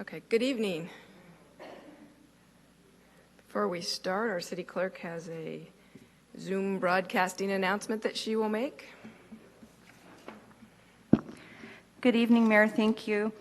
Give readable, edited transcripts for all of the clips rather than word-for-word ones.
Okay, good evening. Before we start, our city clerk has a Zoom broadcasting announcement that she will make. Good evening, Mayor. Thank you.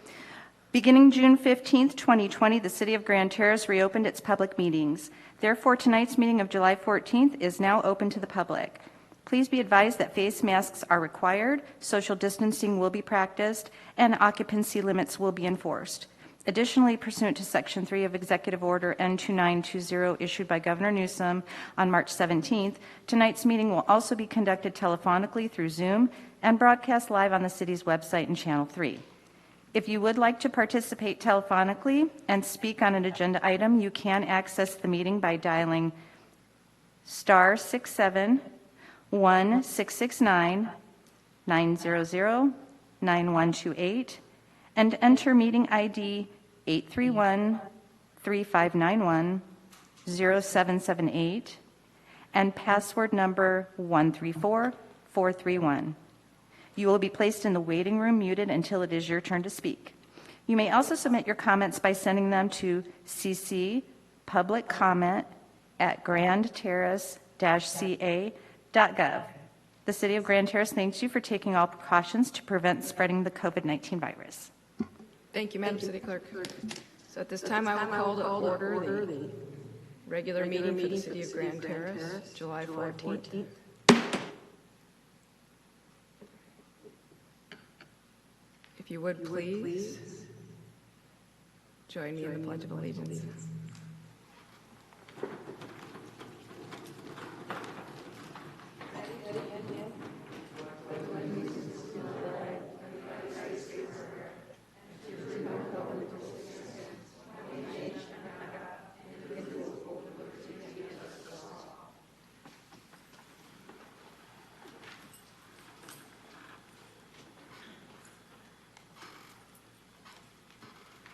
Beginning June 15th, 2020, the City of Grand Terrace reopened its public meetings. Therefore, tonight's meeting of July 14th is now open to the public. Please be advised that face masks are required, social distancing will be practiced, and occupancy limits will be enforced. Additionally, pursuant to Section 3 of Executive Order N2920 issued by Governor Newsom on March 17th, tonight's meeting will also be conducted telephonically through Zoom and broadcast live on the city's website and Channel 3. If you would like to participate telephonically and speak on an agenda item, you can access the meeting by dialing *671-669-900-9128 and enter meeting ID 831-3591-0778 and password number 134431. You will be placed in the waiting room muted until it is your turn to speak. You may also submit your comments by sending them to ccpubliccomment@grandterrace-ca.gov. The City of Grand Terrace thanks you for taking all precautions to prevent spreading the COVID-19 virus. Thank you, Madam City Clerk. So at this time, I will call to order the regular meeting for the City of Grand Terrace, July 14th. If you would please join me in the Pledge of Allegiance.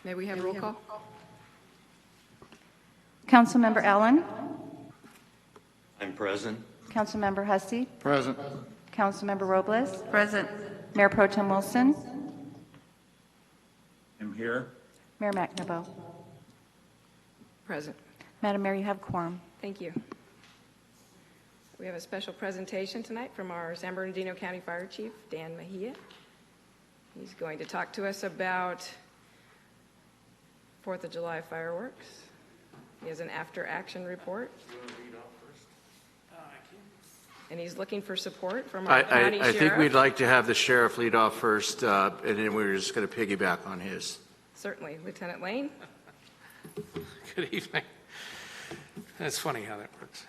May we have a roll call? Councilmember Allen? I'm present. Councilmember Hussey? Present. Councilmember Robles? Present. Mayor Pro Tem Wilson? I'm here. Mayor McNabo? Present. Madam Mayor, you have quorum. Thank you. We have a special presentation tonight from our San Bernardino County Fire Chief, Dan Mejia. He's going to talk to us about 4th of July fireworks. He has an after-action report. And he's looking for support from our county I sheriff. think we'd like to have the sheriff lead off first, and then we're just going to piggyback on his. Certainly. Lieutenant Lane? Good evening. That's funny how that works.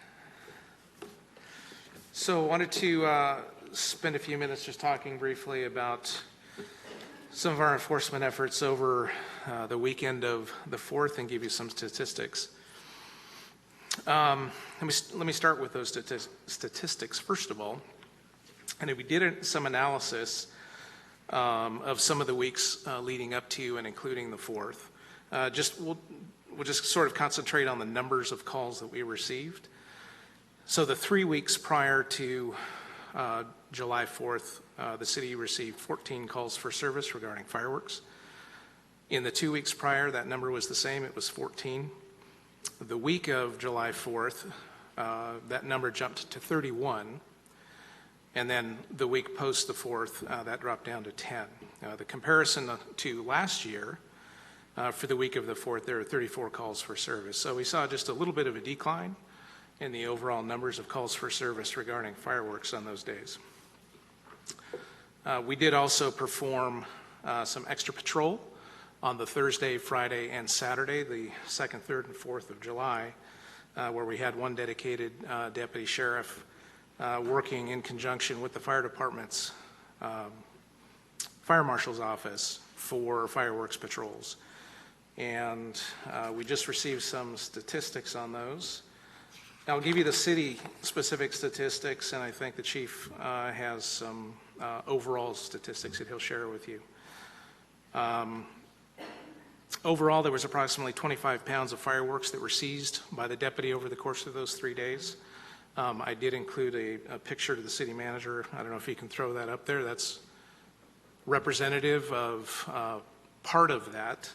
So I wanted to spend a few minutes just talking briefly about some of our enforcement efforts over the weekend of the 4th and give you some statistics. Let me start with those statistics first of all. And we did some analysis of some of the weeks leading up to and including the 4th. We'll just sort of concentrate on the numbers of calls that we received. So the 3 weeks prior to July 4th, the city received 14 calls for service regarding fireworks. In the 2 weeks prior, that number was the same. It was 14. The week of July 4th, that number jumped to 31. And then the week post the 4th, that dropped down to 10. The comparison to last year, for the week of the 4th, there were 34 calls for service. So we saw just a little bit of a decline in the overall numbers of calls for service regarding fireworks on those days. We did also perform some extra patrol on the Thursday, Friday, and Saturday, the 2nd, 3rd, and 4th of July, where we had one dedicated deputy sheriff working in conjunction with the fire department's fire marshal's office for fireworks patrols. And we just received some statistics on those. I'll give you the city-specific statistics, and I think the chief has some overall statistics that he'll share with you. Overall, there was approximately 25 pounds of fireworks that were seized by the deputy over the course of those 3 days. I did include a picture to the city manager. I don't know if he can throw that up there. That's representative of part of that.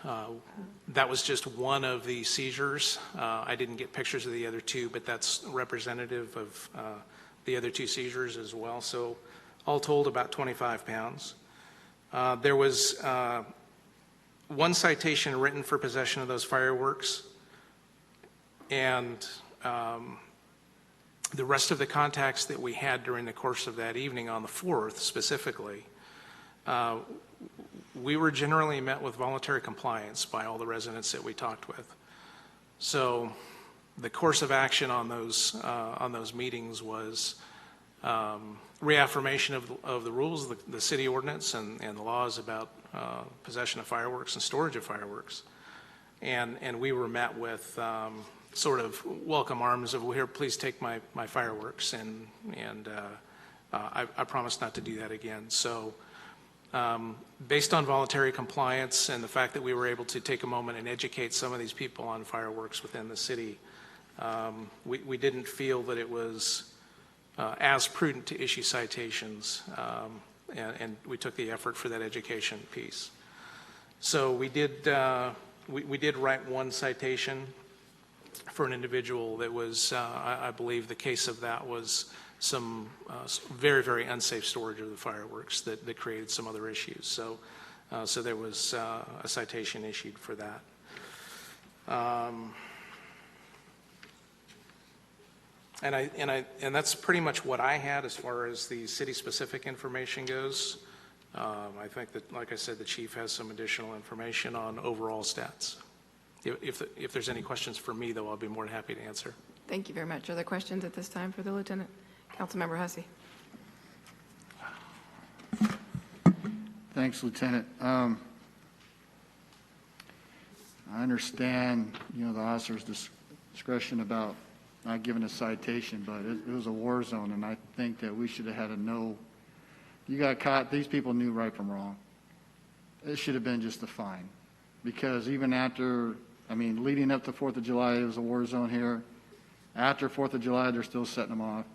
That was just one of the seizures. I didn't get pictures of the other two, but that's representative of the other two seizures as well. So all told, about 25 pounds. There was one citation written for possession of those fireworks, and the rest of the contacts that we had during the course of that evening on the 4th specifically, we were generally met with voluntary compliance by all the residents that we talked with. So the course of action on those meetings was reaffirmation of the rules, the city ordinance and the laws about possession of fireworks and storage of fireworks. And we were met with sort of welcome arms of, well, here, please take my fireworks. And I promise not to do that again. So based on voluntary compliance and the fact that we were able to take a moment and educate some of these people on fireworks within the city, we didn't feel that it was as prudent to issue citations, and we took the effort for that education piece. So we did write one citation for an individual that was, I believe the case of that was some very, very unsafe storage of the fireworks that created some other issues. So there was a citation issued for that. And that's pretty much what I had as far as the city-specific information goes. I think that, like I said, the chief has some additional information on overall stats. If there's any questions for me, though, I'll be more than happy to answer. Thank you very much. Are there questions at this time for the lieutenant? Councilmember Hussey. Thanks, Lieutenant. I understand, the officer's discretion about not giving a citation, but it was a war zone, and I think that we should have had a no. You got caught. These people knew right from wrong. It should have been just a fine, because even after, leading up to 4th of July, it was a war zone here. After 4th of July, they're still setting them off.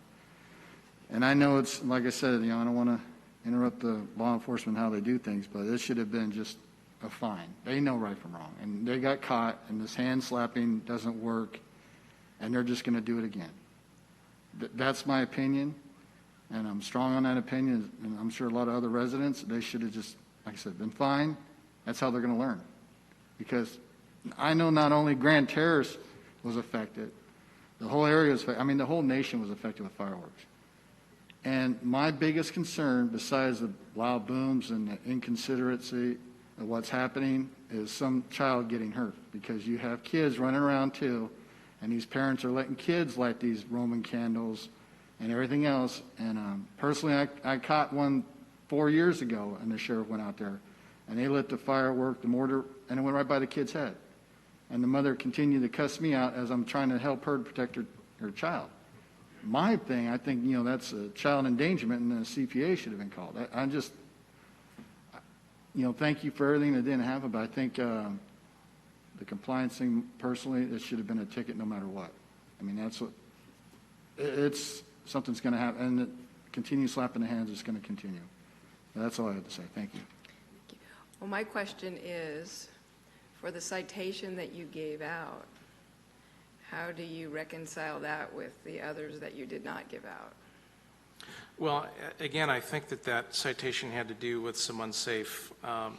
And I know it's, like I said, I don't want to interrupt the law enforcement how they do things, but it should have been just a fine. They know right from wrong. And they got caught, and this hand slapping doesn't work, and they're just going to do it again. That's my opinion, and I'm strong on that opinion, and I'm sure a lot of other residents, they should have just, like I said, been fined. That's how they're going to learn. Because I know not only Grand Terrace was affected, the whole area was affected. The whole nation was affected with fireworks. And my biggest concern, besides the loud booms and the inconsideracy of what's happening, is some child getting hurt, because you have kids running around too, and these parents are letting kids light these Roman candles and everything else. And personally, I caught one 4 years ago, and the sheriff went out there, and they lit the firework, the mortar, and it went right by the kid's head. And the mother continued to cuss me out as I'm trying to help her protect her child. My thing, I think, that's a child endangerment, and the CPA should have been called. I'm just, thank you for everything that didn't happen, but I think the compliance thing, personally, it should have been a ticket no matter what. That's what, it's, something's going to happen, and the continue slapping the hands is going to continue. That's all I have to say. Thank you. Well, my question is, for the citation that you gave out, how do you reconcile that with the others that you did not give out? Well, again, I think that citation had to do with some unsafe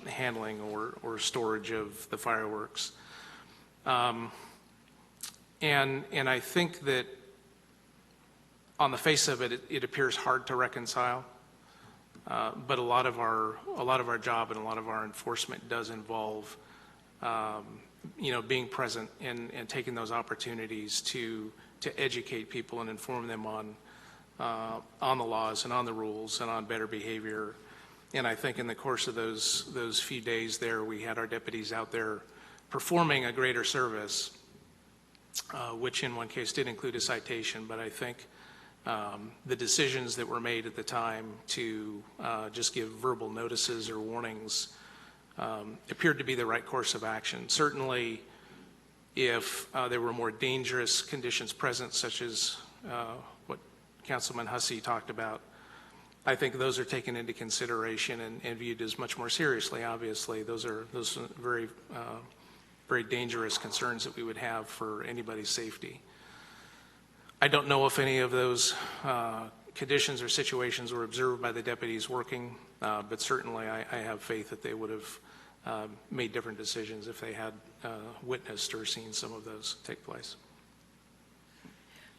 handling or storage of the fireworks. And I think that on the face of it, it appears hard to reconcile. But a lot of our job and a lot of our enforcement does involve being present and taking those opportunities to educate people and inform them on the laws and on the rules and on better behavior. And I think in the course of those few days there, we had our deputies out there performing a greater service, which in one case did include a citation. But I think the decisions that were made at the time to just give verbal notices or warnings appeared to be the right course of action. Certainly, if there were more dangerous conditions present, such as what Councilman Hussey talked about, I think those are taken into consideration and viewed as much more seriously, obviously. Those are very, very dangerous concerns that we would have for anybody's safety. I don't know if any of those conditions or situations were observed by the deputies working, but certainly I have faith that they would have made different decisions if they had witnessed or seen some of those take place.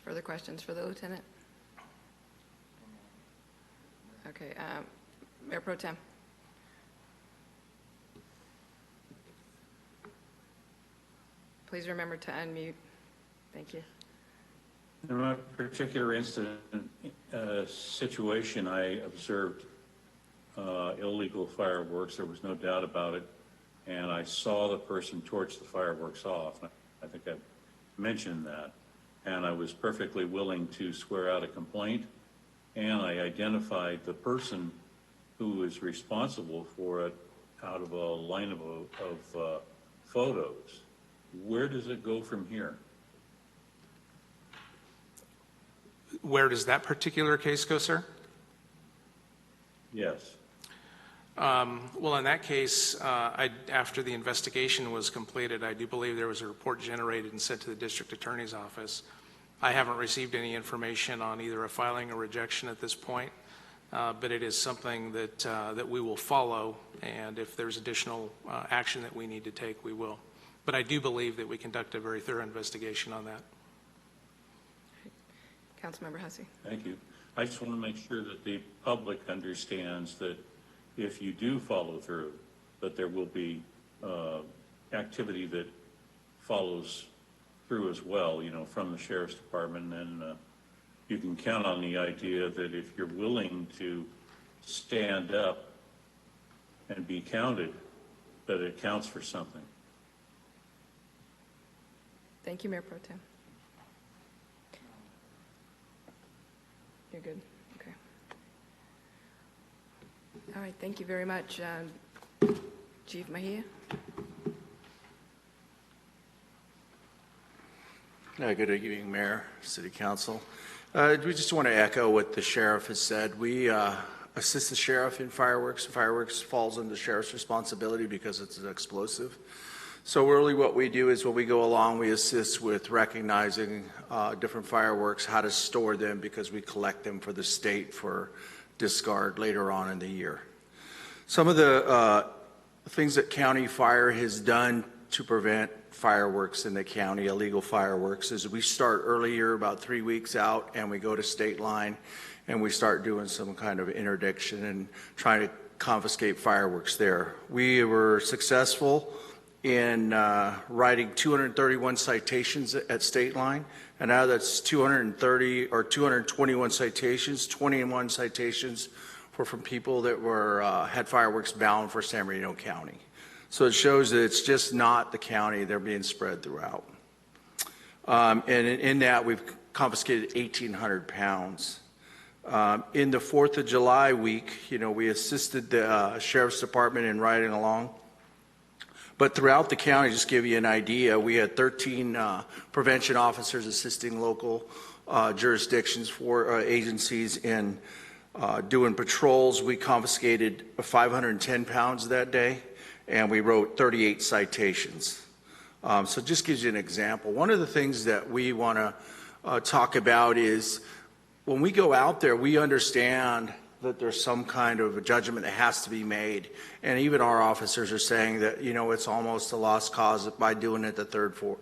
Further questions for the lieutenant? Okay, Mayor Pro Tem. Please remember to unmute. Thank you. In a particular incident, situation, I observed illegal fireworks. There was no doubt about it. And I saw the person torch the fireworks off. I think I mentioned that. And I was perfectly willing to swear out a complaint. And I identified the person who was responsible for it out of a line of photos. Where does it go from here? Where does that particular case go, sir? Yes. Well, in that case, after the investigation was completed, I do believe there was a report generated and sent to the district attorney's office. I haven't received any information on either a filing or rejection at this point, but it is something that we will follow, and if there's additional action that we need to take, we will. But I do believe that we conduct a very thorough investigation on that. Councilmember Hussey. Thank you. I just want to make sure that the public understands that if you do follow through, that there will be activity that follows through as well, you know, from the Sheriff's Department. And you can count on the idea that if you're willing to stand up and be counted, that it counts for something. Thank you, Mayor Pro Tem. You're good. Okay. All right. Thank you very much, Chief Mejia. Good evening, Mayor, City Council. We just want to echo what the sheriff has said. We assist the sheriff in fireworks. Fireworks falls under the sheriff's responsibility because it's an explosive. So really what we do is when we go along, we assist with recognizing different fireworks, how to store them, because we collect them for the state for discard later on in the year. Some of the things that County Fire has done to prevent fireworks in the county, illegal fireworks, is we start earlier, about 3 weeks out, and we go to state line and we start doing some kind of interdiction and trying to confiscate fireworks there. We were successful in writing 231 citations at state line, and now that's 230 or 221 citations, 21 citations were from people that were had fireworks bound for San Bernardino County. So it shows that it's just not the county, they're being spread throughout. And in that, we've confiscated 1,800 pounds. In the 4th of July week, you know, we assisted the Sheriff's Department in riding along. But throughout the county, just to give you an idea, we had 13 prevention officers assisting local jurisdictions for agencies in doing patrols. We confiscated 510 pounds that day, and we wrote 38 citations. So it just gives you an example. One of the things that we want to talk about is when we go out there, we understand that there's some kind of a judgment that has to be made. And even our officers are saying that, you know, it's almost a lost cause by doing it the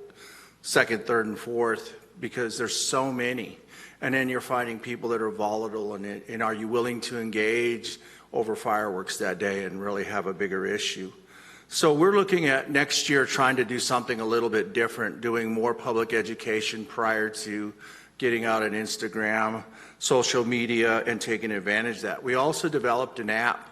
second, third, and fourth, because there's so many. And then you're finding people that are volatile, and are you willing to engage over fireworks that day and really have a bigger issue? So we're looking at next year trying to do something a little bit different, doing more public education prior to getting out on Instagram, social media, and taking advantage of that. We also developed an app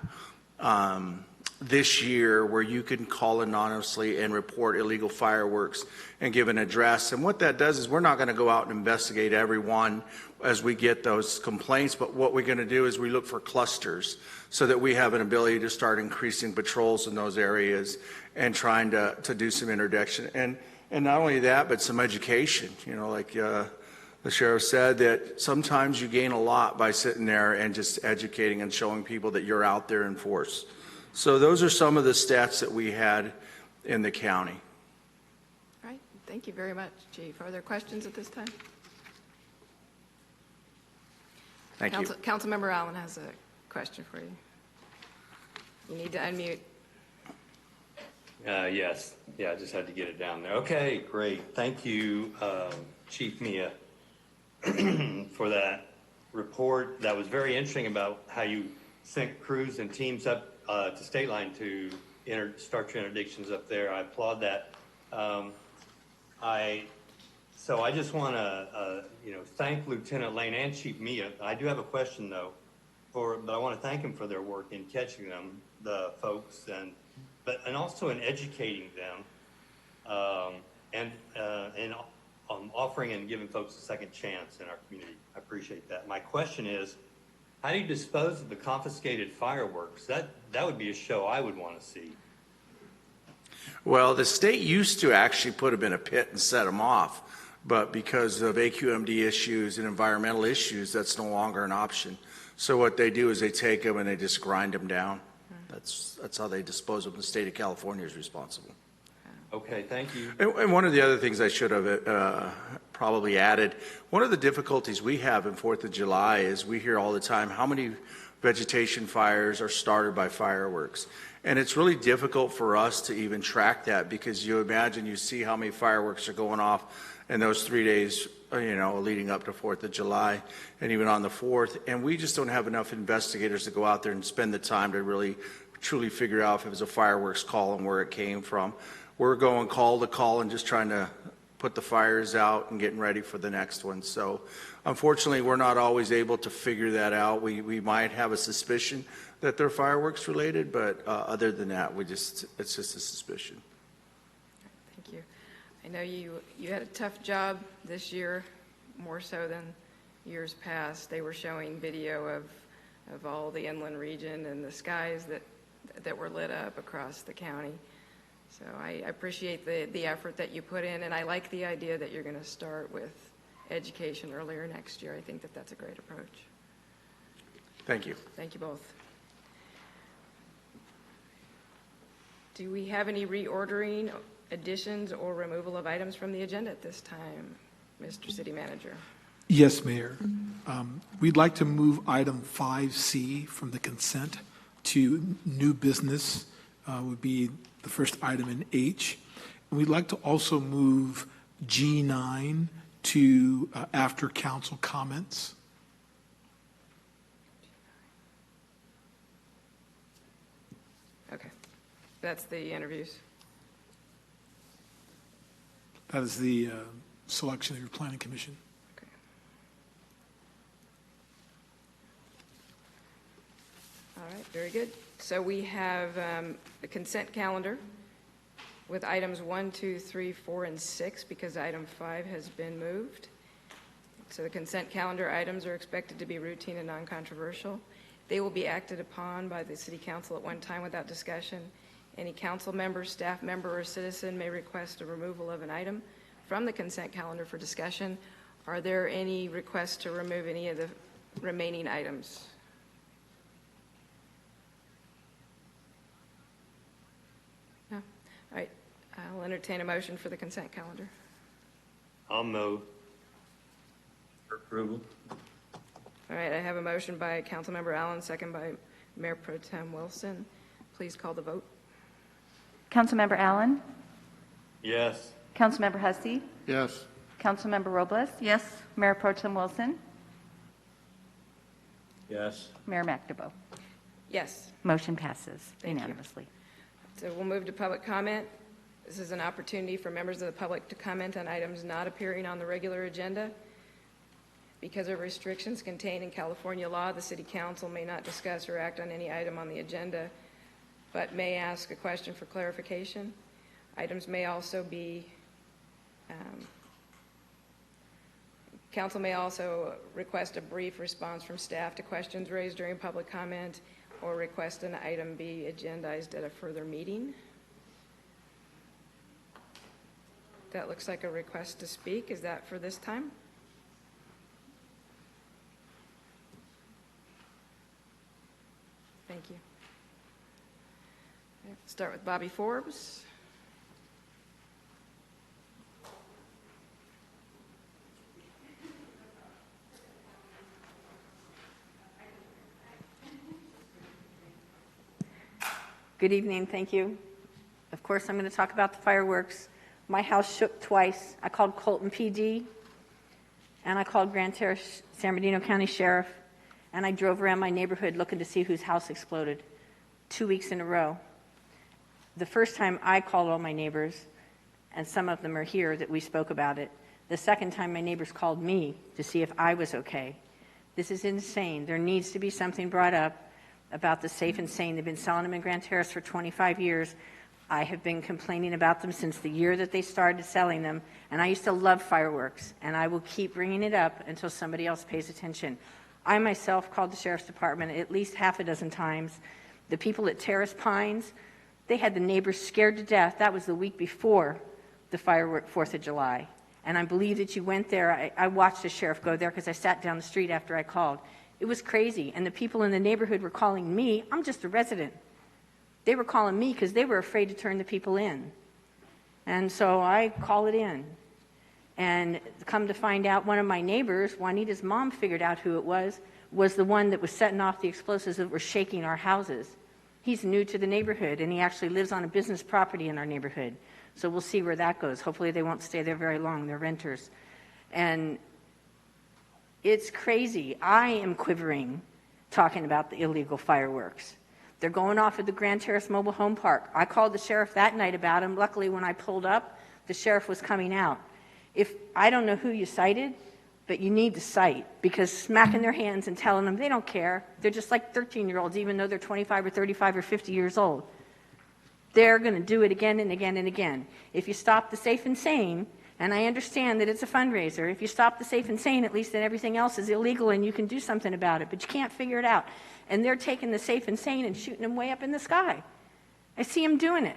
this year where you can call anonymously and report illegal fireworks and give an address. And what that does is we're not going to go out and investigate everyone as we get those complaints, but what we're going to do is we look for clusters so that we have an ability to start increasing patrols in those areas and trying to do some interdiction. And not only that, but some education, you know, like the sheriff said that sometimes you gain a lot by sitting there and just educating and showing people that you're out there in force. So those are some of the stats that we had in the county. All right, thank you very much, Chief. Are there questions at this time? Thank you. Councilmember Allen has a question for you. You need to unmute. Yes, yeah, I just had to get it down there. Okay, great. Thank you, Chief Mia, for that report. That was very interesting about how you sent crews and teams up to State Line to start your interdictions up there. I applaud that. So I just want to, thank Lieutenant Lane and Chief Mia. I do have a question though, but I want to thank them for their work in catching them, the folks, and also in educating them, and offering and giving folks a second chance in our community. I appreciate that. My question is, how do you dispose of the confiscated fireworks? That would be a show I would want to see. Well, the state used to actually put them in a pit and set them off, but because of AQMD issues and environmental issues, that's no longer an option. So what they do is they take them and they just grind them down. That's how they dispose of them. The state of California is responsible. Okay, thank you. And one of the other things I should have probably added, one of the difficulties we have in 4th of July is we hear all the time how many vegetation fires are started by fireworks. And it's really difficult for us to even track that because you imagine you see how many fireworks are going off in those 3 days, leading up to 4th of July and even on the 4th. And we just don't have enough investigators to go out there and spend the time to really truly figure out if it was a fireworks call and where it came from. We're going call to call and just trying to put the fires out and getting ready for the next one. So unfortunately, we're not always able to figure that out. We might have a suspicion that they're fireworks related, but other than that, it's just a suspicion. Thank you. I know you had a tough job this year, more so than years past. They were showing video of all the inland region and the skies that were lit up across the county. So I appreciate the effort that you put in, and I like the idea that you're going to start with education earlier next year. I think that's a great approach. Thank you. Thank you both. Do we have any reordering, additions, or removal of items from the agenda at this time, Mr. City Manager? Yes, Mayor. We'd like to move item 5C from the consent to new business, would be the first item in H. And we'd like to also move G9 to after council comments. Okay. That's the interviews. That is the selection of your planning commission. Okay. All right, very good. So we have the consent calendar with items 1, 2, 3, 4, and 6 because item 5 has been moved. So the consent calendar items are expected to be routine and non-controversial. They will be acted upon by the City Council at one time without discussion. Any council member, staff member, or citizen may request a removal of an item from the consent calendar for discussion. Are there any requests to remove any of the remaining items? No? All right. I'll entertain a motion for the consent calendar. I'll move for approval. All right. I have a motion by Councilmember Allen, second by Mayor Pro Tem Wilson. Please call the vote. Councilmember Allen? Yes. Councilmember Hussey? Yes. Councilmember Robles? Yes. Mayor Pro Tem Wilson? Yes. Mayor McDevoe? Yes. Motion passes Thank you. unanimously. So we'll move to public comment. This is an opportunity for members of the public to comment on items not appearing on the regular agenda. Because of restrictions contained in California law, the City Council may not discuss or act on any item on the agenda, but may ask a question for clarification. Items may also be, Council may also request a brief response from staff to questions raised during public comment or request an item be agendized at a further meeting. That looks like a request to speak. Is that for this time? Thank you. Okay, start with Bobby Forbes. Good evening, thank you. Of course, I'm going to talk about the fireworks. My house shook twice. I called Colton PD, and I called Grand Terrace, San Bernardino County Sheriff, and I drove around my neighborhood looking to see whose house exploded 2 weeks in a row. The first time I called all my neighbors, and some of them are here that we spoke about it. The second time my neighbors called me to see if I was okay. This is insane. There needs to be something brought up about the Safe and Sane. They've been selling them in Grand Terrace for 25 years. I have been complaining about them since the year that they started selling them, and I used to love fireworks, and I will keep bringing it up until somebody else pays attention. I myself called the Sheriff's Department at least half a dozen times. The people at Terrace Pines, they had the neighbors scared to death. That was the week before the firework 4th of July. And I believe that you went there. I watched the sheriff go there because I sat down the street after I called. It was crazy, and the people in the neighborhood were calling me. I'm just a resident. They were calling me because they were afraid to turn the people in. And so I call it in. And come to find out, one of my neighbors, Juanita's mom, figured out who it was the one that was setting off the explosives that were shaking our houses. He's new to the neighborhood, and he actually lives on a business property in our neighborhood. So we'll see where that goes. Hopefully they won't stay there very long. They're renters. And it's crazy. I am quivering talking about the illegal fireworks. They're going off at the Grand Terrace Mobile Home Park. I called the sheriff that night about them. Luckily, when I pulled up, the sheriff was coming out. I don't know who you cited, but you need to cite, because smacking their hands and telling them they don't care. They're just like 13-year-olds, even though they're 25 or 35 or 50 years old. They're going to do it again and again and again. If you stop the Safe and Sane, and I understand that it's a fundraiser, if you stop the Safe and Sane, at least then everything else is illegal and you can do something about it, but you can't figure it out. And they're taking the Safe and Sane and shooting them way up in the sky. I see them doing it.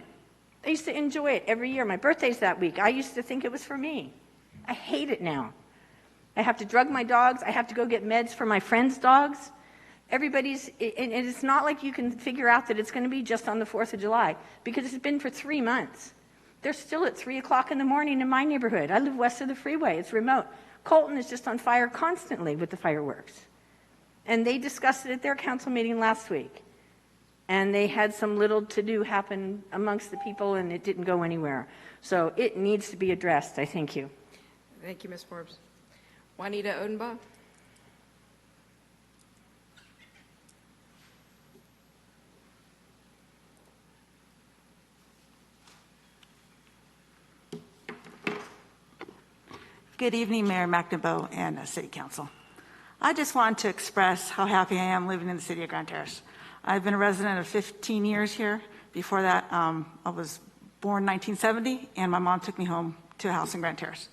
I used to enjoy it every year. My birthday's that week. I used to think it was for me. I hate it now. I have to drug my dogs. I have to go get meds for my friends' dogs. And it's not like you can figure out that it's going to be just on the 4th of July, because it's been for 3 months. They're still at 3 o'clock in the morning in my neighborhood. I live west of the freeway. It's remote. Colton is just on fire constantly with the fireworks. And they discussed it at their council meeting last week. And they had some little to-do happen amongst the people, and it didn't go anywhere. So it needs to be addressed. I thank you. Thank you, Ms. Forbes. Juanita Odenbaugh. Good evening, Mayor McNaboe and City Council. I just want to express how happy I am living in the city of Grand Terrace. I've been a resident of 15 years here. Before that, I was born in 1970, and my mom took me home to a house in Grand Terrace,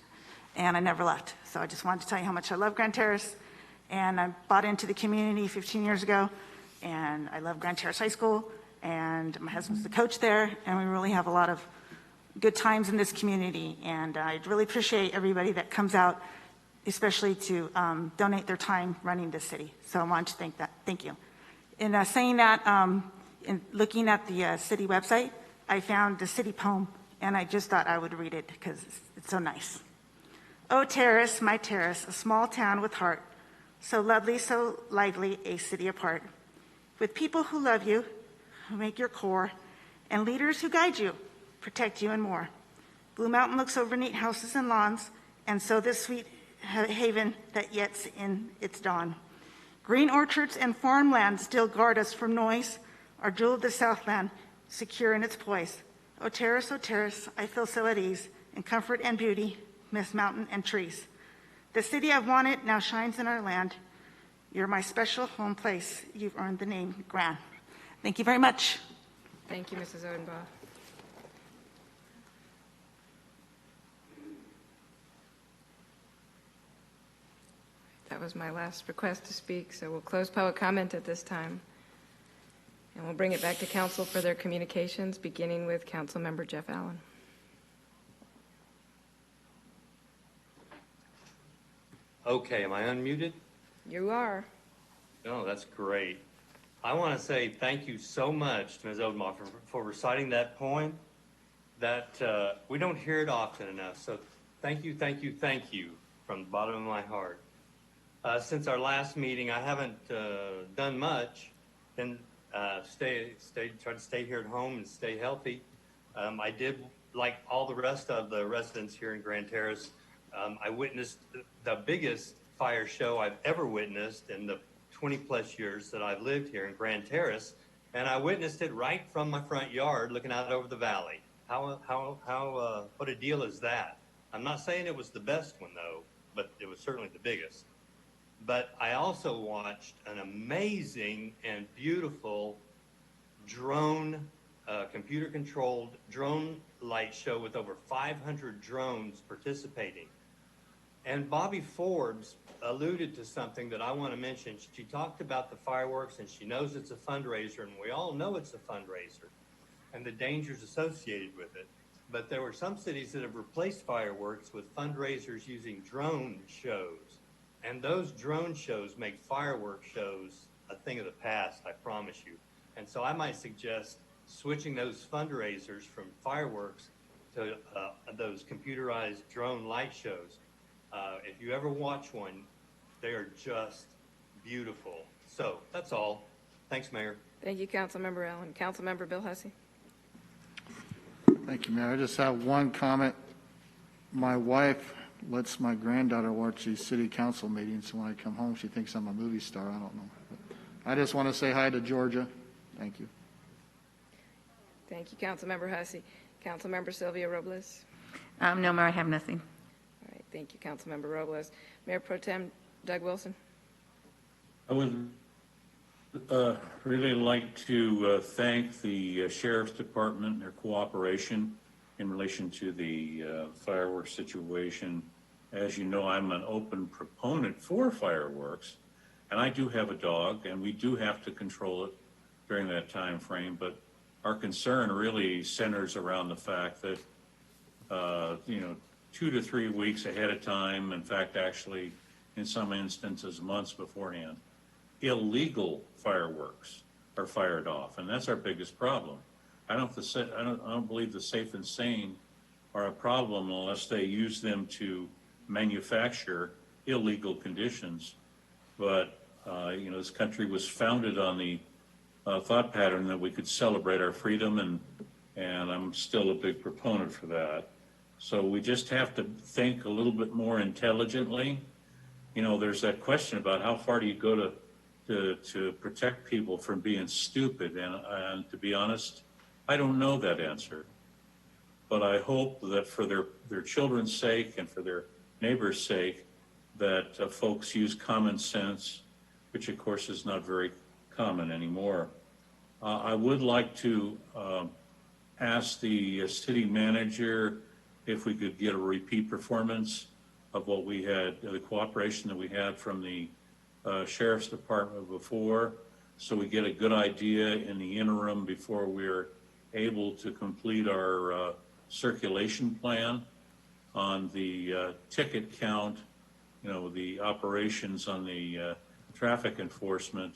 and I never left. So I just wanted to tell you how much I love Grand Terrace, and I bought into the community 15 years ago, and I love Grand Terrace High School, and my husband's the coach there, and we really have a lot of good times in this community, and I really appreciate everybody that comes out, especially to donate their time running this city. So I want to thank you. In saying that, in looking at the city website, I found the city poem, and I just thought I would read it because it's so nice. Oh, Terrace, my Terrace, a small town with heart, so lovely, so lively, a city apart, with people who love you, who make your core, and leaders who guide you, protect you, and more. Blue Mountain looks over neat houses and lawns, and so this sweet haven that yet's in its dawn. Green orchards and farmland still guard us from noise, our jewel of the Southland, secure in its poise. Oh, Terrace, I feel so at ease, in comfort and beauty, midst mountain and trees. The city I've wanted now shines in our land. You're my special home place. You've earned the name Grand. Thank you very much. Thank you, Mrs. Odenbaugh. That was my last request to speak, so we'll close public comment at this time. And we'll bring it back to council for their communications, beginning with Councilmember Jeff Allen. Okay, am I unmuted? You are. Oh, that's great. I want to say thank you so much to Ms. Odemar for reciting that poem. That we don't hear it often enough. So thank you, thank you, thank you from the bottom of my heart. Since our last meeting, I haven't done much. Been try to stay here at home and stay healthy. I did, like all the rest of the residents here in Grand Terrace, I witnessed the biggest fire show I've ever witnessed in the 20 plus years that I've lived here in Grand Terrace, and I witnessed it right from my front yard, looking out over the valley. What a deal is that? I'm not saying it was the best one though, but it was certainly the biggest. But I also watched an amazing and beautiful drone, computer-controlled drone light show with over 500 drones participating. And Bobby Forbes alluded to something that I want to mention. She talked about the fireworks, and she knows it's a fundraiser, and we all know it's a fundraiser and the dangers associated with it. But there were some cities that have replaced fireworks with fundraisers using drone shows. And those drone shows make fireworks shows a thing of the past, I promise you. And so I might suggest switching those fundraisers from fireworks to those computerized drone light shows. If you ever watch one, they are just beautiful. So that's all. Thanks, Mayor. Thank you, Councilmember Allen. Councilmember Bill Hussey. Thank you, Mayor. I just have one comment. My wife lets my granddaughter watch these city council meetings. So when I come home, she thinks I'm a movie star. I don't know. But I just want to say hi to Georgia. Thank you. Thank you, Councilmember Hussey. Councilmember Sylvia Robles. No, Mayor, I have nothing. All right, thank you, Councilmember Robles. Mayor Pro Tem Doug Wilson. I would really like to thank the Sheriff's Department and their cooperation in relation to the fireworks situation. As you know, I'm an open proponent for fireworks, and I do have a dog, and we do have to control it during that time frame. But our concern really centers around the fact that, 2 to 3 weeks ahead of time, in fact, actually, in some instances, months beforehand, illegal fireworks are fired off, and that's our biggest problem. I don't believe the safe and sane are a problem unless they use them to manufacture illegal conditions. But this country was founded on the thought pattern that we could celebrate our freedom, and I'm still a big proponent for that. So we just have to think a little bit more intelligently. There's that question about how far do you go to protect people from being stupid, and to be honest, I don't know that answer. But I hope that for their children's sake and for their neighbors' sake, that folks use common sense, which of course is not very common anymore. I would like to ask the city manager if we could get a repeat performance of what we had, the cooperation that we had from the Sheriff's Department before, so we get a good idea in the interim before we're able to complete our circulation plan on the ticket count, the operations on the traffic enforcement.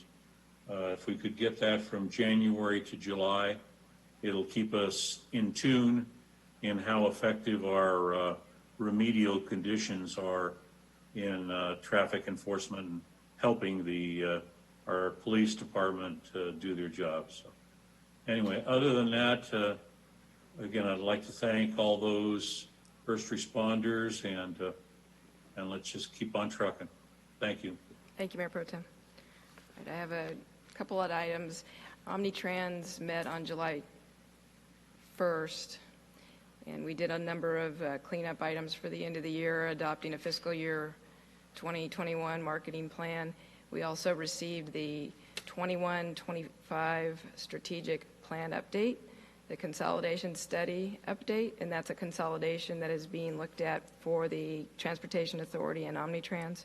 If we could get that from January to July, it'll keep us in tune in how effective our remedial conditions are in traffic enforcement and helping our police department do their jobs. So anyway, other than that, again, I'd like to thank all those first responders, and let's just keep on trucking. Thank you. Thank you, Mayor Pro Tem. All right, I have a couple of items. Omnitrans met on July 1st, and we did a number of cleanup items for the end of the year, adopting a fiscal year 2021 marketing plan. We also received the 21-25 strategic plan update, the consolidation study update, and that's a consolidation that is being looked at for the Transportation Authority and Omnitrans.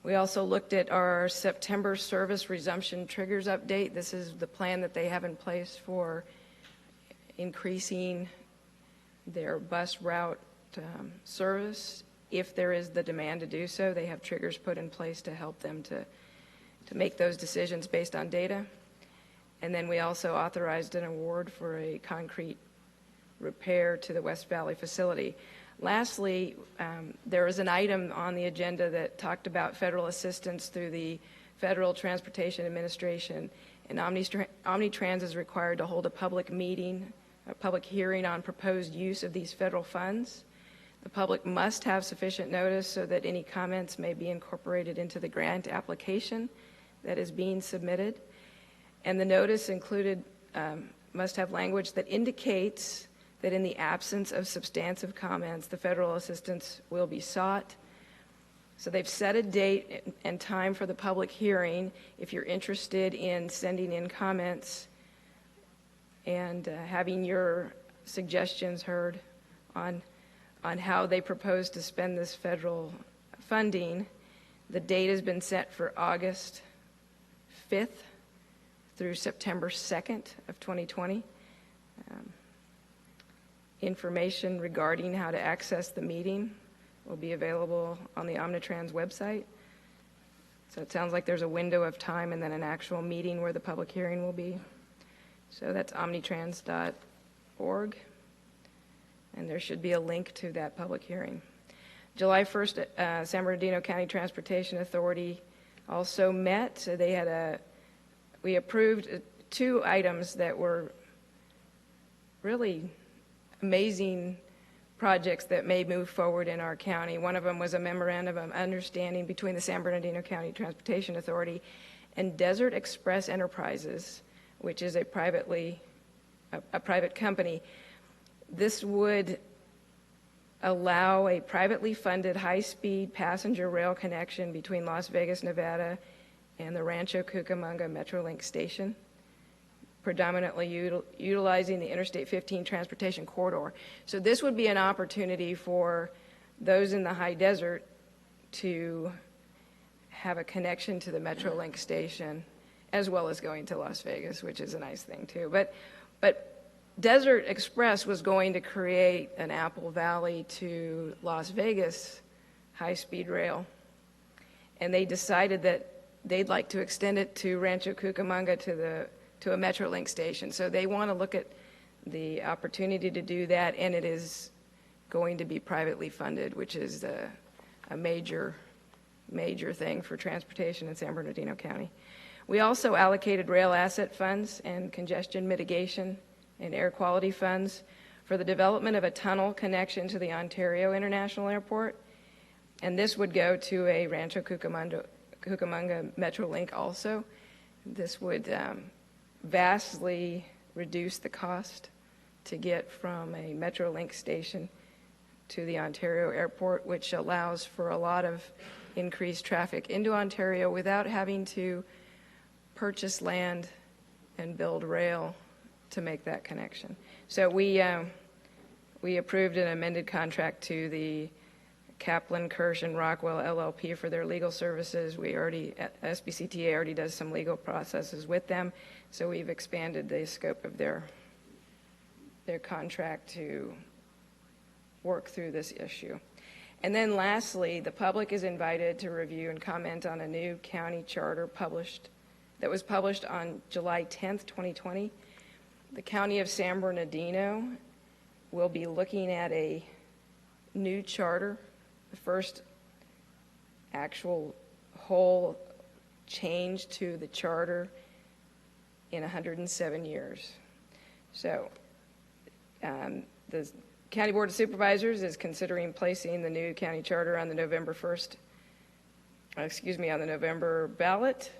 We also looked at our September service resumption triggers update. This is the plan that they have in place for increasing their bus route service. If there is the demand to do so, they have triggers put in place to help them to make those decisions based on data. And then we also authorized an award for a concrete repair to the West Valley facility. Lastly, there was an item on the agenda that talked about federal assistance through the Federal Transportation Administration, and Omnitrans is required to hold a public meeting, a public hearing on proposed use of these federal funds. The public must have sufficient notice so that any comments may be incorporated into the grant application that is being submitted. And the notice included must have language that indicates that in the absence of substantive comments, the federal assistance will be sought. So they've set a date and time for the public hearing. If you're interested in sending in comments and having your suggestions heard on how they propose to spend this federal funding, the date has been set for August 5th through September 2nd of 2020. Information regarding how to access the meeting will be available on the Omnitrans website. So it sounds like there's a window of time and then an actual meeting where the public hearing will be. So that's omnitrans.org, and there should be a link to that public hearing. July 1st, San Bernardino County Transportation Authority also met. So we approved 2 items that were really amazing projects that may move forward in our county. One of them was a memorandum of understanding between the San Bernardino County Transportation Authority and Desert Express Enterprises, which is a private company. This would allow a privately funded high-speed passenger rail connection between Las Vegas, Nevada, and the Rancho Cucamonga Metrolink station, predominantly utilizing the Interstate 15 transportation corridor. So this would be an opportunity for those in the high desert to have a connection to the Metrolink station, as well as going to Las Vegas, which is a nice thing too. But Desert Express was going to create an Apple Valley to Las Vegas high-speed rail, and they decided that they'd like to extend it to Rancho Cucamonga to a Metrolink station. So they want to look at the opportunity to do that, and it is going to be privately funded, which is a major thing for transportation in San Bernardino County. We also allocated rail asset funds and congestion mitigation and air quality funds for the development of a tunnel connection to the Ontario International Airport, and this would go to a Rancho Cucamonga Metrolink also. This would vastly reduce the cost to get from a Metrolink station to the Ontario Airport, which allows for a lot of increased traffic into Ontario without having to purchase land and build rail to make that connection. So we approved an amended contract to the Kaplan, Kirsch, and Rockwell LLP for their legal services. SBCTA already does some legal processes with them, so we've expanded the scope of their contract to work through this issue. And then lastly, the public is invited to review and comment on a new county charter that was published on July 10th, 2020. The County of San Bernardino will be looking at a new charter, the first actual whole change to the charter in 107 years. So the County Board of Supervisors is considering placing the new county charter on the November ballot,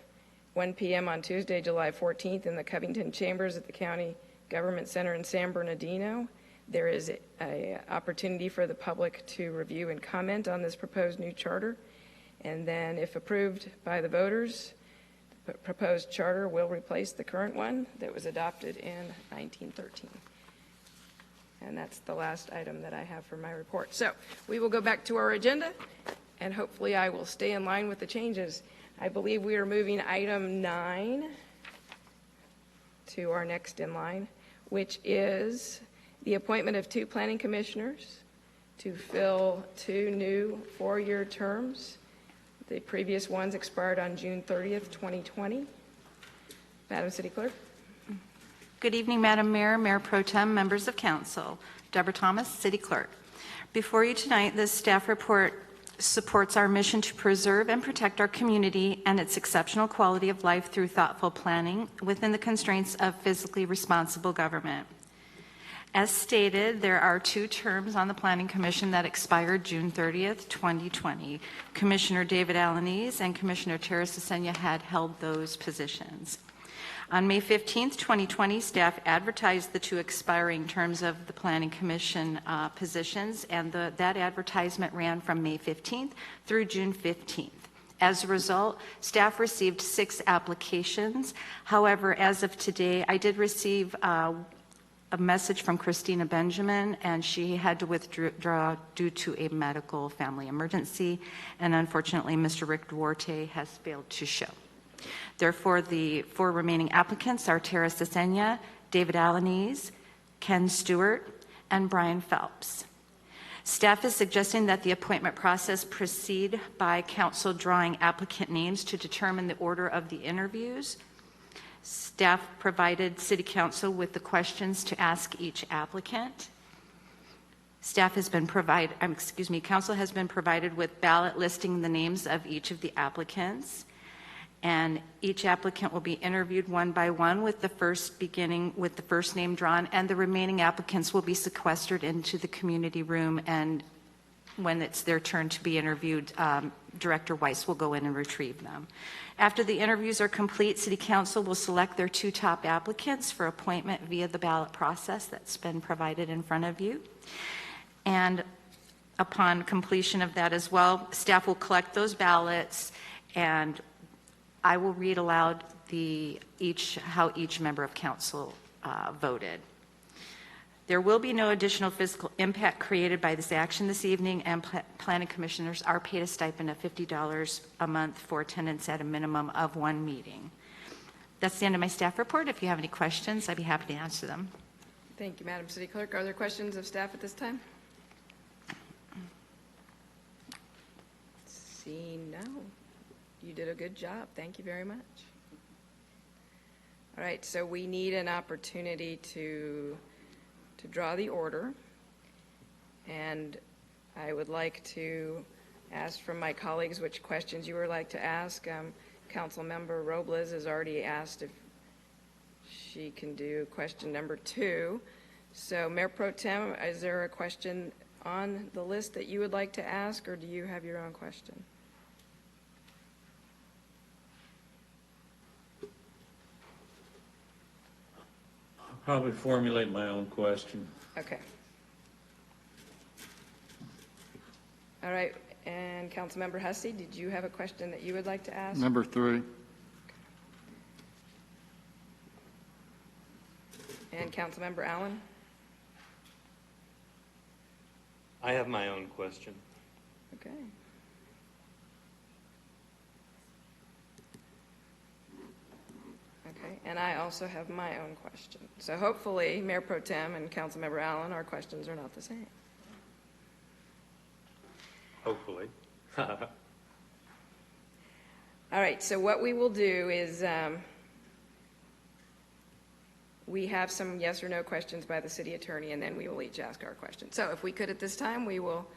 1 p.m. on Tuesday, July 14th in the Covington Chambers at the County Government Center in San Bernardino. There is an opportunity for the public to review and comment on this proposed new charter. And then if approved by the voters, the proposed charter will replace the current one that was adopted in 1913. And that's the last item that I have for my report. So we will go back to our agenda, and hopefully I will stay in line with the changes. I believe we are moving item 9 to our next in line, which is the appointment of 2 planning commissioners to fill 2 new 4-year terms. The previous ones expired on June 30th, 2020. Madam City Clerk? Good evening, Madam Mayor, Mayor Pro Tem, members of council. Deborah Thomas, City Clerk. Before you tonight, this staff report supports our mission to preserve and protect our community and its exceptional quality of life through thoughtful planning within the constraints of fiscally responsible government. As stated, there are 2 terms on the Planning Commission that expired June 30th, 2020. Commissioner David Alanese and Commissioner Tara Sesenya had held those positions. On May 15th, 2020, staff advertised the 2 expiring terms of the Planning Commission positions, and that advertisement ran from May 15th through June 15th. As a result, staff received 6 applications. However, as of today, I did receive a message from Christina Benjamin, and she had to withdraw due to a medical family emergency, and unfortunately, Mr. Rick Duarte has failed to show. Therefore, the 4 remaining applicants are Tara Sesenya, David Alanese, Ken Stewart, and Brian Phelps. Staff is suggesting that the appointment process proceed by council drawing applicant names to determine the order of the interviews. Staff provided City Council with the questions to ask each applicant. Council has been provided with ballot listing the names of each of the applicants. And each applicant will be interviewed one by one with the first beginning with the first name drawn, and the remaining applicants will be sequestered into the community room, and when it's their turn to be interviewed, Director Weiss will go in and retrieve them. After the interviews are complete, City Council will select their 2 top applicants for appointment via the ballot process that's been provided in front of you. And upon completion of that as well, staff will collect those ballots, and I will read aloud how each member of council voted. There will be no additional physical impact created by this action this evening, and planning commissioners are paid a stipend of $50 a month for attendance at a minimum of 1 meeting. That's the end of my staff report. If you have any questions, I'd be happy to answer them. Thank you, Madam City Clerk. Are there questions of staff at this time? Seeing no. You did a good job. Thank you very much. All right, so we need an opportunity to draw the order, and I would like to ask from my colleagues which questions you would like to ask. Councilmember Robles has already asked if she can do question number 2. So, Mayor Pro Tem, is there a question on the list that you would like to ask, or do you have your own question? Probably formulate my own question. Okay. All right, and Councilmember Hussey, did you have a question that you would like to ask? Number 3. And Councilmember Allen? I have my own question. Okay. Okay, and I also have my own question. So hopefully, Mayor Pro Tem and Councilmember Allen, our questions are not the same. Hopefully. All right, so what we will do is we have some yes or no questions by the city attorney, and then we will each ask our question. So if we could at this time, we will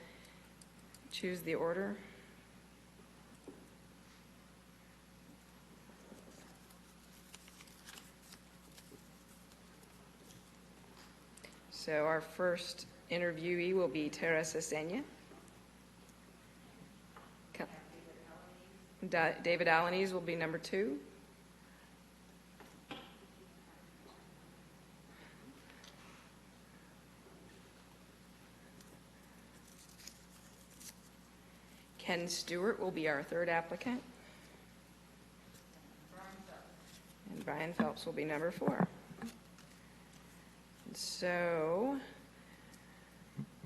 choose the order. So our first interviewee will be Tara Sesenya. David Alanese will be number 2. Ken Stewart will be our 3rd applicant. And Brian Phelps will be number 4. So,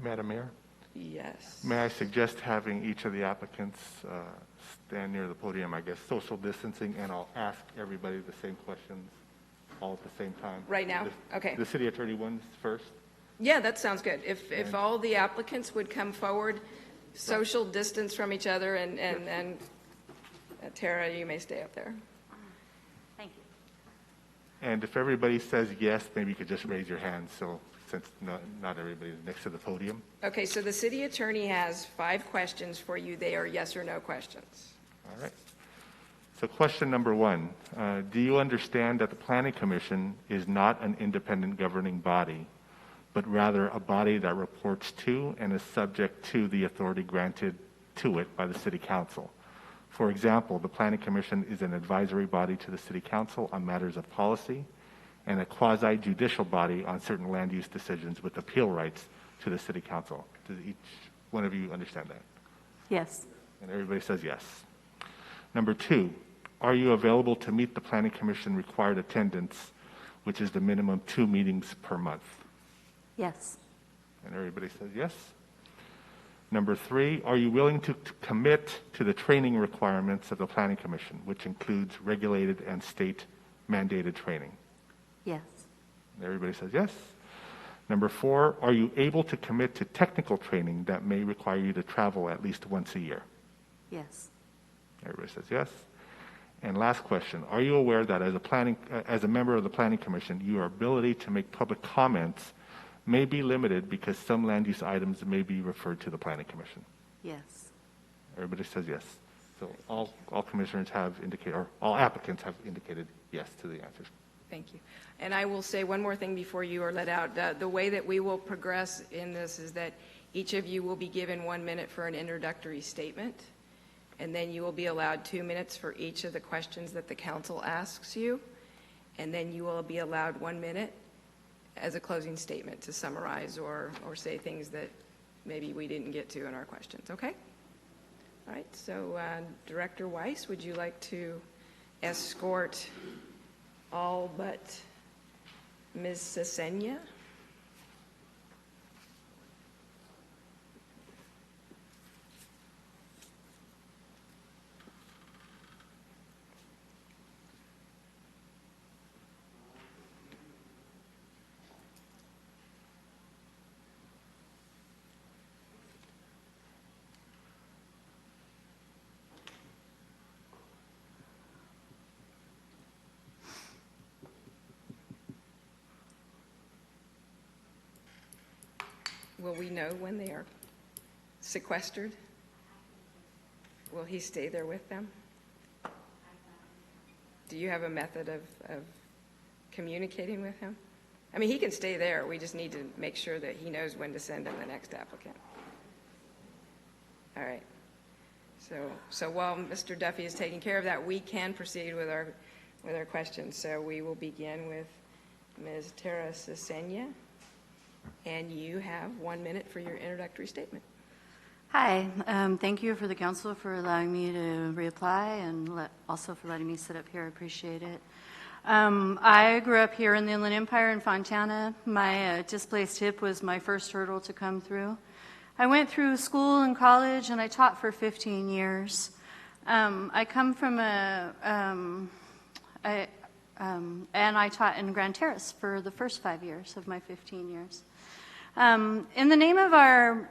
Madam Mayor, yes. may I suggest having each of the applicants stand near the podium, I guess, social distancing, and I'll ask everybody the same questions all at the same time. Right now? Okay. The city attorney ones first. Yeah, that sounds good. If all the applicants would come forward, social distance from each other, and Tara, you may stay up there. Thank you. And if everybody says yes, maybe you could just raise your hand, so since not everybody is next to the podium. Okay, so the city attorney has 5 questions for you. They are yes or no questions. All right. So question number 1, do you understand that the Planning Commission is not an independent governing body, but rather a body that reports to and is subject to the authority granted to it by the City Council? For example, the Planning Commission is an advisory body to the City Council on matters of policy and a quasi-judicial body on certain land use decisions with appeal rights to the City Council. Does each one of you understand that? Yes. And everybody says yes. Number 2, are you available to meet the Planning Commission required attendance, which is the minimum 2 meetings per month? Yes. And everybody says yes. Number 3, are you willing to commit to the training requirements of the Planning Commission, which includes regulated and state mandated training? Yes. And everybody says yes. Number 4, are you able to commit to technical training that may require you to travel at least once a year? Yes. Everybody says yes. And last question, are you aware that as a member of the Planning Commission, your ability to make public comments may be limited because some land use items may be referred to the Planning Commission? Yes. Everybody says yes. So all commissioners have indicated, or all applicants have indicated yes to the answers. Thank you. And I will say one more thing before you are let out. The way that we will progress in this is that each of you will be given 1 minute for an introductory statement, and then you will be allowed 2 minutes for each of the questions that the council asks you, and then you will be allowed 1 minute as a closing statement to summarize or say things that maybe we didn't get to in our questions, okay? All right, so Director Weiss, would you like to escort all but Ms. Sesenya? Will we know when they are sequestered? Will he stay there with them? Do you have a method of communicating with him? I mean, he can stay there. We just need to make sure that he knows when to send him the next applicant. All right. So while Mr. Duffy is taking care of that, we can proceed with our questions. So we will begin with Ms. Tara Sesenya. And you have 1 minute for your introductory statement. Hi, thank you for the council for allowing me to reapply and also for letting me sit up here. I appreciate it. I grew up here in the Inland Empire in Fontana. My displaced hip was my first hurdle to come through. I went through school and college and I taught for 15 years. I come from and I taught in Grand Terrace for the first 5 years of my 15 years. In the name of our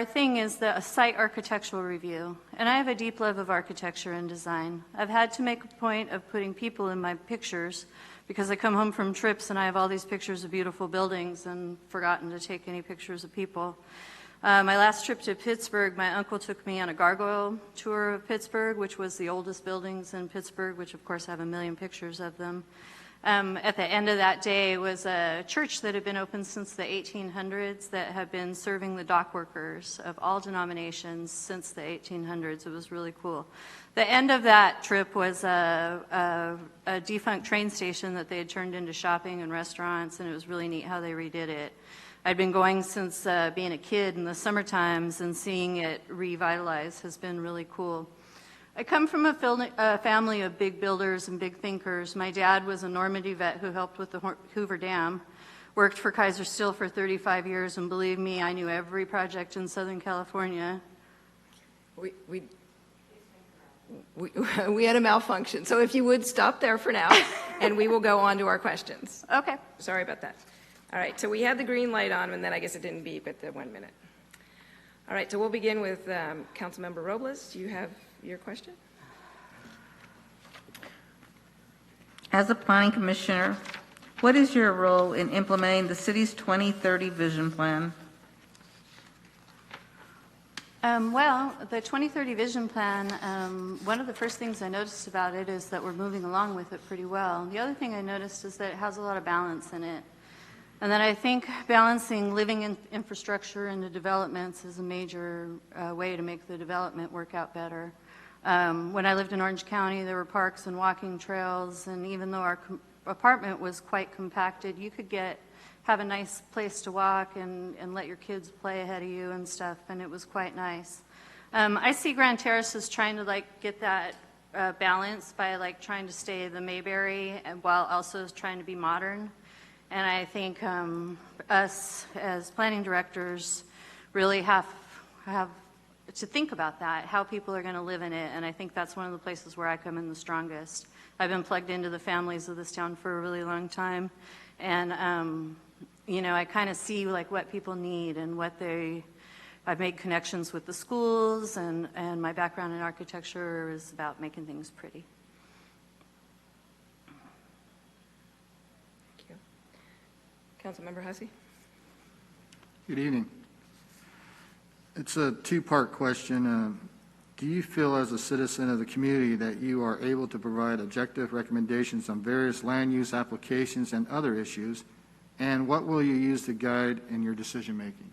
thing is the site architectural review, and I have a deep love of architecture and design. I've had to make a point of putting people in my pictures because I come home from trips and I have all these pictures of beautiful buildings and forgotten to take any pictures of people. My last trip to Pittsburgh, my uncle took me on a gargoyle tour of Pittsburgh, which was the oldest buildings in Pittsburgh, which of course have a million pictures of them. At the end of that day was a church that had been open since the 1800s that had been serving the dock workers of all denominations since the 1800s. It was really cool. The end of that trip was a defunct train station that they had turned into shopping and restaurants, and it was really neat how they redid it. I'd been going since being a kid in the summer times, and seeing it revitalized has been really cool. I come from a family of big builders and big thinkers. My dad was a Normandy vet who helped with the Hoover Dam, worked for Kaiser Steel for 35 years, and believe me, I knew every project in Southern California. We had a malfunction, so if you would stop there for now, and we will go on to our questions. Okay. Sorry about that. All right, so we had the green light on, and then I guess it didn't beep at the 1 minute. All right, so we'll begin with Councilmember Robles. Do you have your question? As a planning commissioner, what is your role in implementing the city's 2030 vision plan? Well, the 2030 vision plan, one of the first things I noticed about it is that we're moving along with it pretty well. The other thing I noticed is that it has a lot of balance in it. And then I think balancing living infrastructure and the developments is a major way to make the development work out better. When I lived in Orange County, there were parks and walking trails, and even though our apartment was quite compacted, you could have a nice place to walk and let your kids play ahead of you and stuff, and it was quite nice. I see Grand Terrace as trying to get that balance by trying to stay the Mayberry while also trying to be modern. And I think us as planning directors really have to think about that, how people are going to live in it, and I think that's one of the places where I come in the strongest. I've been plugged into the families of this town for a really long time, and I kind of see what people need and I've made connections with the schools, and my background in architecture is about making things pretty. Councilmember Hussey? Good evening. It's a two-part question. Do you feel as a citizen of the community that you are able to provide objective recommendations on various land use applications and other issues? And what will you use to guide in your decision-making?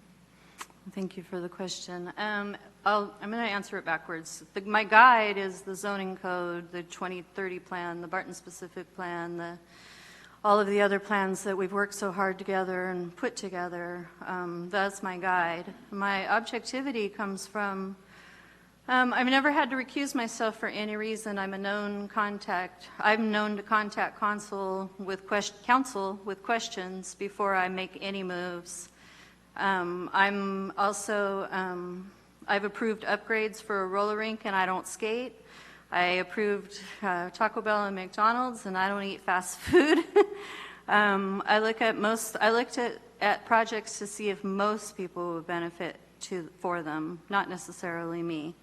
Thank you for the question. I'm going to answer it backwards. My guide is the zoning code, the 2030 plan, the Barton-specific plan, all of the other plans that we've worked so hard together and put together. That's my guide. My objectivity comes from, I've never had to recuse myself for any reason. I'm a known contact. I'm known to contact council with questions before I make any moves. I'm also, I've approved upgrades for a roller rink and I don't skate. I approved Taco Bell and McDonald's, and I don't eat fast food. I looked at projects to see if most people would benefit for them, not necessarily me.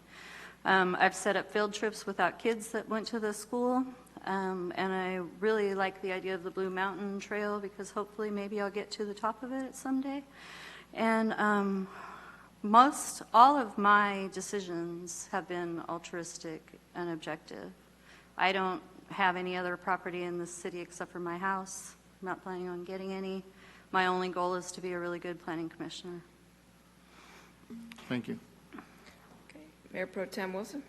I've set up field trips without kids that went to the school, and I really like the idea of the Blue Mountain Trail because hopefully maybe I'll get to the top of it someday. And all of my decisions have been altruistic and objective. I don't have any other property in the city except for my house. I'm not planning on getting any. My only goal is to be a really good planning commissioner. Thank you. Okay. Mayor Pro Tem Wilson?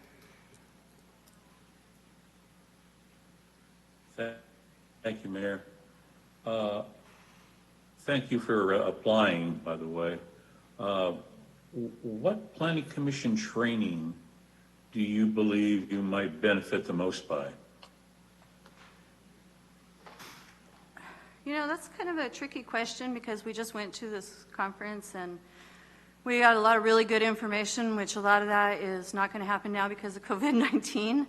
Thank you, Mayor. Thank you for applying, by the way. What planning commission training do you believe you might benefit the most by? That's kind of a tricky question because we just went to this conference and we got a lot of really good information, which a lot of that is not going to happen now because of COVID-19.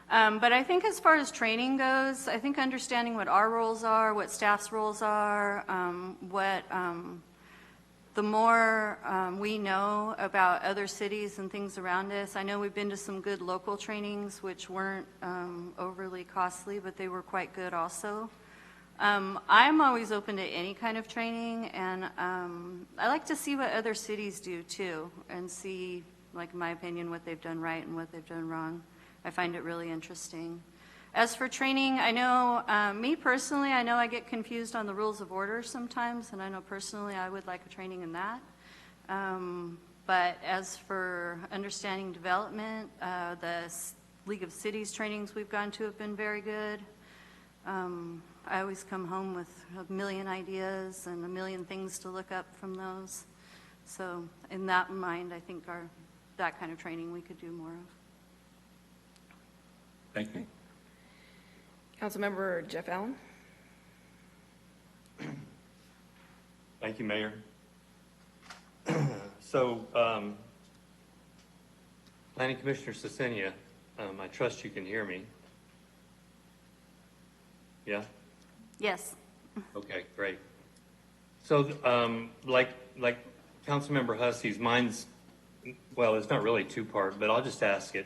But I think as far as training goes, I think understanding what our roles are, what staff's roles are, the more we know about other cities and things around us. I know we've been to some good local trainings, which weren't overly costly, but they were quite good also. I'm always open to any kind of training, and I like to see what other cities do too, and see, in my opinion, what they've done right and what they've done wrong. I find it really interesting. As for training, I know, me personally, I know I get confused on the rules of order sometimes, and I know personally I would like a training in that. But as for understanding development, the League of Cities trainings we've gone to have been very good. I always come home with a million ideas and a million things to look up from those. So in that mind, I think that kind of training we could do more of. Thank you. Councilmember Jeff Allen? Thank you, Mayor. So, Planning Commissioner Cecenia, I trust you can hear me. Yeah? Yes. Okay, great. So, like Councilmember Hussey's, mine's, well, it's not really two-part, but I'll just ask it.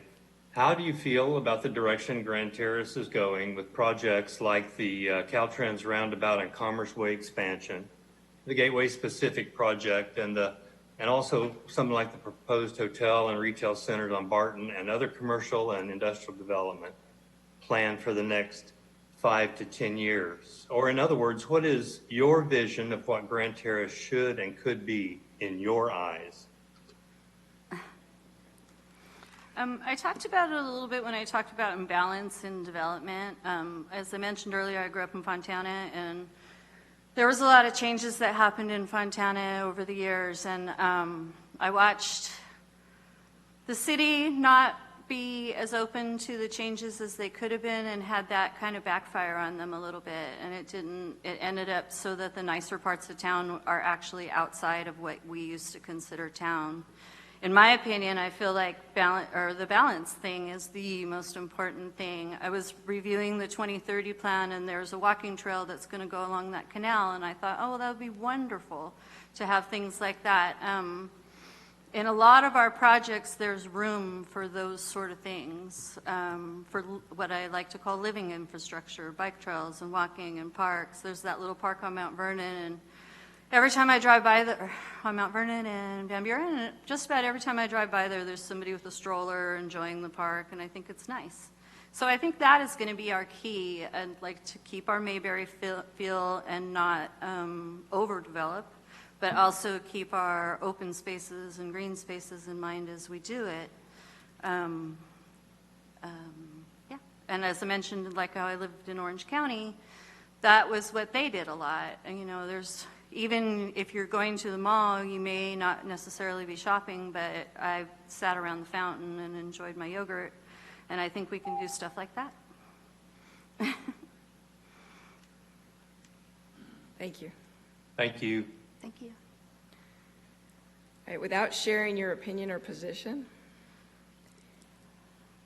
How do you feel about the direction Grand Terrace is going with projects like the Caltrans Roundabout and Commerce Way expansion, the Gateway Specific project, and also something like the proposed hotel and retail centers on Barton and other commercial and industrial development planned for the next 5 to 10 years? Or in other words, what is your vision of what Grand Terrace should and could be in your eyes? I talked about it a little bit when I talked about imbalance in development. As I mentioned earlier, I grew up in Fontana, and there was a lot of changes that happened in Fontana over the years, and I watched the city not be as open to the changes as they could have been, and had that kind of backfire on them a little bit, and it ended up so that the nicer parts of town are actually outside of what we used to consider town. In my opinion, I feel like the balance thing is the most important thing. I was reviewing the 2030 plan, and there's a walking trail that's going to go along that canal, and I thought, oh, well, that would be wonderful to have things like that. In a lot of our projects, there's room for those sort of things, for what I like to call living infrastructure, bike trails and walking and parks. There's that little park on Mount Vernon, and every time I drive by on Mount Vernon and Van Buren, and just about every time I drive by there, there's somebody with a stroller enjoying the park, and I think it's nice. So I think that is going to be our key, and like to keep our Mayberry feel and not overdevelop, but also keep our open spaces and green spaces in mind as we do it. Yeah, and as I mentioned, like how I lived in Orange County, that was what they did a lot. And even if you're going to the mall, you may not necessarily be shopping, but I sat around the fountain and enjoyed my yogurt, and I think we can do stuff like that. Thank you. Thank you. Thank you. All right, without sharing your opinion or position,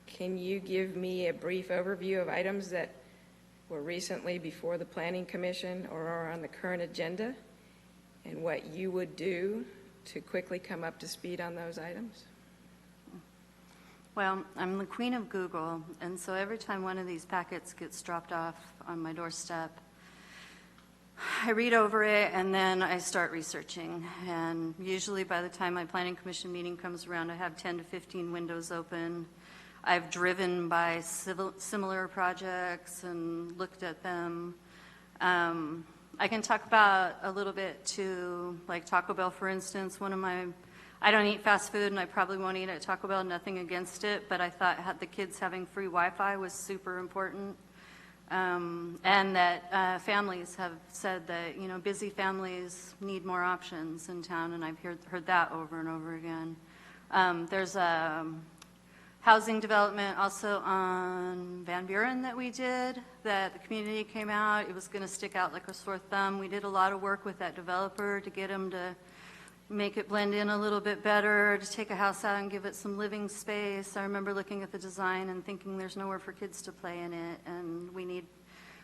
can you give me a brief overview of items that were recently before the Planning Commission or are on the current agenda, and what you would do to quickly come up to speed on those items? Well, I'm the queen of Google, and so every time one of these packets gets dropped off on my doorstep, I read over it and then I start researching. And usually by the time my Planning Commission meeting comes around, I have 10 to 15 windows open. I've driven by similar projects and looked at them. I can talk about a little bit to, like Taco Bell, for instance. I don't eat fast food, and I probably won't eat at Taco Bell, nothing against it, but I thought the kids having free Wi-Fi was super important. And that families have said that, busy families need more options in town, and I've heard that over and over again. There's a housing development also on Van Buren that we did, that the community came out. It was going to stick out like a sore thumb. We did a lot of work with that developer to get him to make it blend in a little bit better, to take a house out and give it some living space. I remember looking at the design and thinking there's nowhere for kids to play in it, and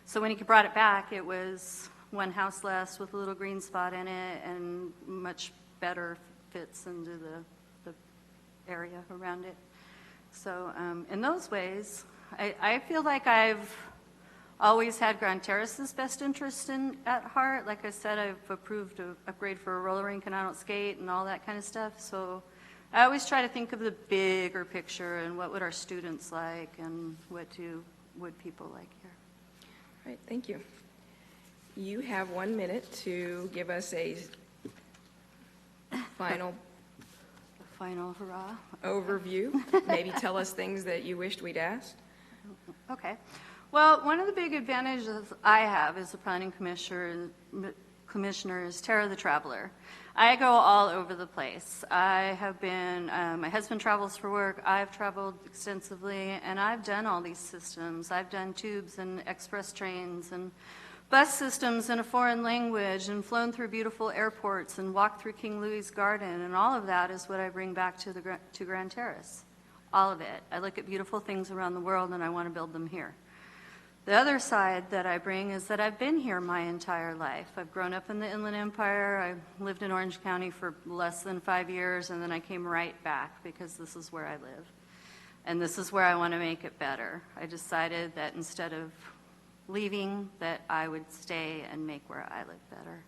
so when he brought it back, it was one house less with a little green spot in it, and much better fits into the area around it. So in those ways, I feel like I've always had Grand Terrace's best interest at heart. Like I said, I've approved an upgrade for a roller rink and adult skate and all that kind of stuff. So I always try to think of the bigger picture and what would our students like and what would people like here. All right, thank you. You have 1 minute to give us a final hurrah overview. Maybe tell us things that you wished we'd asked. Okay. Well, one of the big advantages I have as a planning commissioner is Tara the Traveler. I go all over the place. I have been, my husband travels for work, I've traveled extensively, and I've done all these systems. I've done tubes and express trains and bus systems in a foreign language, and flown through beautiful airports and walked through King Louis Garden, and all of that is what I bring back to Grand Terrace. All of it. I look at beautiful things around the world and I want to build them here. The other side that I bring is that I've been here my entire life. I've grown up in the Inland Empire. I lived in Orange County for less than 5 years, and then I came right back because this is where I live. And this is where I want to make it better. I decided that instead of leaving, that I would stay and make where I live better.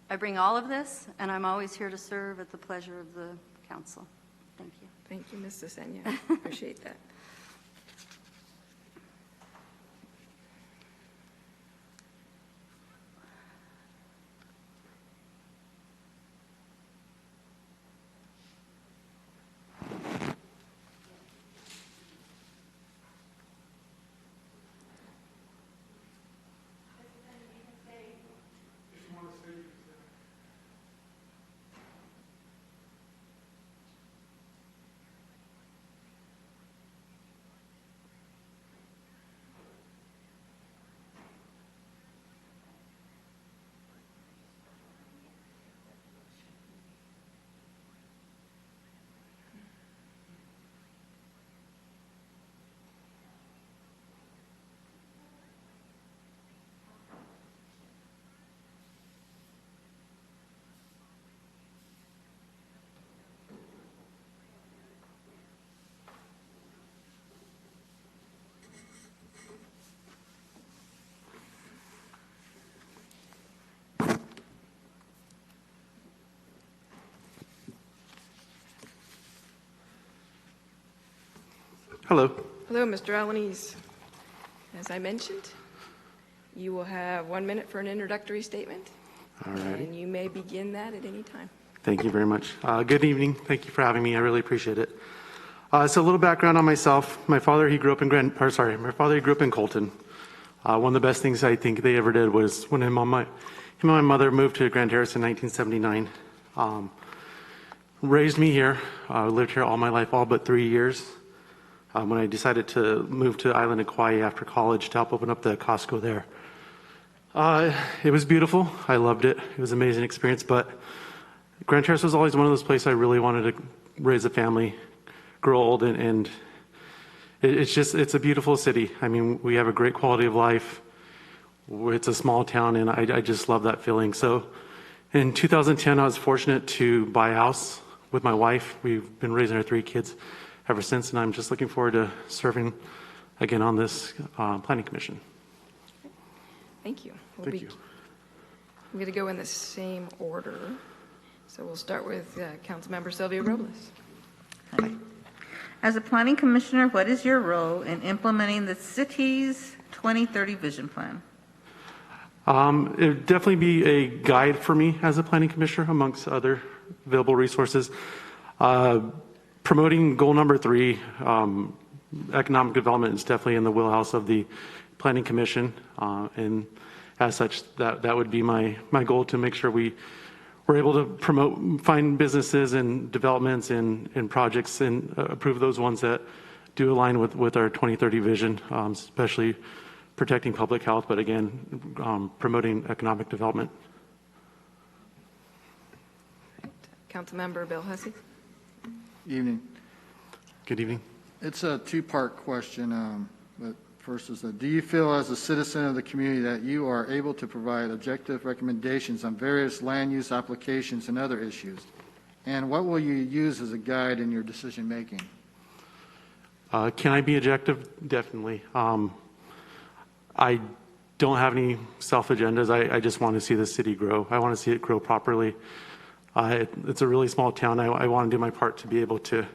I bring all of this, and I'm always here to serve at the pleasure of the council. Thank you. Thank you, Ms. Sesenya. Appreciate that. Hello. Hello, Mr. Albanese. As I mentioned, you will have 1 minute for an introductory statement. All right. And you may begin that at any time. Thank you very much. Good evening. Thank you for having me. I really appreciate it. So a little background on myself. My father, he grew up in Colton. One of the best things I think they ever did was when him and my mother moved to Grand Terrace in 1979. Raised me here. Lived here all my life, all but 3 years. When I decided to move to Island of Kauai after college to help open up the Costco there. It was beautiful. I loved it. It was an amazing experience, but Grand Terrace was always one of those places I really wanted to raise a family, grow old, and it's a beautiful city. I mean, we have a great quality of life. It's a small town, and I just love that feeling. So in 2010, I was fortunate to buy a house with my wife. We've been raising our 3 kids ever since, and I'm just looking forward to serving again on this planning commission. Thank you. Thank you. I'm going to go in the same order. So we'll start with Councilmember Sylvia Robles. As a planning commissioner, what is your role in implementing the city's 2030 vision plan? It would definitely be a guide for me as a planning commissioner amongst other available resources. Promoting goal number 3, economic development, is definitely in the wheelhouse of the Planning Commission, and as such, that would be my goal, to make sure we're able to find businesses and developments and projects and approve those ones that do align with our 2030 vision, especially protecting public health, but again, promoting economic development. Councilmember Bill Hussey. Evening. Good evening. It's a 2-part question. But first is, do you feel as a citizen of the community that you are able to provide objective recommendations on various land use applications and other issues? And what will you use as a guide in your decision making? Can I be objective? Definitely. I don't have any self-agendas. I just want to see the city grow. I want to see it grow properly. It's a really small town. I want to do my part to be able to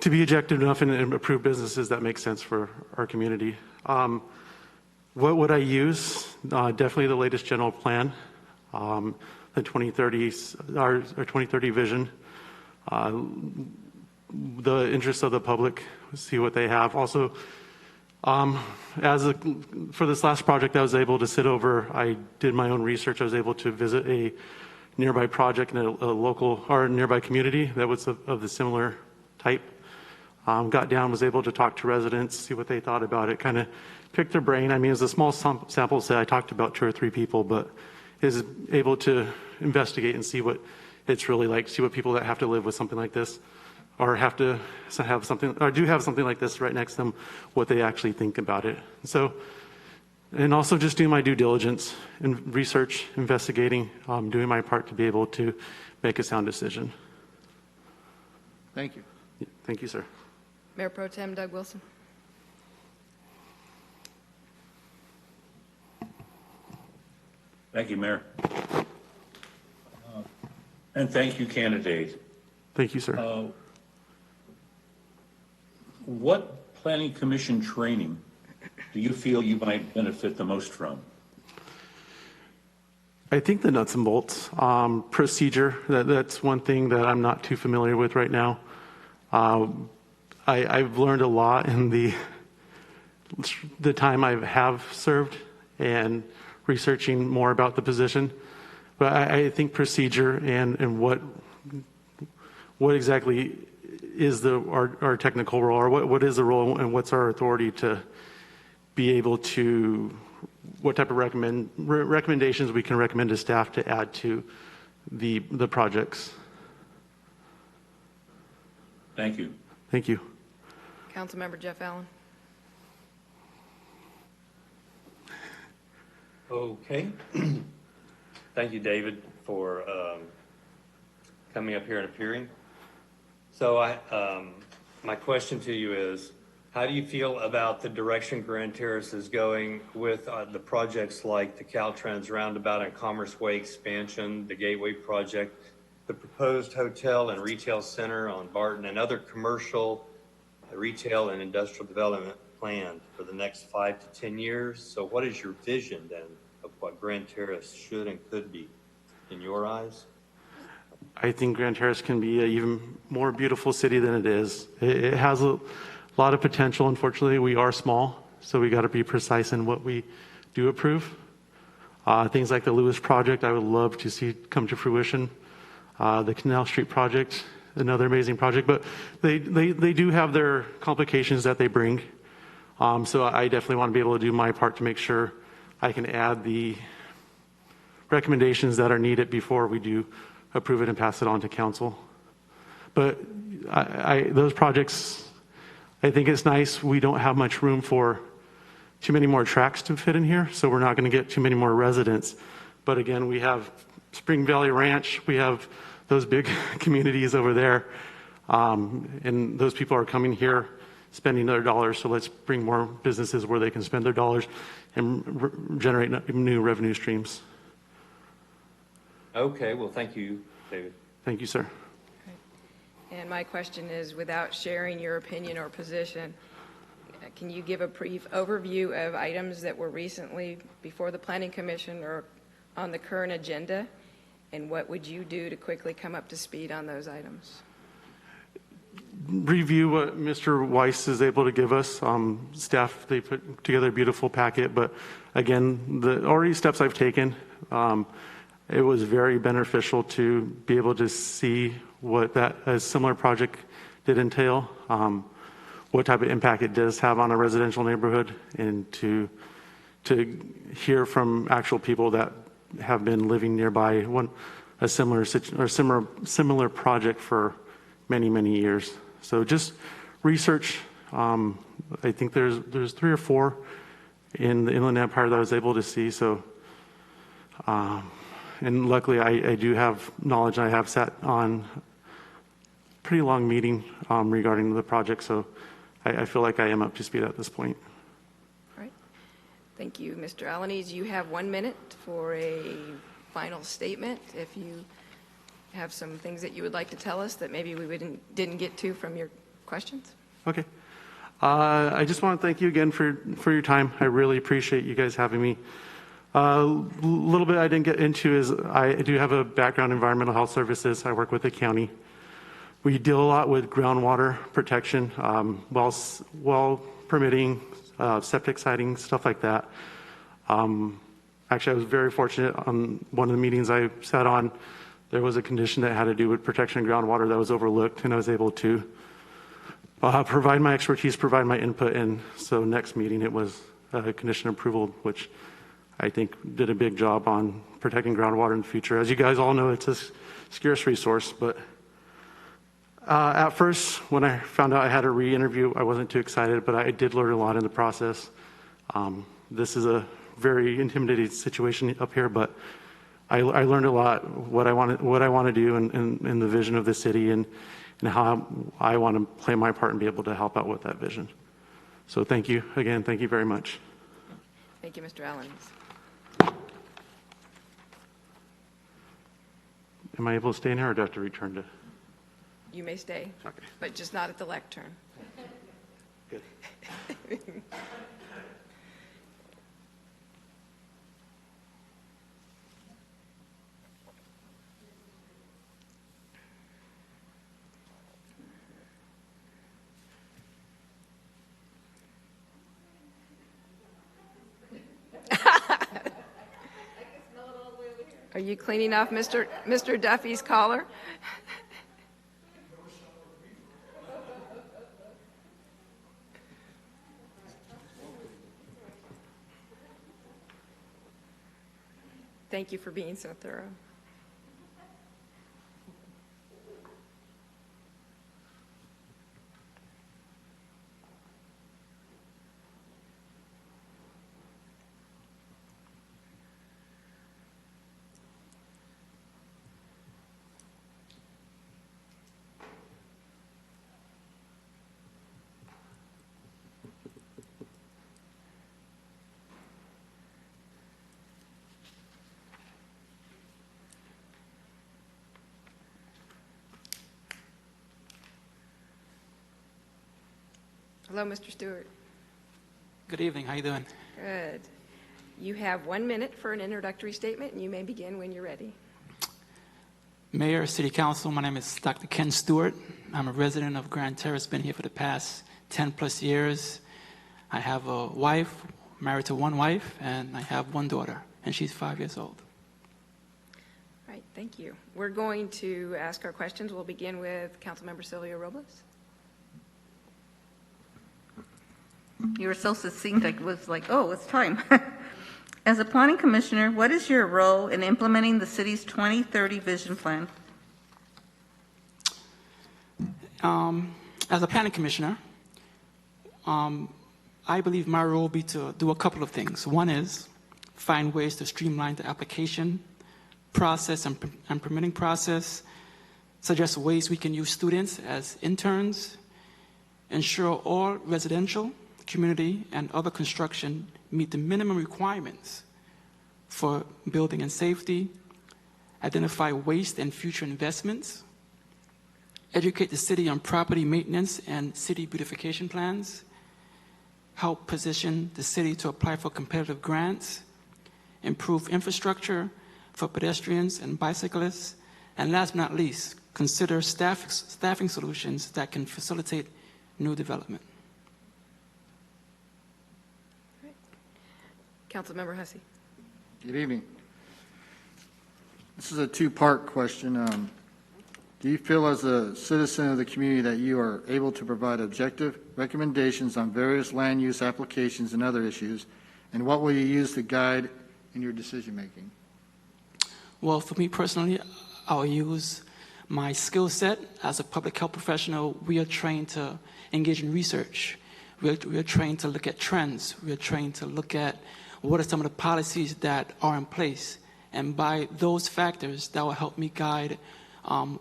be objective enough and approve businesses that make sense for our community. What would I use? Definitely the latest general plan, the 2030, our 2030 vision, the interests of the public, see what they have. Also, for this last project I was able to sit over, I did my own research. I was able to visit a nearby project in a local or nearby community that was of the similar type. Got down, was able to talk to residents, see what they thought about it, kind of pick their brain. I mean, it was a small sample set. I talked to about 2 or 3 people, but is able to investigate and see what it's really like, see what people that have to live with something like this or have to have something, or do have something like this right next to them, what they actually think about it. So, and also just doing my due diligence and research, investigating, doing my part to be able to make a sound decision. Thank you. Thank you, sir. Mayor Pro Tem Doug Wilson. Thank you, Mayor. And thank you, candidate. Thank you, sir. What planning commission training do you feel you might benefit the most from? I think the nuts and bolts procedure, that's one thing that I'm not too familiar with right now. I've learned a lot in the time I have served and researching more about the position. But I think procedure and what exactly is our technical role, or what is the role and what's our authority to be able to, what type of recommendations we can recommend to staff to add to the projects. Thank you. Thank you. Councilmember Jeff Allen. Okay. Thank you, David, for coming up here and appearing. So my question to you is, how do you feel about the direction Grand Terrace is going with the projects like the Caltrans Roundabout and Commerce Way expansion, the Gateway project, the proposed hotel and retail center on Barton, and other commercial, retail, and industrial development planned for the next 5 to 10 years? So what is your vision then of what Grand Terrace should and could be in your eyes? I think Grand Terrace can be an even more beautiful city than it is. It has a lot of potential. Unfortunately, we are small, so we got to be precise in what we do approve. Things like the Lewis project, I would love to see come to fruition. The Canal Street project, another amazing project, but they do have their complications that they bring. So I definitely want to be able to do my part to make sure I can add the recommendations that are needed before we do approve it and pass it on to council. But those projects, I think it's nice. We don't have much room for too many more tracks to fit in here, so we're not going to get too many more residents. But again, we have Spring Valley Ranch, we have those big communities over there, and those people are coming here spending their dollars, so let's bring more businesses where they can spend their dollars and generate new revenue streams. Okay, well, thank you, David. Thank you, sir. And my question is, without sharing your opinion or position, can you give a brief overview of items that were recently before the Planning Commission or on the current agenda? And what would you do to quickly come up to speed on those items? Review what Mr. Weiss is able to give us. Staff, they put together a beautiful packet, but again, the already steps I've taken, it was very beneficial to be able to see what a similar project did entail, what type of impact it does have on a residential neighborhood, and to hear from actual people that have been living nearby a similar project for many, many years. So just research. I think there's 3 or 4 in the Inland Empire that I was able to see. So, and luckily I do have knowledge. I have sat on a pretty long meeting regarding the project. So I feel like I am up to speed at this point. All right. Thank you, Mr. Alaniz. You have 1 minute for a final statement. If you have some things that you would like to tell us that maybe we didn't get to from your questions. Okay. I just want to thank you again for your time. I really appreciate you guys having me. A little bit I didn't get into is I do have a background in environmental health services. I work with the county. We deal a lot with groundwater protection, well permitting, septic siting, stuff like that. Actually, I was very fortunate on one of the meetings I sat on. There was a condition that had to do with protection of groundwater that was overlooked, and I was able to provide my expertise, provide my input, and so next meeting it was a condition approval, which I think did a big job on protecting groundwater in the future. As you guys all know, it's a scarce resource, but at first, when I found out I had to re-interview, I wasn't too excited, but I did learn a lot in the process. This is a very intimidating situation up here, but I learned a lot what I want to do and the vision of the city, and and how I want to play my part and be able to help out with that vision. So thank you again. Thank you very much. Thank you, Mr. Allen. Am I able to stay in here, or do I have to return to? You may stay, Okay. but just not at the lectern. Good. Are you cleaning off Mr. Duffy's collar? Thank you for being so thorough. Hello, Mr. Stewart. Good evening. How you doing? Good. You have 1 minute for an introductory statement, and you may begin when you're ready. Mayor, City Council, my name is Dr. Ken Stewart. I'm a resident of Grand Terrace, been here for the past 10 plus years. I have a wife, married to one wife, and I have one daughter, and she's 5 years old. All right, thank you. We're going to ask our questions. We'll begin with Councilmember Sylvia Robles. You were so succinct, I was like, oh, it's time. As a planning commissioner, what is your role in implementing the city's 2030 vision plan? As a planning commissioner, I believe my role will be to do a couple of things. One is find ways to streamline the application process and permitting process, suggest ways we can use students as interns, ensure all residential, community, and other construction meet the minimum requirements for building and safety, identify waste and future investments, educate the city on property maintenance and city beautification plans, help position the city to apply for competitive grants, improve infrastructure for pedestrians and bicyclists, and last but not least, consider staffing solutions that can facilitate new development. Councilmember Hussey. Good evening. This is a two-part question. Do you feel as a citizen of the community that you are able to provide objective recommendations on various land use applications and other issues? And what will you use to guide in your decision-making? Well, for me personally, I'll use my skill set as a public health professional. We are trained to engage in research. We are trained to look at trends. We are trained to look at what are some of the policies that are in place. And by those factors, that will help me guide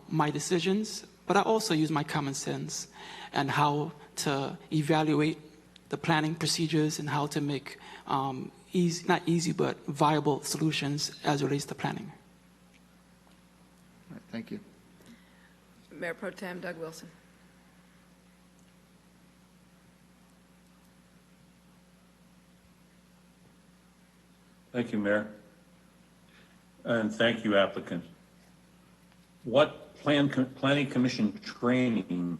my decisions. But I also use my common sense and how to evaluate the planning procedures and how to make not easy, but viable solutions as it relates to planning. All right, thank you. Mayor Pro Tem Doug Wilson. Thank you, Mayor. And thank you, applicant. What planning commission training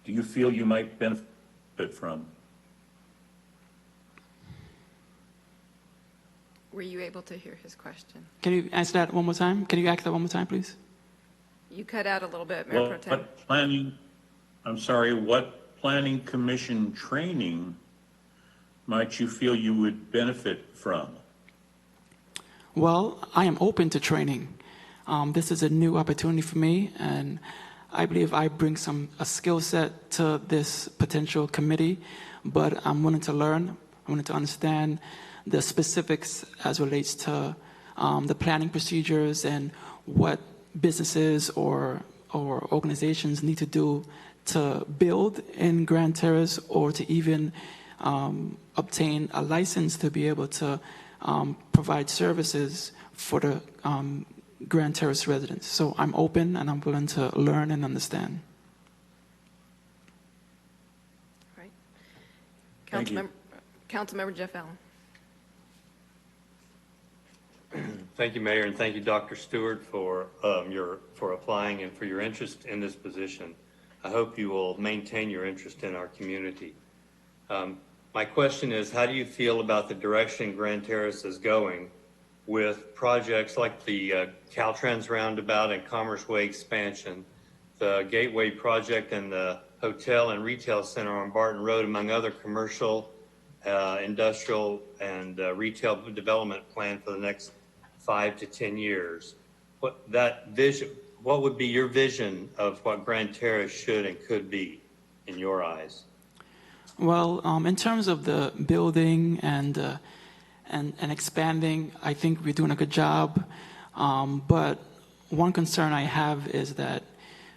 do you feel you might benefit from? Were you able to hear his question? Can you answer that one more time? Can you ask that one more time, please? You cut out a little bit, Mayor Pro Tem. What planning commission training might you feel you would benefit from? Well, I am open to training. This is a new opportunity for me, and I believe I bring a skill set to this potential committee, but I'm willing to learn. I'm willing to understand the specifics as relates to the planning procedures and what businesses or or organizations need to do to build in Grand Terrace or to even obtain a license to be able to provide services for the Grand Terrace residents. So I'm open and I'm willing to learn and understand. Right. Thank you. Councilmember Jeff Allen. Thank you, Mayor, and thank you, Dr. Stewart, for applying and for your interest in this position. I hope you will maintain your interest in our community. My question is, how do you feel about the direction Grand Terrace is going with projects like the Caltrans roundabout and Commerce Way expansion, the Gateway project and the hotel and retail center on Barton Road, among other commercial, industrial, and retail development plan for the next 5 to 10 years? What would be your vision of what Grand Terrace should and could be in your eyes? Well, in terms of the building and expanding, I think we're doing a good job. But one concern I have is that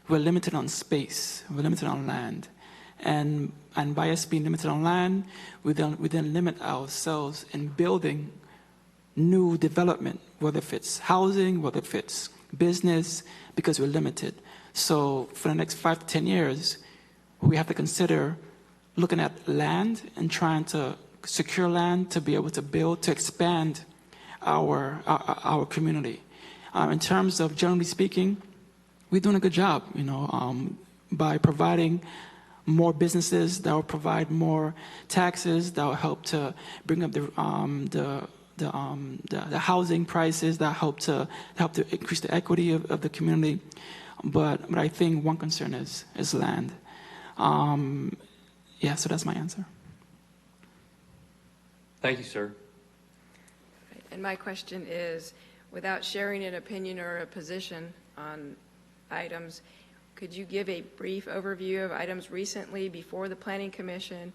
we're limited on space, we're limited on land. And by us being limited on land, we then limit ourselves in building new development, whether if it's housing, whether if it's business, because we're limited. So for the next 5 to 10 years, we have to consider looking at land and trying to secure land to be able to build, to expand our community. In terms of generally speaking, we're doing a good job, by providing more businesses that will provide more taxes, that will help to bring up the housing prices, that help to increase the equity of the community. But I think one concern is land. So that's my answer. Thank you, sir. And my question is, without sharing an opinion or a position on items, could you give a brief overview of items recently before the Planning Commission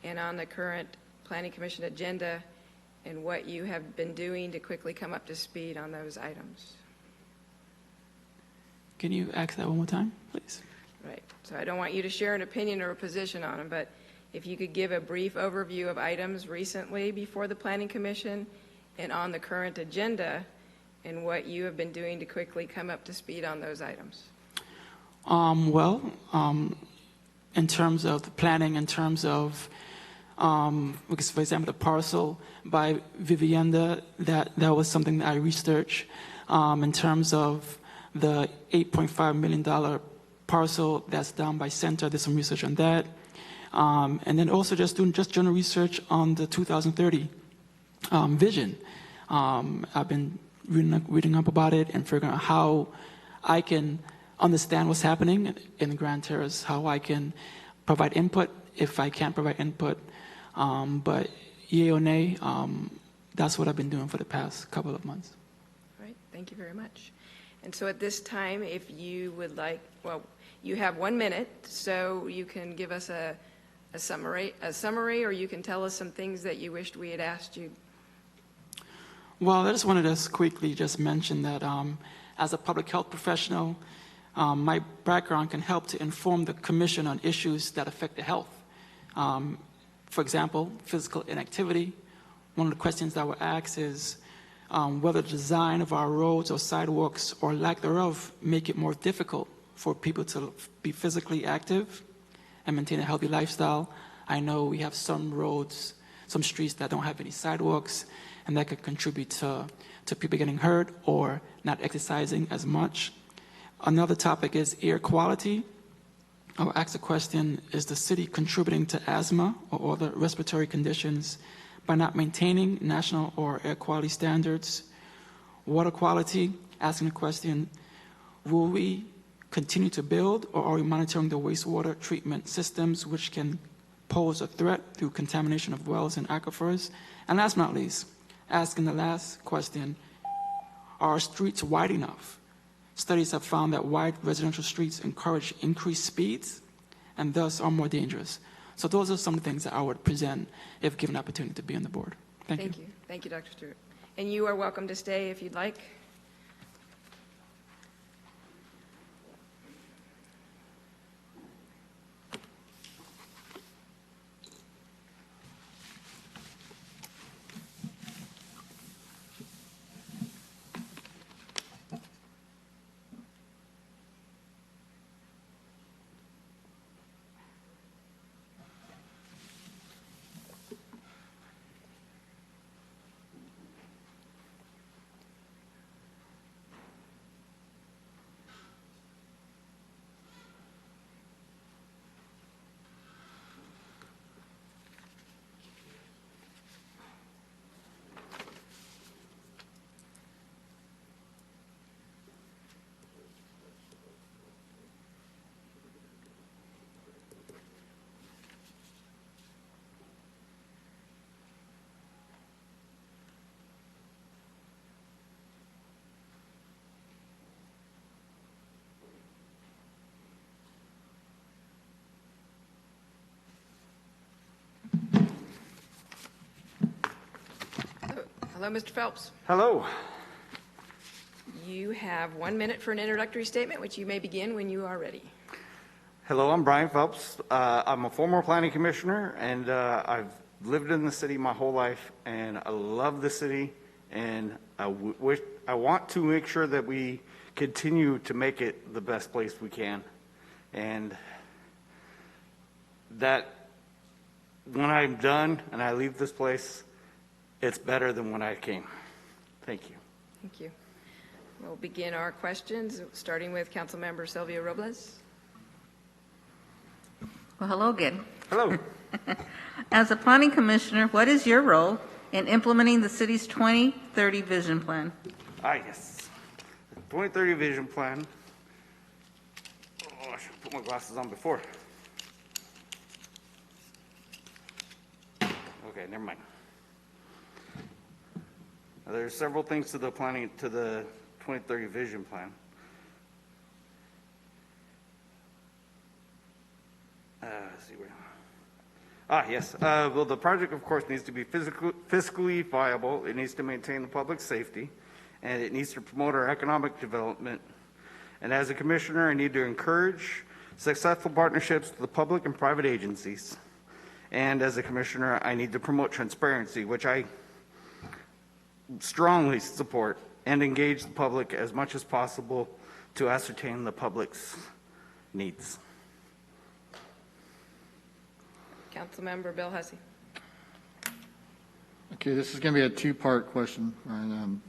and on the current Planning Commission agenda, and what you have been doing to quickly come up to speed on those items? Can you ask that one more time, please? Right. So I don't want you to share an opinion or a position on them, but if you could give a brief overview of items recently before the Planning Commission and on the current agenda, and what you have been doing to quickly come up to speed on those items. In terms of the planning, in terms of, because for example, the parcel by Vivienda, that was something that I researched. In terms of the $8.5 million parcel that's down by Center, did some research on that. And then also just doing general research on the 2030 vision. I've been reading up about it and figuring out how I can understand what's happening in Grand Terrace, how I can provide input if I can't provide input. But yay or nay, that's what I've been doing for the past couple of months. All right, thank you very much. And so at this time, if you would like, well, you have 1 minute, so you can give us a summary, or you can tell us some things that you wished we had asked you. Well, I just wanted to quickly just mention that as a public health professional, my background can help to inform the commission on issues that affect the health. For example, physical inactivity. One of the questions that were asked is whether the design of our roads or sidewalks or lack thereof make it more difficult for people to be physically active and maintain a healthy lifestyle. I know we have some roads, some streets that don't have any sidewalks, and that could contribute to people getting hurt or not exercising as much. Another topic is air quality. I'll ask the question, is the city contributing to asthma or other respiratory conditions by not maintaining national or air quality standards? Water quality, asking the question, will we continue to build, or are we monitoring the wastewater treatment systems which can pose a threat through contamination of wells and aquifers? And last but not least, asking the last question, are streets wide enough? Studies have found that wide residential streets encourage increased speeds and thus are more dangerous. So those are some things that I would present if given the opportunity to be on the board. Thank you. Thank you, Dr. Stewart. And you are welcome to stay if you'd like. Hello, Mr. Phelps. Hello. You have 1 minute for an introductory statement, which you may begin when you are ready. Hello, I'm Brian Phelps. I'm a former planning commissioner, and I've lived in the city my whole life, and I love the city, and I want to make sure that we continue to make it the best place we can, and that when I'm done and I leave this place, it's better than when I came. Thank you. Thank you. We'll begin our questions, starting with Councilmember Sylvia Robles. Well, hello again. Hello. As a planning commissioner, what is your role in implementing the city's 2030 vision plan? Yes. 2030 vision plan. Oh, I should have put my glasses on before. Okay, never mind. Now, there's several things to the 2030 vision plan. Let's see where. Yes. Well, the project, of course, needs to be fiscally viable. It needs to maintain the public safety, and it needs to promote our economic development. And as a commissioner, I need to encourage successful partnerships with the public and private agencies. And as a commissioner, I need to promote transparency, which I strongly support, and engage the public as much as possible to ascertain the public's needs. Councilmember Bill Hussey. Okay, this is going to be a two-part question, Ryan.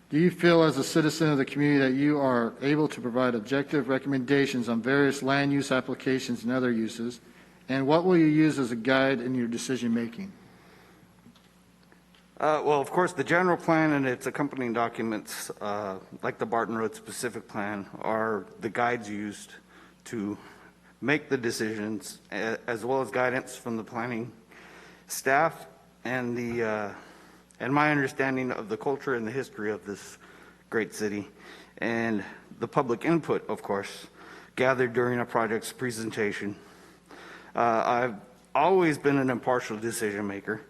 Do you feel as a citizen of the community that you are able to provide objective recommendations on various land use applications and other uses? And what will you use as a guide in your decision-making? Well, of course, the general plan and its accompanying documents, like the Barton Road specific plan, are the guides used to make the decisions, as well as guidance from the planning staff and my understanding of the culture and the history of this great city, and the public input, of course, gathered during a project's presentation. I've always been an impartial decision maker,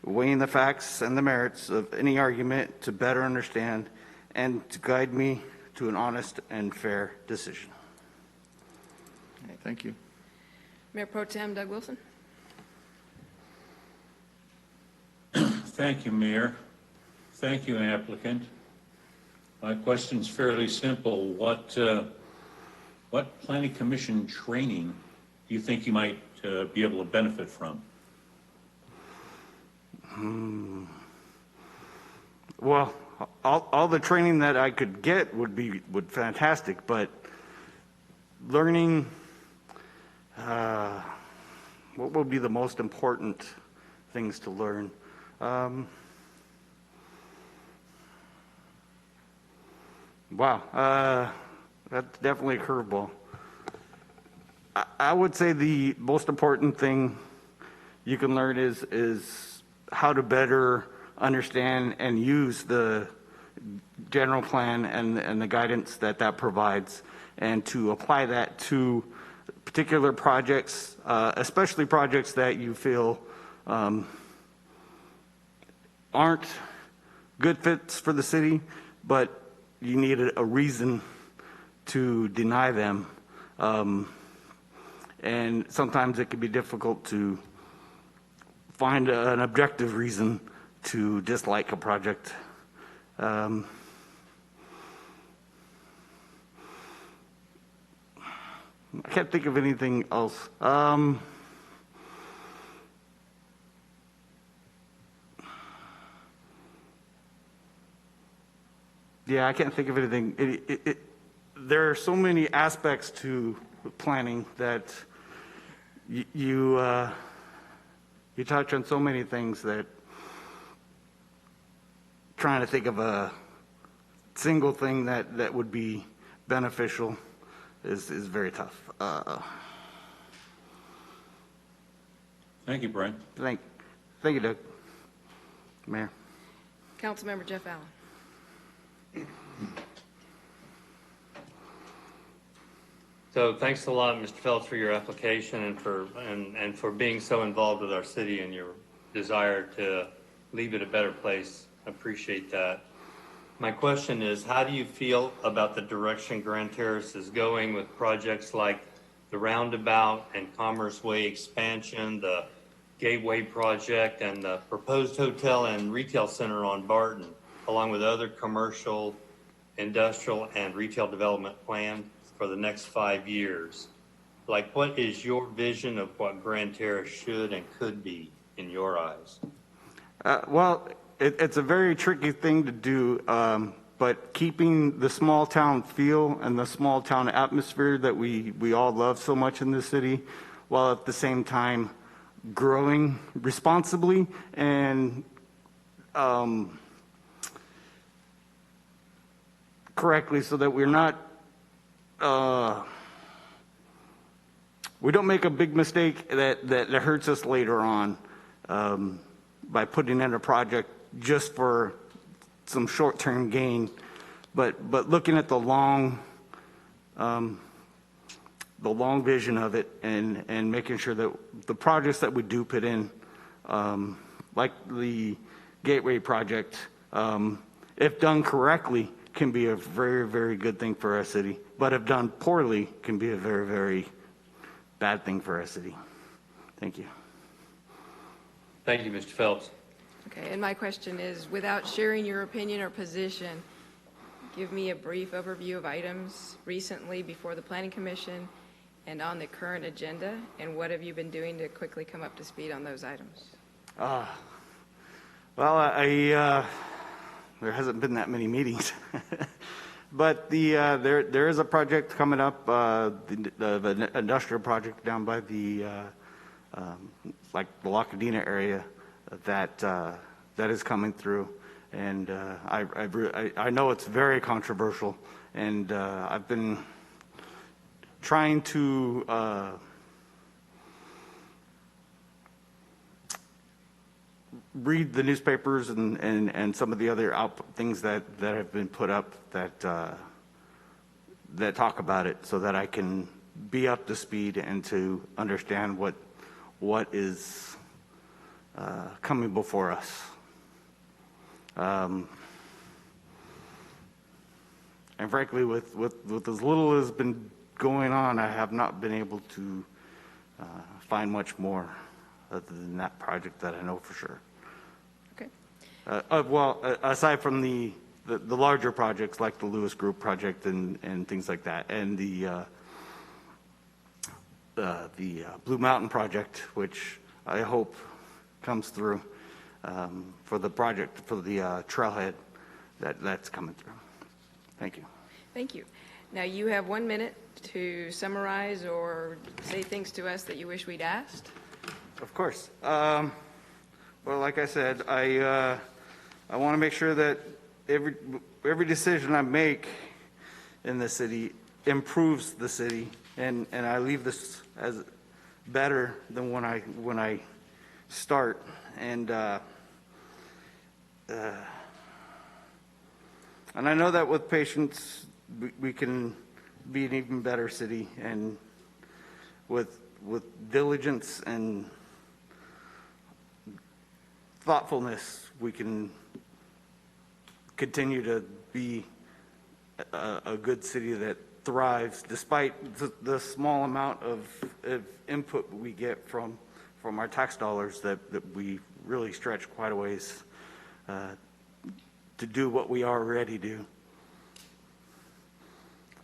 weighing the facts and the merits of any argument to better understand and to guide me to an honest and fair decision. Okay, thank you. Mayor Pro Tem Doug Wilson. Thank you, Mayor. Thank you, applicant. My question's fairly simple. What planning commission training do you think you might be able to benefit from? Well, all the training that I could get would be fantastic, but learning what would be the most important things to learn? Wow, that's definitely a curveball. I would say the most important thing you can learn is how to better understand and use the general plan and the guidance that provides, and to apply that to particular projects, especially projects that you feel aren't good fits for the city, but you need a reason to deny them. And sometimes it can be difficult to find an objective reason to dislike a project. I can't think of anything else. Yeah, I can't think of anything. There are so many aspects to planning that you touch on so many things that trying to think of a single thing that would be beneficial is very tough. Thank you, Brian. Thank you, Doug. Mayor. Councilmember Jeff Allen. So thanks a lot, Mr. Phelps, for your application and for being so involved with our city and your desire to leave it a better place I appreciate that. My question is, how do you feel about the direction Grand Terrace is going with projects like the roundabout and Commerce Way expansion, the Gateway project, and the proposed hotel and retail center on Barton, along with other commercial, industrial, and retail development planned for the next 5 years? Like, what is your vision of what Grand Terrace should and could be in your eyes? Well, it's a very tricky thing to do, but keeping the small town feel and the small town atmosphere that we all love so much in this city, while at the same time growing responsibly and correctly, so that we're not we don't make a big mistake that hurts us later on by putting in a project just for some short-term gain, but looking at the long vision of it and making sure that the projects that we do put in, like the Gateway project, if done correctly, can be a very, very good thing for our city, but if done poorly, can be a very, very bad thing for our city. Thank you. Thank you, Mr. Phelps. Okay, and my question is, without sharing your opinion or position, give me a brief overview of items recently before the Planning Commission and on the current agenda, and what have you been doing to quickly come up to speed on those items? Well, there hasn't been that many meetings, but there is a project coming up, the industrial project down by the like the Lacadena area that is coming through, and I know it's very controversial, and I've been trying to read the newspapers and some of the other things that have been put up that talk about it, so that I can be up to speed and to understand what is coming before us. And frankly, with as little as been going on, I have not been able to find much more other than that project that I know for sure. Okay. Well, aside from the larger projects like the Lewis Group project and things like that, and the Blue Mountain project, which I hope comes through for the project, for the trailhead that's coming through. Thank you. Thank you. Now, you have 1 minute to summarize or say things to us that you wish we'd asked. Of course. Well, like I said, I want to make sure that every decision I make in the city improves the city, and I leave this as better than when I start. And I know that with patience, we can be an even better city, and with diligence and thoughtfulness, we can continue to be a good city that thrives despite the small amount of input we get from our tax dollars that we really stretch quite a ways to do what we already do.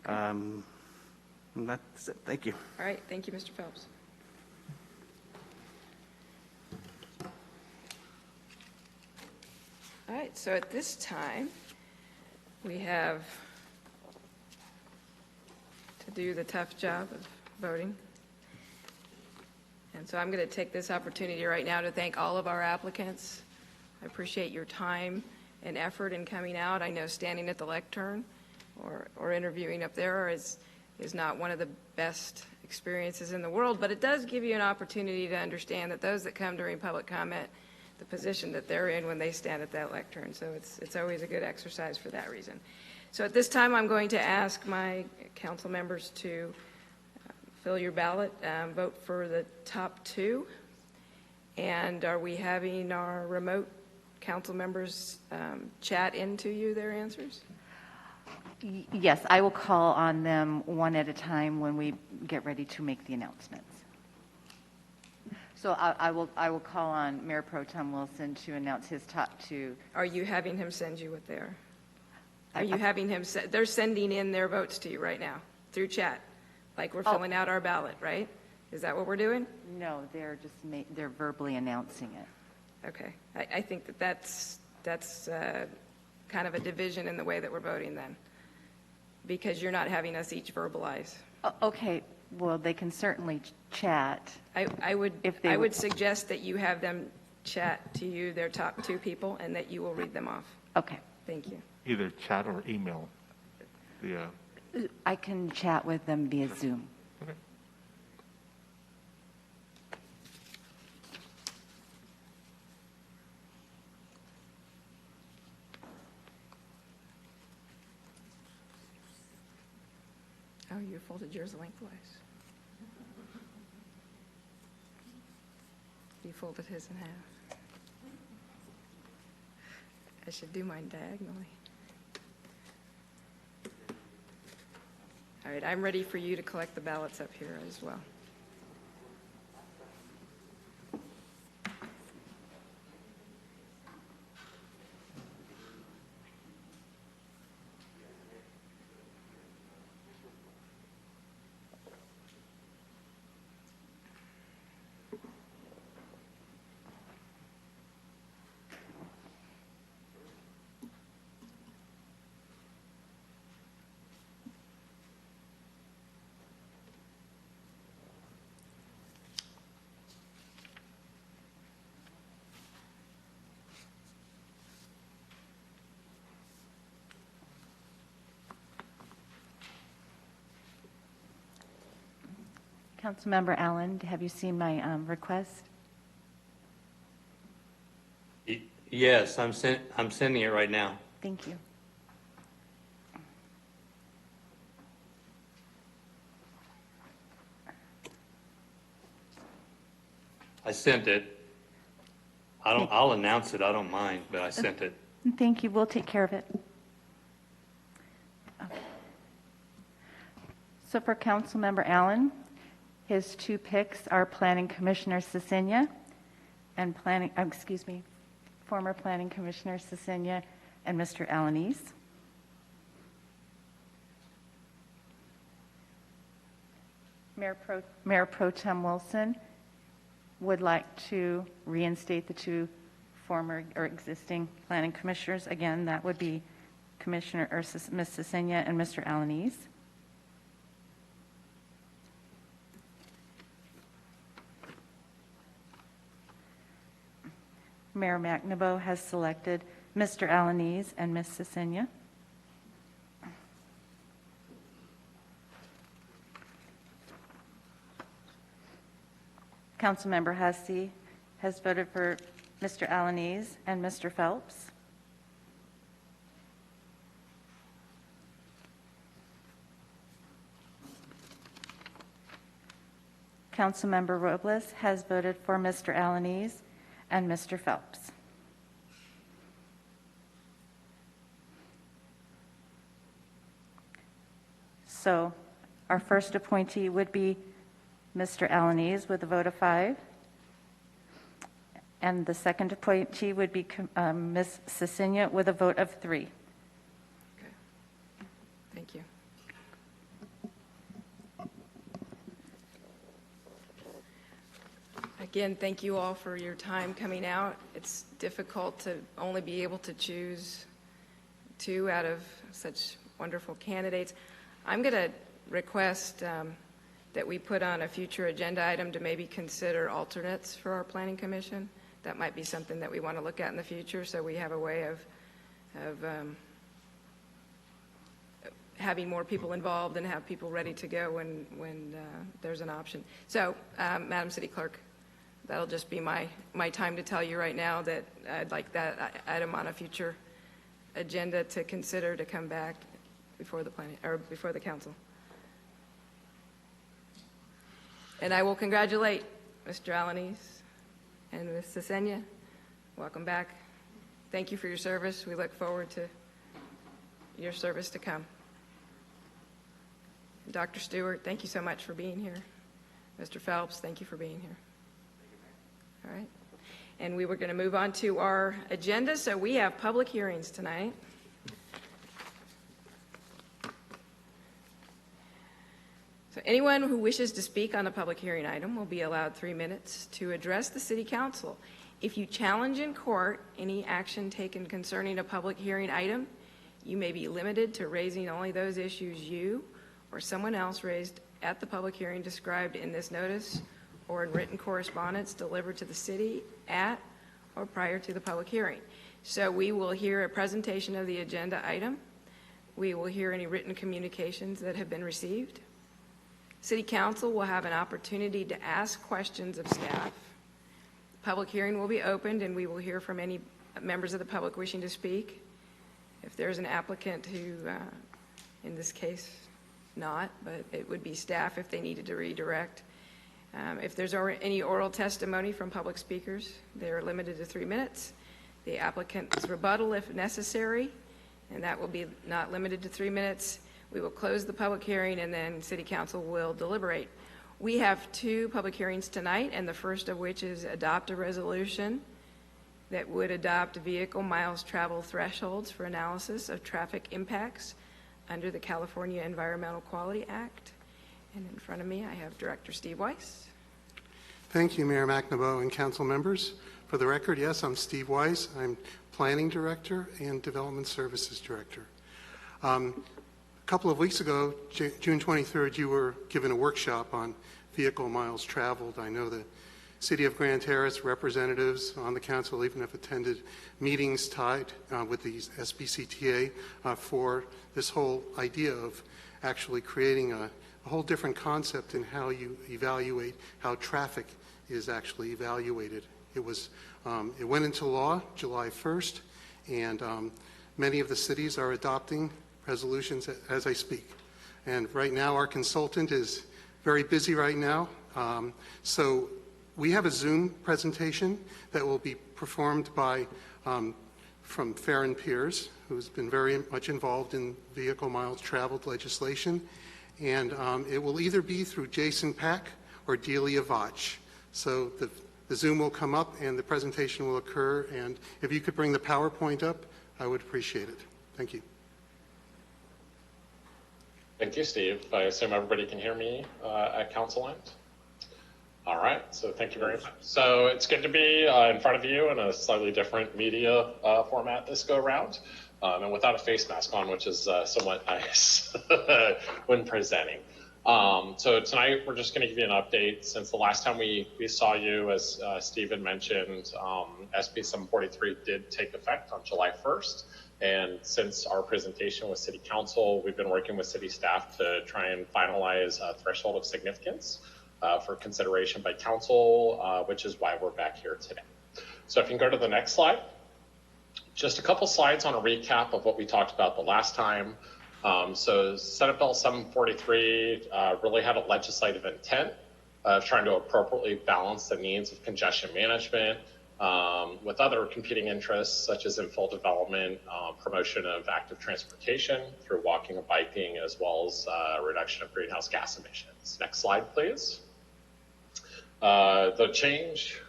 And that's it. Thank you. All right. Thank you, Mr. Phelps. All right. So at this time, we have to do the tough job of voting. And so I'm going to take this opportunity right now to thank all of our applicants. I appreciate your time and effort in coming out. I know standing at the lectern or interviewing up there is not one of the best experiences in the world, but it does give you an opportunity to understand that those that come during public comment, the position that they're in when they stand at that lectern. So it's always a good exercise for that reason. So at this time, I'm going to ask my council members to fill your ballot, vote for the top two. And are we having our remote council members chat into you their answers? Yes, I will call on them one at a time when we get ready to make the announcements. So I will call on Mayor Pro Tem Wilson to announce his top two. Are you having him send you what they are? Are you having him, they're sending in their votes to you right now through chat, like we're filling out our ballot, right? Is that what we're doing? No, they're just, they're verbally announcing it. Okay. I think that's kind of a division in the way that we're voting then, because you're not having us each verbalize. Okay, well, they can certainly chat. I would suggest that you have them chat to you, their top two people, and that you will read them off. Okay. Thank you. Either chat or email. I can chat with them via Zoom. Okay. Oh, you folded yours lengthwise. You folded his in half. I should do mine diagonally. All right, I'm ready for you to collect the ballots up here as well. Councilmember Allen, have you seen my request? Yes, I'm sending it right now. Thank you. I sent it. I'll announce it. I don't mind, but I sent it. Thank you. We'll take care of it. Okay. So for Councilmember Allen, his two picks are Planning Commissioner Cecenia and former Planning Commissioner Cecenia and Mr. Alanis. Mayor Pro Tem Wilson would like to reinstate the two former or existing planning commissioners. Again, that would be Ms. Cecenia and Mr. Alanis. Mayor McNabeau has selected Mr. Alanis and Ms. Cecenia. Councilmember Hussey has voted for Mr. Alanis and Mr. Phelps. Councilmember Robles has voted for Mr. Alanis and Mr. Phelps. So our first appointee would be Mr. Alanis with a vote of 5. And the second appointee would be Ms. Cecenia with a vote of 3. Okay. Thank you. Again, thank you all for your time coming out. It's difficult to only be able to choose 2 out of such wonderful candidates. I'm going to request that we put on a future agenda item to maybe consider alternates for our Planning Commission. That might be something that we want to look at in the future, so we have a way of having more people involved and have people ready to go when there's an option. So, Madam City Clerk, that'll just be my time to tell you right now that I'd like that item on a future agenda to consider to come back before the planning or before the council. And I will congratulate Mr. Alanis and Ms. Cecenia. Welcome back. thank you for your service. We look forward to your service to come. Dr. Stewart, thank you so much for being here. Mr. Phelps, thank you for being here. All right. And we were going to move on to our agenda. So we have public hearings tonight. So anyone who wishes to speak on a public hearing item will be allowed 3 minutes to address the City Council. If you challenge in court any action taken concerning a public hearing item, you may be limited to raising only those issues you or someone else raised at the public hearing described in this notice or in written correspondence delivered to the city at or prior to the public hearing. So we will hear a presentation of the agenda item. We will hear any written communications that have been received. City Council will have an opportunity to ask questions of staff. Public hearing will be opened and we will hear from any members of the public wishing to speak. If there's an applicant who, in this case, not, but it would be staff if they needed to redirect. If there's any oral testimony from public speakers, they are limited to 3 minutes. The applicant's rebuttal if necessary, and that will be not limited to 3 minutes. We will close the public hearing and then City Council will deliberate. We have 2 public hearings tonight, and the first of which is adopt a resolution that would adopt vehicle miles travel thresholds for analysis of traffic impacts under the California Environmental Quality Act. And in front of me, I have Director Steve Weiss. Thank you, Mayor McNabeau and council members. For the record, yes, I'm Steve Weiss. I'm Planning Director and Development Services Director. A couple of weeks ago, June 23rd, you were given a workshop on vehicle miles traveled. I know the City of Grand Terrace representatives on the council even have attended meetings tied with the SBCTA for this whole idea of actually creating a whole different concept in how you evaluate how traffic is actually evaluated. It went into law July 1st, and many of the cities are adopting resolutions as I speak. And right now, our consultant is very busy right now. So we have a Zoom presentation that will be performed by from Farron Pierce, who's been very much involved in vehicle miles traveled legislation. And it will either be through Jason Pack or Delia Vach. So the Zoom will come up and the presentation will occur. And if you could bring the PowerPoint up, I would appreciate it. Thank you. Thank you, Steve. I assume everybody can hear me at council end? All right, so thank you very much. So it's good to be in front of you in a slightly different media format this go around, and without a face mask on, which is somewhat nice when presenting. So tonight we're just going to give you an update. Since the last time we saw you, as Stephen mentioned, SB 743 did take effect on July 1st. And since our presentation with City Council, we've been working with city staff to try and finalize a threshold of significance for consideration by council, which is why we're back here today. So if you can go to the next slide. Just a couple slides on a recap of what we talked about the last time. So Senate Bill 743 really had a legislative intent of trying to appropriately balance the needs of congestion management with other competing interests, such as infill development, promotion of active transportation through walking and biking, as well as reduction of greenhouse gas emissions. Next slide, please. The change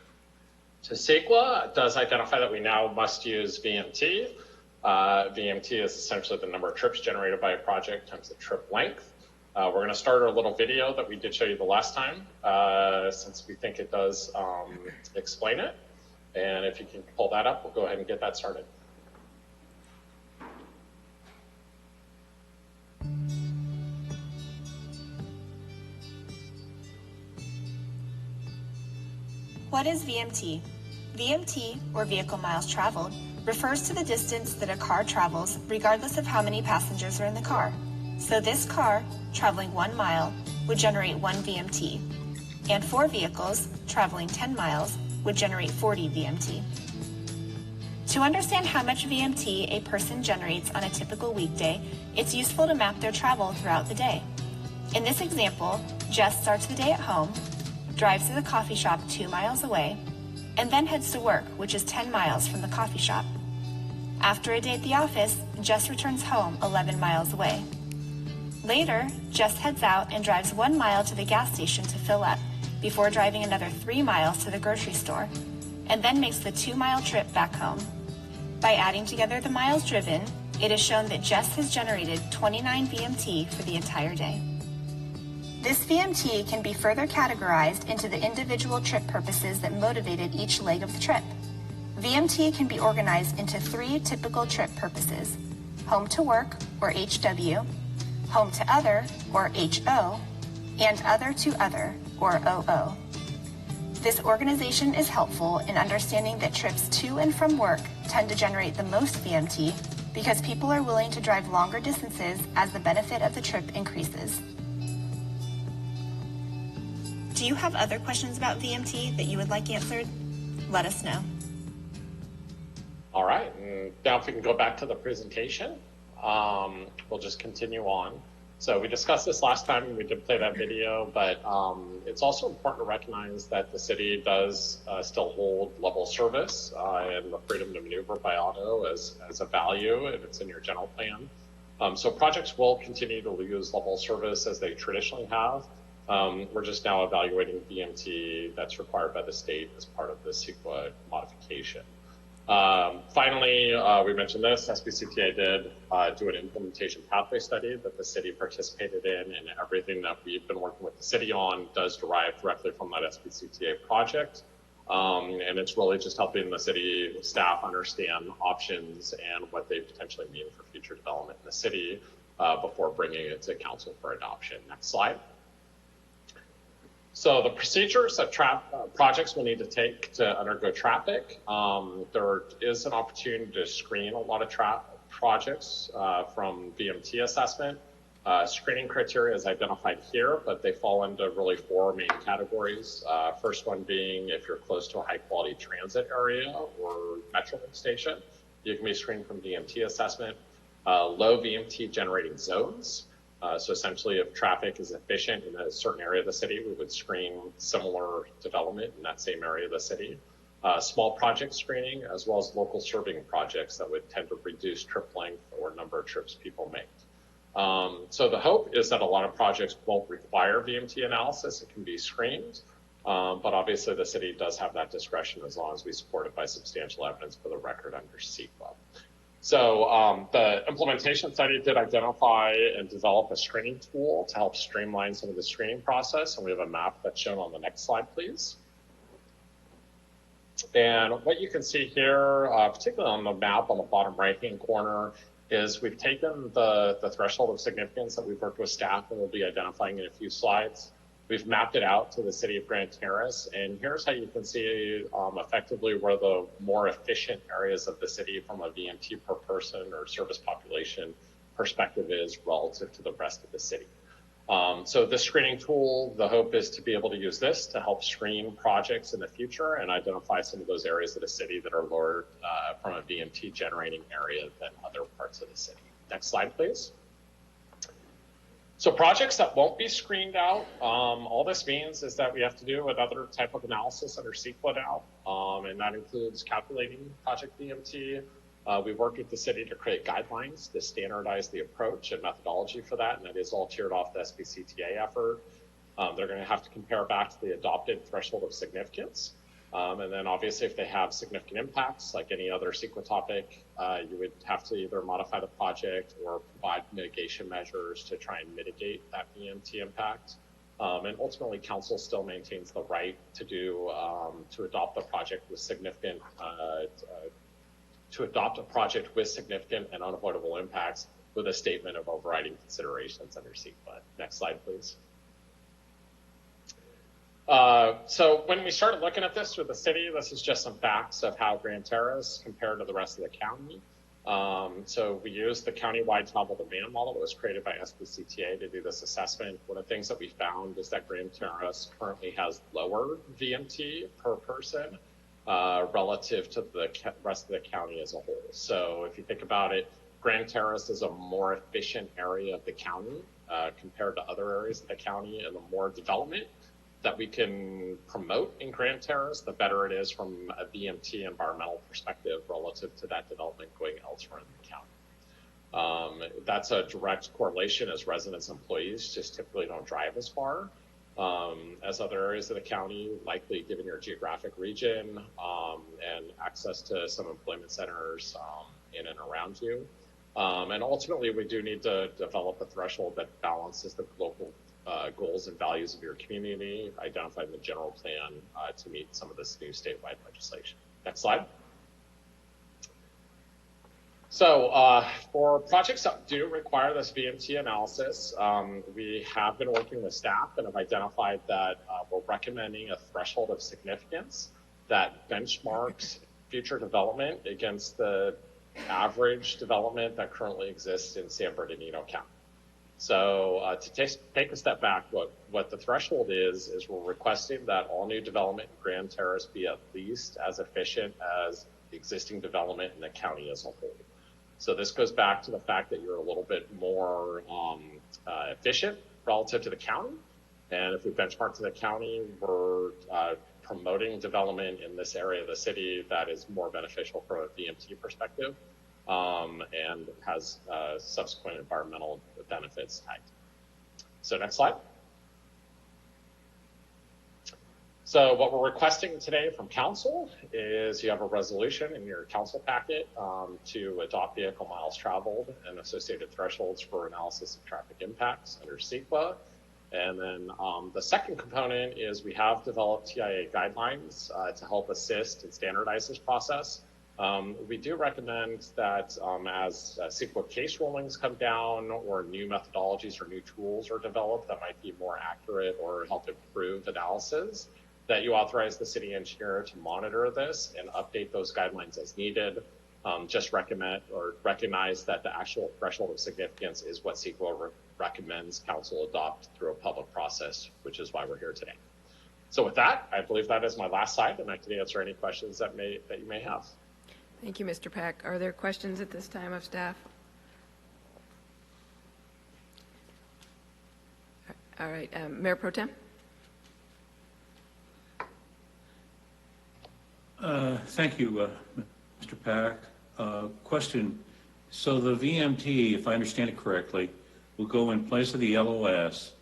to CEQA does identify that we now must use VMT. VMT is essentially the number of trips generated by a project times the trip length. We're going to start our little video that we did show you the last time, since we think it does explain it. And if you can pull that up, we'll go ahead and get that started. What is VMT? VMT, or vehicle miles traveled, refers to the distance that a car travels regardless of how many passengers are in the car. So this car, traveling 1 mile, would generate 1 VMT, and 4 vehicles, traveling 10 miles, would generate 40 VMT. To understand how much VMT a person generates on a typical weekday, it's useful to map their travel throughout the day. In this example, Jess starts the day at home, drives to the coffee shop 2 miles away, and then heads to work, which is 10 miles from the coffee shop. After a day at the office, Jess returns home 11 miles away. Later, Jess heads out and drives 1 mile to the gas station to fill up, before driving another 3 miles to the grocery store, and then makes the 2-mile trip back home. By adding together the miles driven, it is shown that Jess has generated 29 VMT for the entire day. This VMT can be further categorized into the individual trip purposes that motivated each leg of the trip. VMT can be organized into 3 typical trip purposes: home to work, or HW, home to other, or HO, and other to other, or OO. This organization is helpful in understanding that trips to and from work tend to generate the most VMT because people are willing to drive longer distances as the benefit of the trip increases. Do you have other questions about VMT that you would like answered? Let us know. All right, and now if we can go back to the presentation, we'll just continue on. So we discussed this last time, and we did play that video, but it's also important to recognize that the city does still hold level service and the freedom to maneuver by auto as a value if it's in your general plan. So projects will continue to use level service as they traditionally have. We're just now evaluating VMT that's required by the state as part of the CEQA modification. Finally, we mentioned this, SBCTA did do an implementation pathway study that the city participated in, and everything that we've been working with the city on does derive directly from that SBCTA project. And it's really just helping the city staff understand options and what they potentially mean for future development in the city before bringing it to council for adoption. Next slide. So the procedures that projects will need to take to undergo traffic, there is an opportunity to screen a lot of projects from VMT assessment. Screening criteria is identified here, but they fall into really 4 main categories. First one being if you're close to a high quality transit area or Metrolink station, you can be screened from VMT assessment. Low VMT generating zones. So essentially, if traffic is efficient in a certain area of the city, we would screen similar development in that same area of the city. Small project screening, as well as local serving projects that would tend to reduce trip length or number of trips people make. So the hope is that a lot of projects won't require VMT analysis. It can be screened, but obviously the city does have that discretion as long as we support it by substantial evidence for the record under CEQA. So the implementation study did identify and develop a screening tool to help streamline some of the screening process. And we have a map that's shown on the next slide, please. And what you can see here, particularly on the map on the bottom right-hand corner, is we've taken the threshold of significance that we've worked with staff and we'll be identifying in a few slides. We've mapped it out to the city of Grand Terrace, and here's how you can see effectively where the more efficient areas of the city from a VMT per person or service population perspective is relative to the rest of the city. So this screening tool, the hope is to be able to use this to help screen projects in the future and identify some of those areas of the city that are lower from a VMT generating area than other parts of the city. Next slide, please. So projects that won't be screened out, all this means is that we have to do another type of analysis under CEQA now, and that includes calculating project VMT. We worked with the city to create guidelines to standardize the approach and methodology for that, and that is all tiered off the SBCTA effort. They're going to have to compare back to the adopted threshold of significance. And then obviously if they have significant impacts, like any other CEQA topic, you would have to either modify the project or provide mitigation measures to try and mitigate that VMT impact. And ultimately, council still maintains the right to do to adopt a project with significant and unavoidable impacts with a statement of overriding considerations under CEQA. Next slide, please. So when we started looking at this with the city, this is just some facts of how Grand Terrace compared to the rest of the county. So we used the countywide travel demand model that was created by SBCTA to do this assessment. One of the things that we found is that Grand Terrace currently has lower VMT per person relative to the rest of the county as a whole. So if you think about it, Grand Terrace is a more efficient area of the county compared to other areas of the county, and the more development that we can promote in Grand Terrace, the better it is from a VMT environmental perspective relative to that development going elsewhere in the county. That's a direct correlation, as residents and employees just typically don't drive as far as other areas of the county, likely given your geographic region and access to some employment centers in and around you. And ultimately, we do need to develop a threshold that balances the local goals and values of your community, identified in the general plan to meet some of this new statewide legislation. Next slide. So for projects that do require this VMT analysis, we have been working with staff and have identified that we're recommending a threshold of significance that benchmarks future development against the average development that currently exists in San Bernardino County. So to take a step back, what the threshold is we're requesting that all new development in Grand Terrace be at least as efficient as the existing development in the county as a whole. So this goes back to the fact that you're a little bit more efficient relative to the county. And if we benchmark to the county, we're promoting development in this area of the city that is more beneficial from a VMT perspective and has subsequent environmental benefits tagged. So next slide. So what we're requesting today from council is you have a resolution in your council packet to adopt vehicle miles traveled and associated thresholds for analysis of traffic impacts under CEQA. And then the second component is we have developed TIA guidelines to help assist and standardize this process. We do recommend that as CEQA case rulings come down or new methodologies or new tools are developed that might be more accurate or help improve analysis, that you authorize the city engineer to monitor this and update those guidelines as needed. Just recommend or recognize that the actual threshold of significance is what CEQA recommends council adopt through a public process, which is why we're here today. So with that, I believe that is my last slide, and I can answer any questions that you may have. Thank you, Mr. Pack. Are there questions at this time of staff? All right, Mayor Pro Tem. Thank you, Mr. Pack. Question. So the VMT, if I understand it correctly, will go in place of the LOS,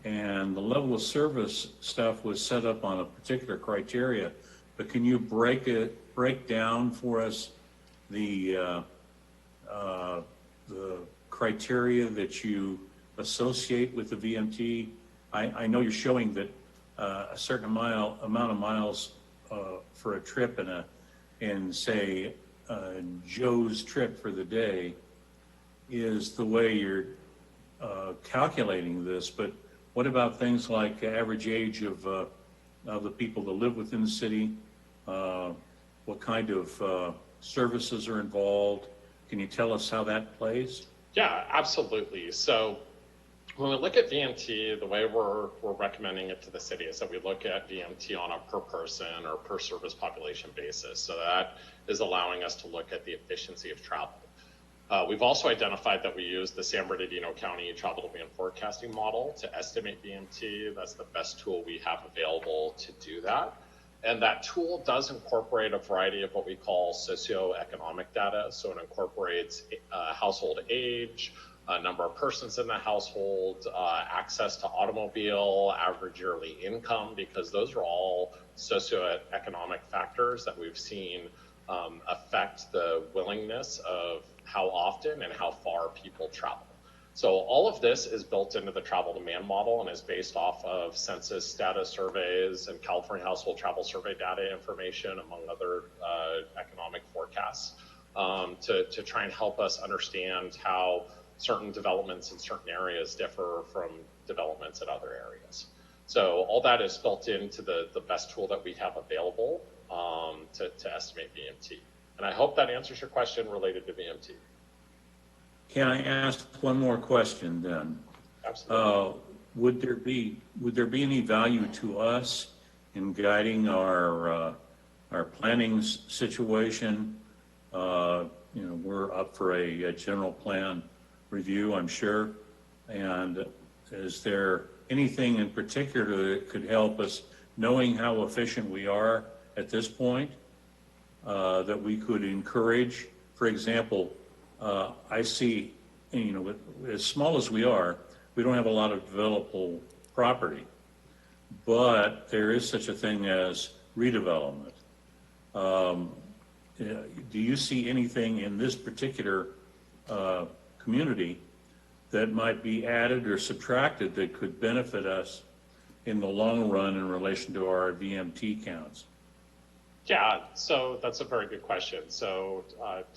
and the level of service stuff was set up on a particular criteria. But can you break down for us the criteria that you associate with the VMT? I know you're showing that a certain amount of miles for a trip in say Joe's trip for the day is the way you're calculating this, but what about things like average age of the people that live within the city? What kind of services are involved? Can you tell us how that plays? Yeah, absolutely. So when we look at VMT, the way we're recommending it to the city is that we look at VMT on a per person or per service population basis. So that is allowing us to look at the efficiency of travel. We've also identified that we use the San Bernardino County Travel Demand Forecasting Model to estimate VMT. That's the best tool we have available to do that. And that tool does incorporate a variety of what we call socioeconomic data. So it incorporates household age, number of persons in the household, access to automobile, average yearly income, because those are all socioeconomic factors that we've seen affect the willingness of how often and how far people travel. So all of this is built into the travel demand model and is based off of census data surveys and California Household Travel Survey data information, among other economic forecasts, to try and help us understand how certain developments in certain areas differ from developments in other areas. So all that is built into the best tool that we have available to estimate VMT. And I hope that answers your question related to VMT. Can I ask one more question then? Absolutely. Would there be any value to us in guiding our planning situation? We're up for a general plan review, I'm sure. And is there anything in particular that could help us, knowing how efficient we are at this point, that we could encourage? For example, I see, as small as we are, we don't have a lot of developable property, but there is such a thing as redevelopment. Do you see anything in this particular community that might be added or subtracted that could benefit us in the long run in relation to our VMT counts? Yeah, so that's a very good question. So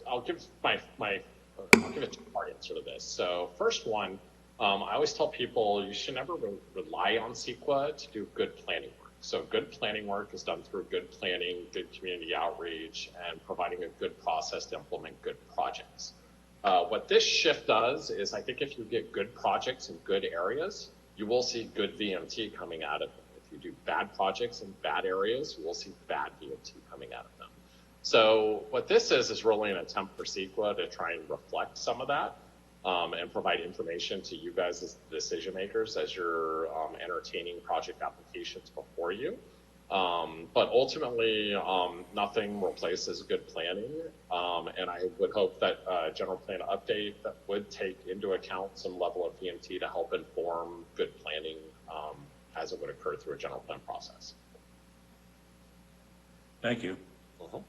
I'll give I'll give a two-part answer to this. So first one, I always tell people you should never rely on CEQA to do good planning work. So good planning work is done through good planning, good community outreach, and providing a good process to implement good projects. What this shift does is I think if you get good projects in good areas, you will see good VMT coming out of them. If you do bad projects in bad areas, you will see bad VMT coming out of them. So what this is really an attempt for CEQA to try and reflect some of that and provide information to you guys as decision makers as you're entertaining project applications before you. But ultimately, nothing replaces good planning. And I would hope that general plan update that would take into account some level of VMT to help inform good planning as it would occur through a general plan process. Thank you. All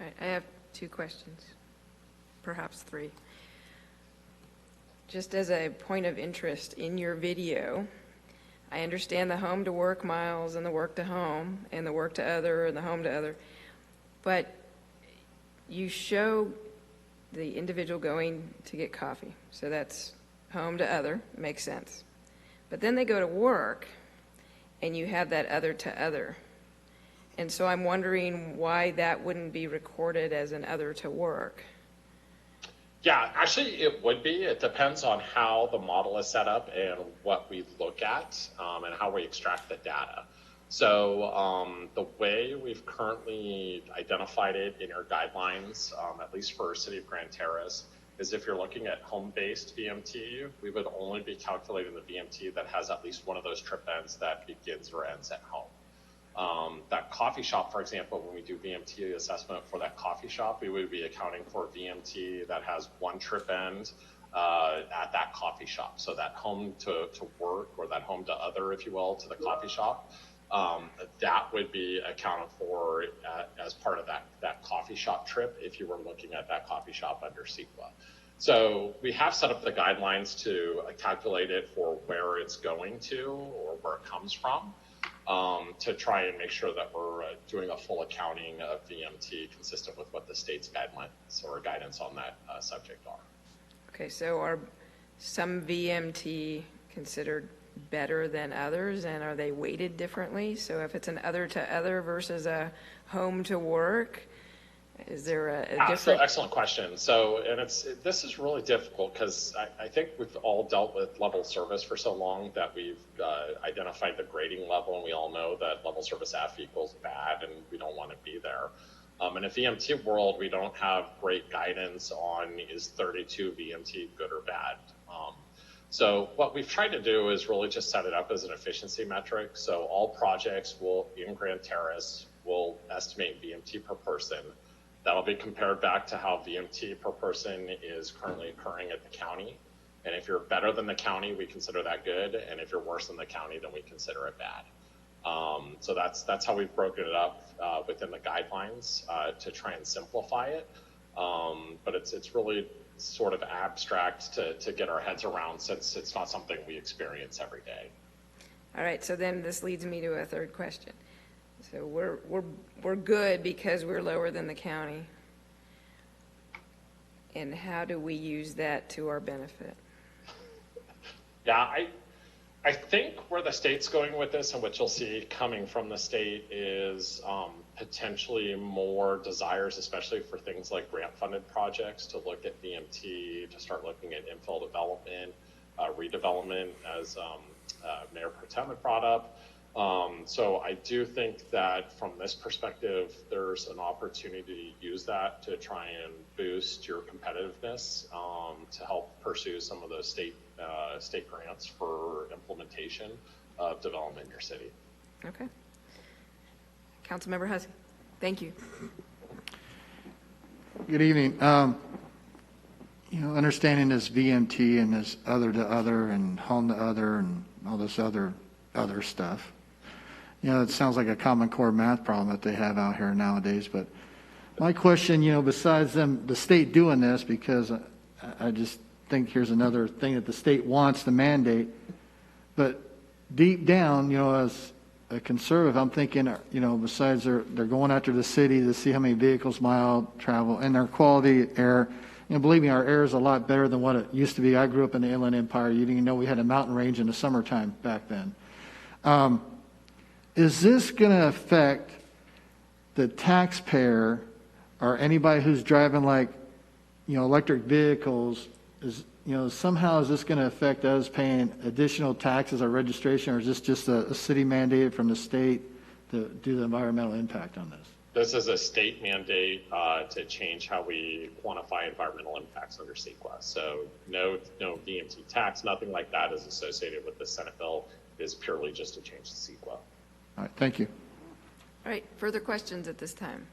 right, I have two questions, perhaps three. Just as a point of interest in your video, I understand the home to work miles and the work to home and the work to other and the home to other, but you show the individual going to get coffee. So that's home to other, makes sense. But then they go to work and you have that other to other. And so I'm wondering why that wouldn't be recorded as an other to work. Yeah, actually it would be. It depends on how the model is set up and what we look at and how we extract the data. So the way we've currently identified it in our guidelines, at least for City of Grand Terrace, is if you're looking at home-based VMT, we would only be calculating the VMT that has at least one of those trip ends that begins or ends at home. That coffee shop, for example, when we do VMT assessment for that coffee shop, we would be accounting for VMT that has one trip end at that coffee shop. So that home to work or that home to other, if you will, to the coffee shop, that would be accounted for as part of that coffee shop trip if you were looking at that coffee shop under CEQA. So we have set up the guidelines to calculate it for where it's going to or where it comes from. To try and make sure that we're doing a full accounting of VMT consistent with what the state's guidelines or guidance on that subject are. Okay, so are some VMT considered better than others, and are they weighted differently? So if it's an other to other versus a home to work, is there a different? So excellent question. So, and this is really difficult because I think we've all dealt with level service for so long that we've identified the grading level, and we all know that level service F equals bad, and we don't want to be there. In a VMT world, we don't have great guidance on is 32 VMT good or bad. So what we've tried to do is really just set it up as an efficiency metric. So all projects in Grand Terrace will estimate VMT per person. That'll be compared back to how VMT per person is currently occurring at the county. And if you're better than the county, we consider that good. And if you're worse than the county, then we consider it bad. So that's how we've broken it up within the guidelines to try and simplify it. But it's really sort of abstract to get our heads around since it's not something we experience every day. All right, so then this leads me to a third question. So we're good because we're lower than the county. And how do we use that to our benefit? Yeah, I think where the state's going with this and what you'll see coming from the state is potentially more desires, especially for things like grant-funded projects, to look at VMT, to start looking at infill development, redevelopment, as Mayor Pro Tem had brought up. So I do think that from this perspective, there's an opportunity to use that to try and boost your competitiveness, to help pursue some of those state grants for implementation of development in your city. Okay. Councilmember Hussey, thank you. Good evening. Understanding this VMT and this other to other and home to other and all this other stuff, it sounds like a Common Core math problem that they have out here nowadays. But my question, besides the state doing this, because I just think here's another thing that the state wants to mandate, but deep down, as a conservative, I'm thinking, besides they're going after the city to see how many vehicles mile travel and their quality air. Believe me, our air is a lot better than what it used to be. I grew up in the Inland Empire. You didn't even know we had a mountain range in the summertime back then. Is this going to affect the taxpayer or anybody who's driving electric vehicles? Somehow is this going to affect us paying additional taxes or registration, or is this just a city mandated from the state to do the environmental impact on this? This is a state mandate to change how we quantify environmental impacts under CEQA. So no VMT tax, nothing like that is associated with the Senate bill. It is purely just to change the CEQA. All right, thank you. All right, further questions at this time?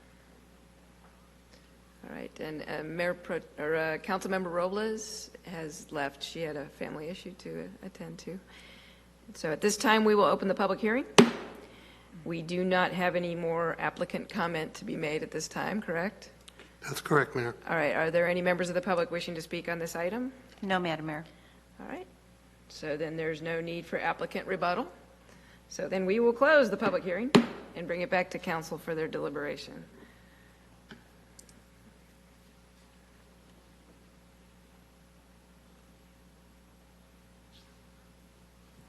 All right, and Councilmember Robles has left. She had a family issue to attend to. So at this time, we will open the public hearing. We do not have any more applicant comment to be made at this time, correct? That's correct, Mayor. All right, are there any members of the public wishing to speak on this item? No, Madam Mayor. All right, so then there's no need for applicant rebuttal. So then we will close the public hearing and bring it back to council for their deliberation.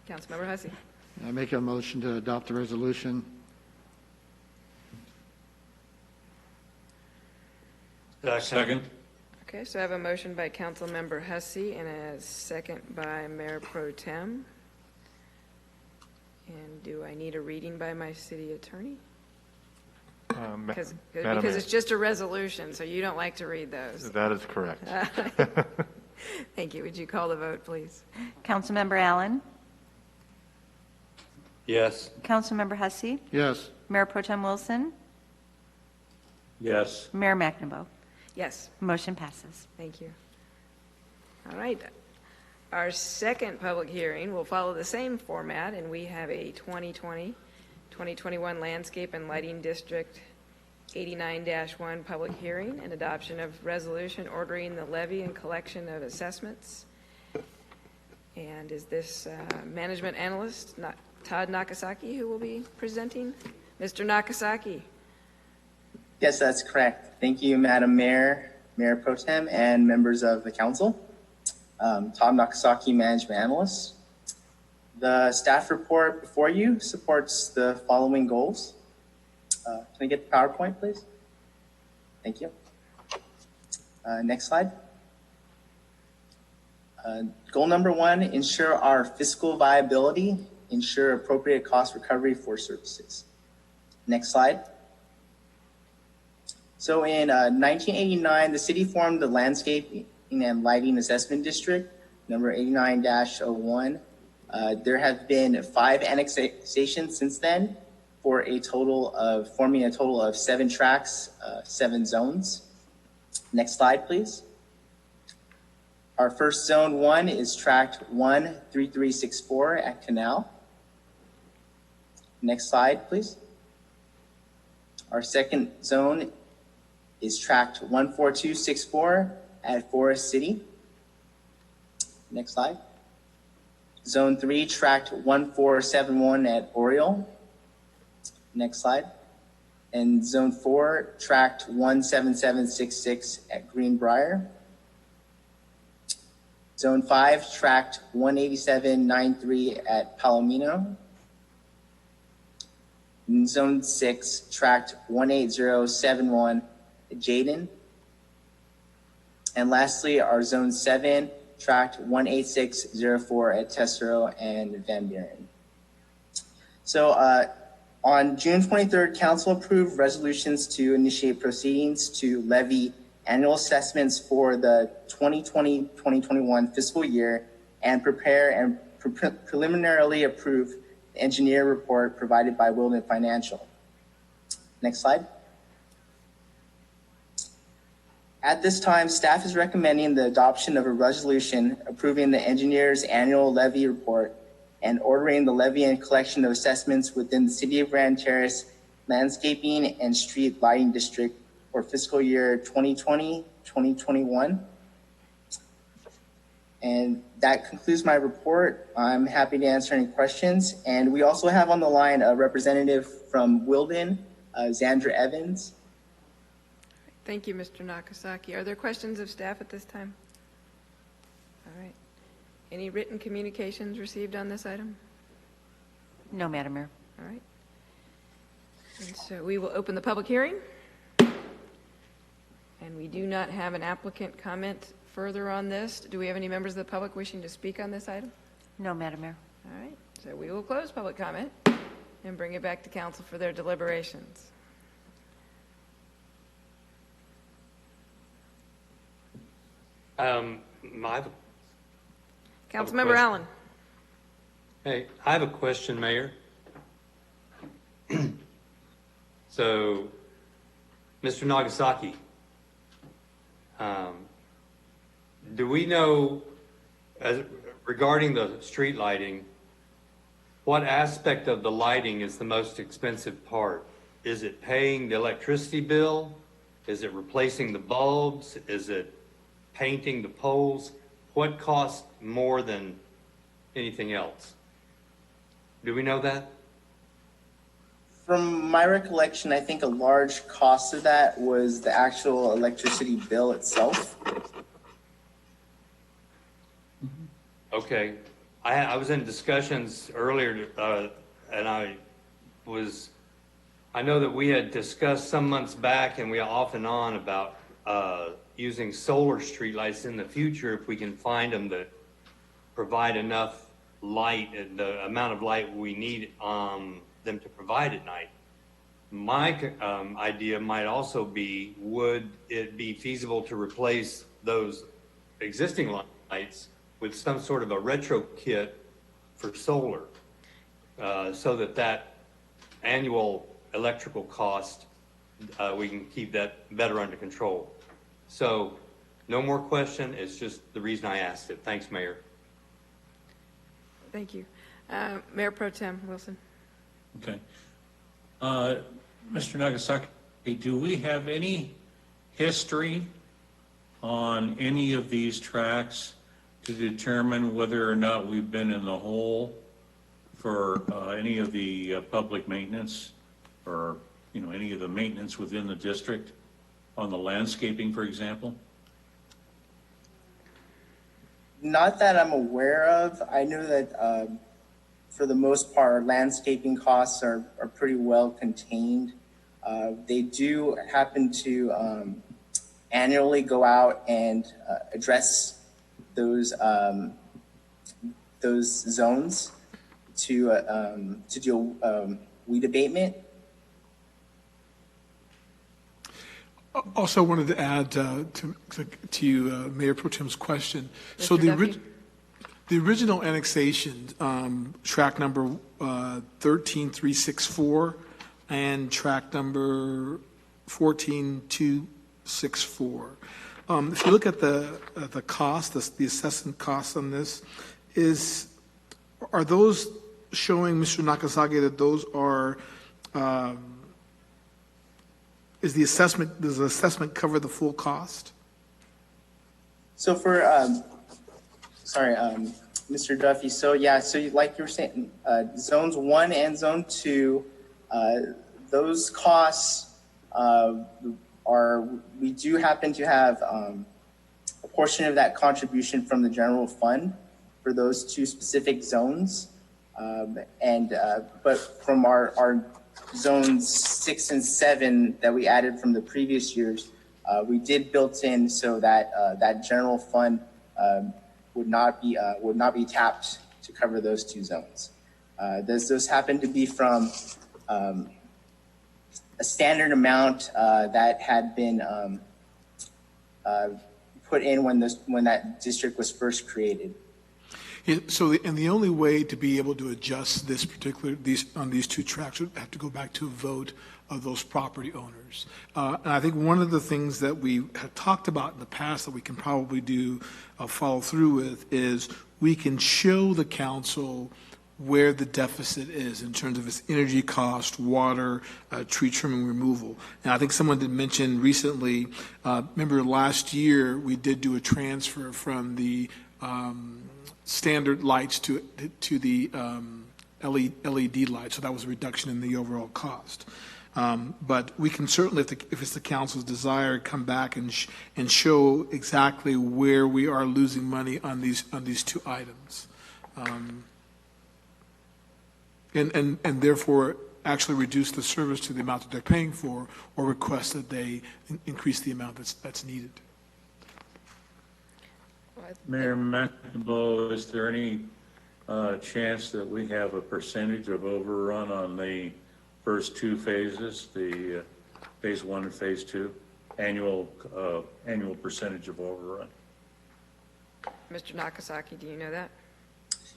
Councilmember Hussey. I make a motion to adopt the resolution. Second. Okay, so I have a motion by Councilmember Hussey and a second by Mayor Pro Tem. And do I need a reading by my city attorney? Because it's just a resolution, so you don't like to read those. That is correct. Thank you. Would you call the vote, please? Councilmember Allen? Yes. Councilmember Hussey? Yes. Mayor Pro Tem Wilson? Yes. Mayor McNamara? Yes. Motion passes. Thank you. All right. Our second public hearing will follow the same format, and we have a 2020-2021 Landscape and Lighting District 89-1 public hearing and adoption of resolution ordering the levy and collection of assessments. And is this management analyst, Todd Nakasaki, who will be presenting? Mr. Nakasaki. Yes, that's correct. Thank you, Madam Mayor, Mayor Pro Tem, and members of the council. Todd Nakasaki, Management Analyst. The staff report before you supports the following goals. Can I get the PowerPoint, please? Thank you. Next slide. Goal number 1, ensure our fiscal viability, ensure appropriate cost recovery for services. Next slide. So in 1989, the city formed the Landscape and Lighting Assessment District, number 89-01. There have been 5 annexations since then, forming a total of 7 tracts, 7 zones. Next slide, please. Our first zone 1 is tract 13364 at Canal. Next slide, please. Our second zone is tract 14264 at Forest City. Next slide. Zone 3, tract 1471 at Oriole. Next slide. And zone 4, tract 17766 at Greenbrier. Zone 5, tract 18793 at Palomino. And zone 6, tract 18071 at Jayden. And lastly, our zone 7, tract 18604 at Tesoro and Van Buren. So on June 23rd, council approved resolutions to initiate proceedings to levy annual assessments for the 2020-2021 fiscal year and prepare and preliminarily approve the engineer report provided by Wilden Financial. Next slide. At this time, staff is recommending the adoption of a resolution approving the engineer's annual levy report and ordering the levy and collection of assessments within the City of Grand Terrace Landscaping and Street Lighting District for fiscal year 2020-2021. And that concludes my report. I'm happy to answer any questions. And we also have on the line a representative from Wilden, Xandra Evans. Thank you, Mr. Nakasaki. Are there questions of staff at this time? All right. Any written communications received on this item? No, Madam Mayor. All right. And so we will open the public hearing. And we do not have an applicant comment further on this. Do we have any members of the public wishing to speak on this item? No, Madam Mayor. All right. So we will close public comment and bring it back to council for their deliberations. Councilmember Allen. Hey, I have a question, Mayor. So, Mr. Nagasaki, do we know, regarding the street lighting, what aspect of the lighting is the most expensive part? Is it paying the electricity bill? Is it replacing the bulbs? Is it painting the poles? What costs more than anything else? Do we know that? From my recollection, I think a large cost of that was the actual electricity bill itself. Okay. I was in discussions earlier, and I know that we had discussed some months back, and we off and on about using solar streetlights in the future if we can find them that provide enough light, the amount of light we need them to provide at night. My idea might also be, would it be feasible to replace those existing lights with some sort of a retro kit for solar, so that annual electrical cost, we can keep that better under control. So no more question. It's just the reason I asked it. Thanks, Mayor. Thank you. Mayor Pro Tem Wilson. Okay. Mr. Nagasaki, do we have any history on any of these tracks to determine whether or not we've been in the hole for any of the public maintenance, or any of the maintenance within the district on the landscaping, for example? Not that I'm aware of. I know that for the most part, our landscaping costs are pretty well contained. They do happen to annually go out and address those zones to do weed abatement. Also wanted to add to Mayor Pro Tem's question. So the original annexation, track number 13364 and track number 14264. If you look at the cost, the assessment cost on this, are those showing, Mr. Nakasaki, that those are does the assessment cover the full cost? So for, Mr. Duffy, so like you were saying, zones 1 and zone 2, those costs we do happen to have a portion of that contribution from the general fund for those two specific zones. But from our zones 6 and 7 that we added from the previous years, we did built in so that that general fund would not be tapped to cover those two zones. Those happen to be from a standard amount that had been put in when that district was first created. And the only way to be able to adjust on these two tracks would have to go back to a vote of those property owners. And I think one of the things that we have talked about in the past that we can probably do follow through with is we can show the council where the deficit is in terms of its energy cost, water, tree trimming removal. And I think someone did mention recently, remember last year we did do a transfer from the standard lights to the LED lights, so that was a reduction in the overall cost. But we can certainly, if it's the council's desire, come back and show exactly where we are losing money on these two items. And therefore actually reduce the service to the amount that they're paying for, or request that they increase the amount that's needed. Mayor McNamara, is there any chance that we have a percentage of overrun on the first two phases, the phase 1 and phase 2, annual percentage of overrun? Mr. Nakasaki, do you know that?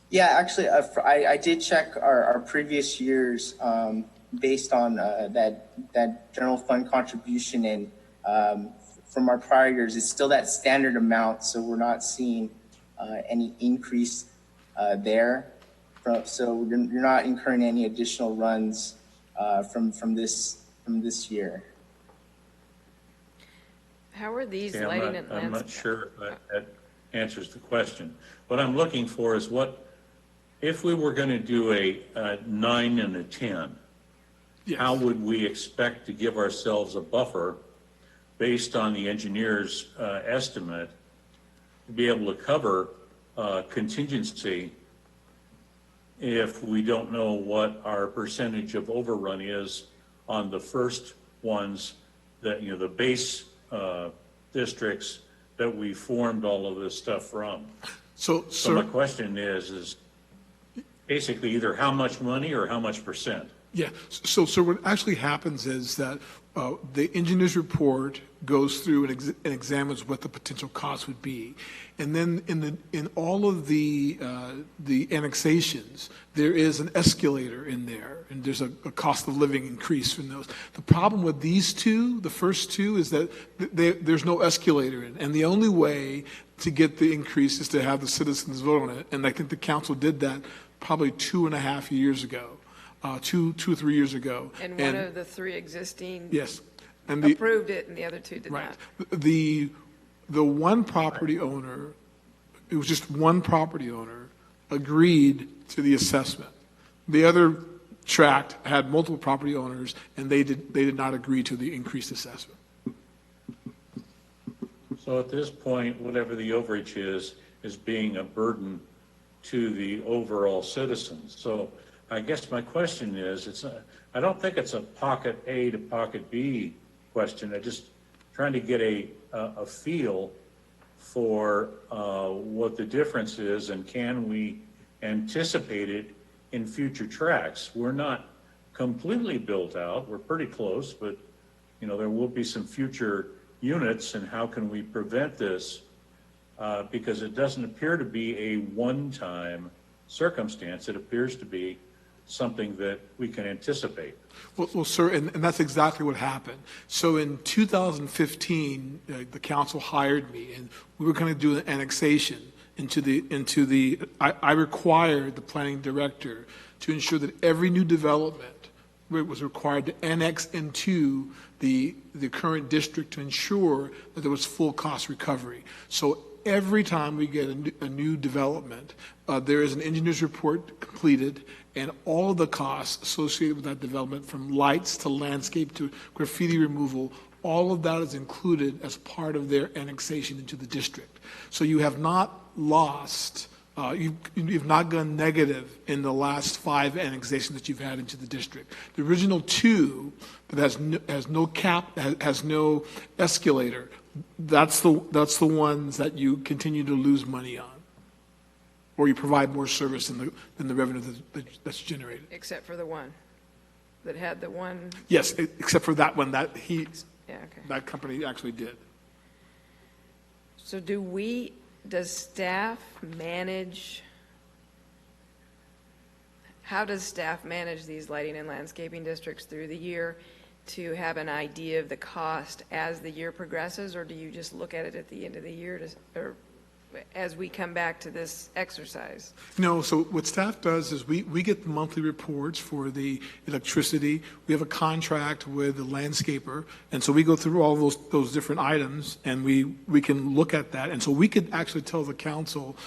Yeah, actually, I did check our previous years based on that general fund contribution, and from our prior years, it's still that standard amount, so we're not seeing any increase there. So you're not incurring any additional runs from this year. How are these Okay, lighting and I'm not landscape? sure if that answers the question. What I'm looking for is if we were going to do a 9 and a 10, yes, how would we expect to give ourselves a buffer based on the engineer's estimate to be able to cover contingency if we don't know what our percentage of overrun is on the first ones that, the base districts that we formed all of this stuff from? So my question is basically either how much money or how much percent? Yeah, so what actually happens is that the engineer's report goes through and examines what the potential cost would be. And then in all of the annexations, there is an escalator in there, and there's a cost of living increase from those. The problem with these two, the first two, is that there's no escalator in. And the only way to get the increase is to have the citizens vote on it. And I think the council did that probably 2.5 years ago. 2 or 3 years ago. And one of the three existing yes, approved it, and the other two did right. not. The one property owner, it was just one property owner, agreed to the assessment. The other tract had multiple property owners, and they did not agree to the increased assessment. So at this point, whatever the overage is being a burden to the overall citizens. So I guess my question is, I don't think it's a pocket A to pocket B question. I'm just trying to get a feel for what the difference is, and can we anticipate it in future tracks? We're not completely built out. We're pretty close, but there will be some future units, and how can we prevent this? Because it doesn't appear to be a one-time circumstance. It appears to be something that we can anticipate. Well, sir, and that's exactly what happened. So in 2015, the council hired me, and we were going to do an annexation I required the planning director to ensure that every new development was required to annex into the current district to ensure that there was full cost recovery. So every time we get a new development, there is an engineer's report completed, and all of the costs associated with that development, from lights to landscape to graffiti removal, all of that is included as part of their annexation into the district. So you have not lost, you've not gone negative in the last 5 annexations that you've had into the district. The original 2 that has no cap, has no escalator, that's the ones that you continue to lose money on. or you provide more service than the revenue that's generated. Except for the one that had the one, Yes, except for that one, yeah, okay. that company actually did. So does staff manage, how does staff manage these lighting and landscaping districts through the year to have an idea of the cost as the year progresses, or do you just look at it at the end of the year or as we come back to this exercise? No, so what staff does is we get the monthly reports for the electricity. We have a contract with the landscaper, and so we go through all those different items, and we can look at that. And so we could actually tell the council,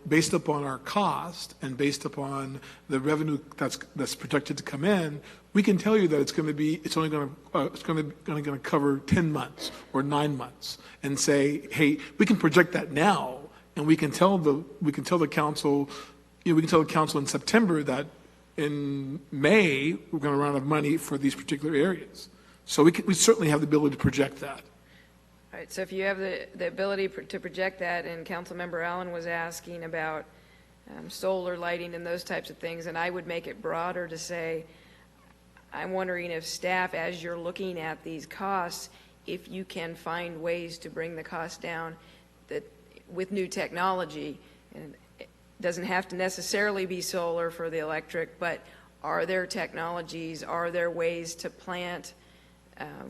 based upon our cost and based upon the revenue that's projected to come in, we can tell you that it's only going to cover 10 months or 9 months, and say, hey, we can project that now, and we can tell the council, we can tell the council in September that in May we're going to run out of money for these particular areas. So we certainly have the ability to project that. All right, so if you have the ability to project that, and Councilmember Allen was asking about solar lighting and those types of things, and I would make it broader to say, I'm wondering if staff, as you're looking at these costs, if you can find ways to bring the cost down that with new technology, and it doesn't have to necessarily be solar for the electric, but are there technologies, are there ways to plant,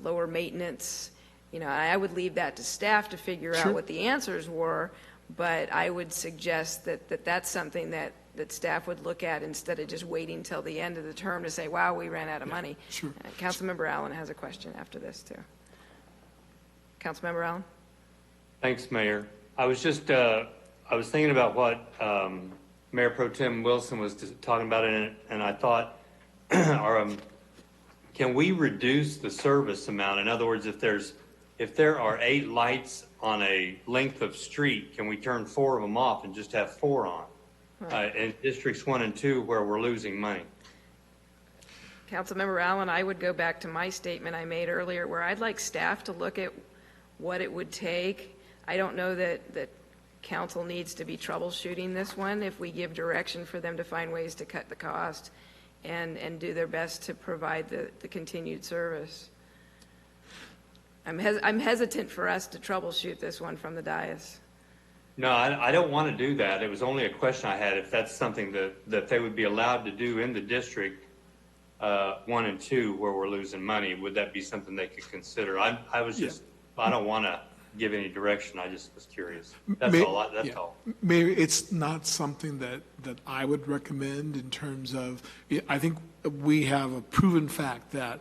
lower maintenance? I would leave that to staff to figure out what the answers were, but I would suggest that that's something that staff would look at instead of just waiting till the end of the term to say, wow, we ran out of money. Sure. Councilmember Allen has a question after this, too. Councilmember Allen? Thanks, Mayor. I was thinking about what Mayor Pro Tem Wilson was talking about in it, and I thought, can we reduce the service amount? In other words, if there are 8 lights on a length of street, can we turn 4 of them off and just have 4 on? In districts 1 and 2 where we're losing money. Councilmember Allen, I would go back to my statement I made earlier where I'd like staff to look at what it would take. I don't know that council needs to be troubleshooting this one if we give direction for them to find ways to cut the cost and do their best to provide the continued service. I'm hesitant for us to troubleshoot this one from the dais. No, I don't want to do that. It was only a question I had, if that's something that they would be allowed to do in the district 1 and 2 where we're losing money. Would that be something they could consider? I don't want to give any direction. I just was curious. That's all. Mayor, it's not something that I would recommend in terms of, I think we have a proven fact that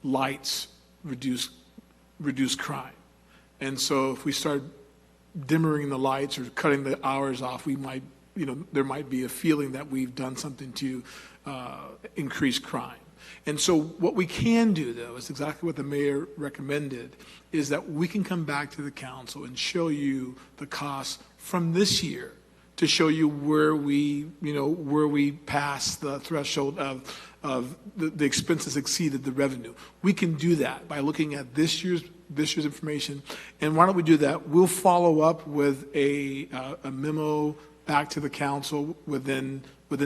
lights reduce crime. And so if we start dimmering the lights or cutting the hours off, there might be a feeling that we've done something to increase crime. And so what we can do, though, is exactly what the mayor recommended, is that we can come back to the council and show you the costs from this year to show you where we passed the threshold of the expenses exceeded the revenue. We can do that by looking at this year's information. And why don't we do that? We'll follow up with a memo back to the council within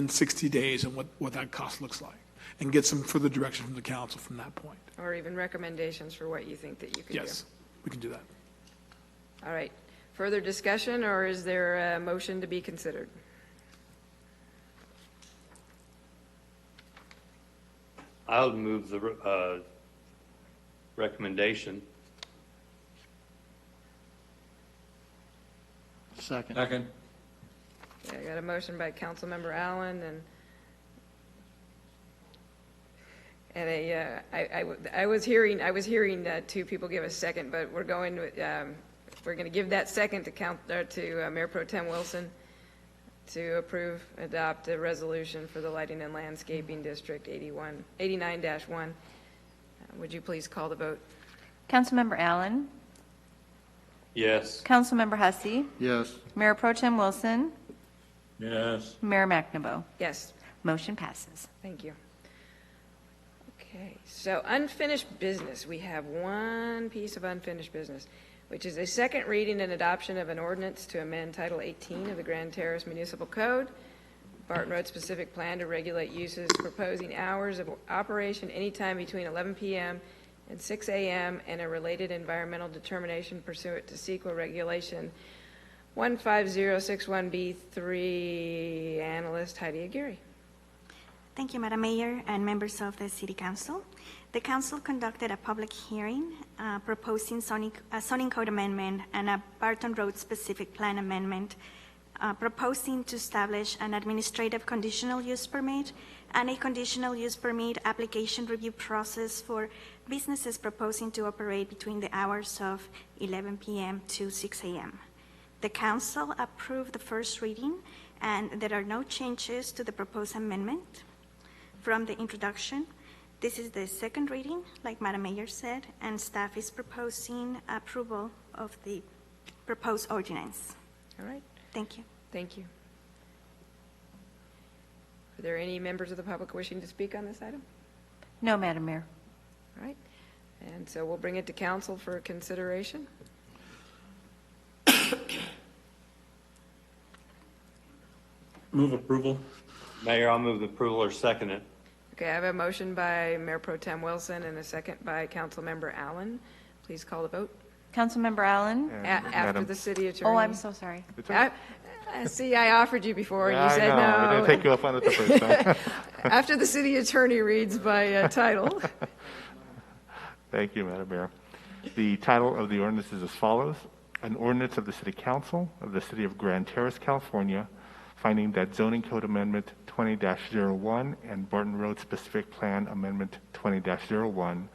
60 days and what that cost looks like, and get some further direction from the council from that point. Or even recommendations for what you think that you could do. Yes, we can do that. All right. Further discussion, or is there a motion to be considered? I'll move the recommendation. Second. Yeah, I got a motion by Councilmember Allen I was hearing 2 people give a second, but we're going to give that second to Mayor Pro Tem Wilson to adopt a resolution for the Lighting and Landscaping District 89-1. Would you please call the vote? Councilmember Allen? Yes. Councilmember Hussey? Yes. Mayor Pro Tem Wilson? Yes. Mayor McNabeau? Yes. Motion passes. Thank you. Okay, so unfinished business. We have one piece of unfinished business. which is a second reading and adoption of an ordinance to amend Title 18 of the Grand Terrace Municipal Code, Barton Road specific plan to regulate uses, proposing hours of operation anytime between 11 p.m. and 6 a.m., and a related environmental determination pursuant to CEQA Regulation 15061B3. Analyst Heidi Aguirre. Thank you, Madam Mayor and members of the City Council. The Council conducted a public hearing proposing a zoning code amendment and a Barton Road specific plan amendment, proposing to establish an administrative conditional use permit and a conditional use permit application review process for businesses proposing to operate between the hours of 11 p.m. to 6 a.m. The Council approved the first reading, and there are no changes to the proposed amendment from the introduction. This is the second reading, like Madam Mayor said, and staff is proposing approval of the proposed ordinance. All right. Thank you. Thank you. Are there any members of the public wishing to speak on this item? No, Madam Mayor. All right. And so we'll bring it to council for consideration. Move approval. Mayor, I'll move the approval or second it. Okay, I have a motion by Mayor Pro Tem Wilson and a second by Councilmember Allen. Please call the vote. Councilmember Allen? After the city attorney. Oh, I'm so sorry. See, I offered you before, and Yeah, you said I know. no. I didn't take you up on it the first time. After the city attorney reads by title. Thank you, Madam Mayor. The title of the ordinance is as follows: An ordinance of the City Council of the City of Grand Terrace, California, finding that Zoning Code Amendment 20-01 and Barton Road Specific Plan Amendment 20-01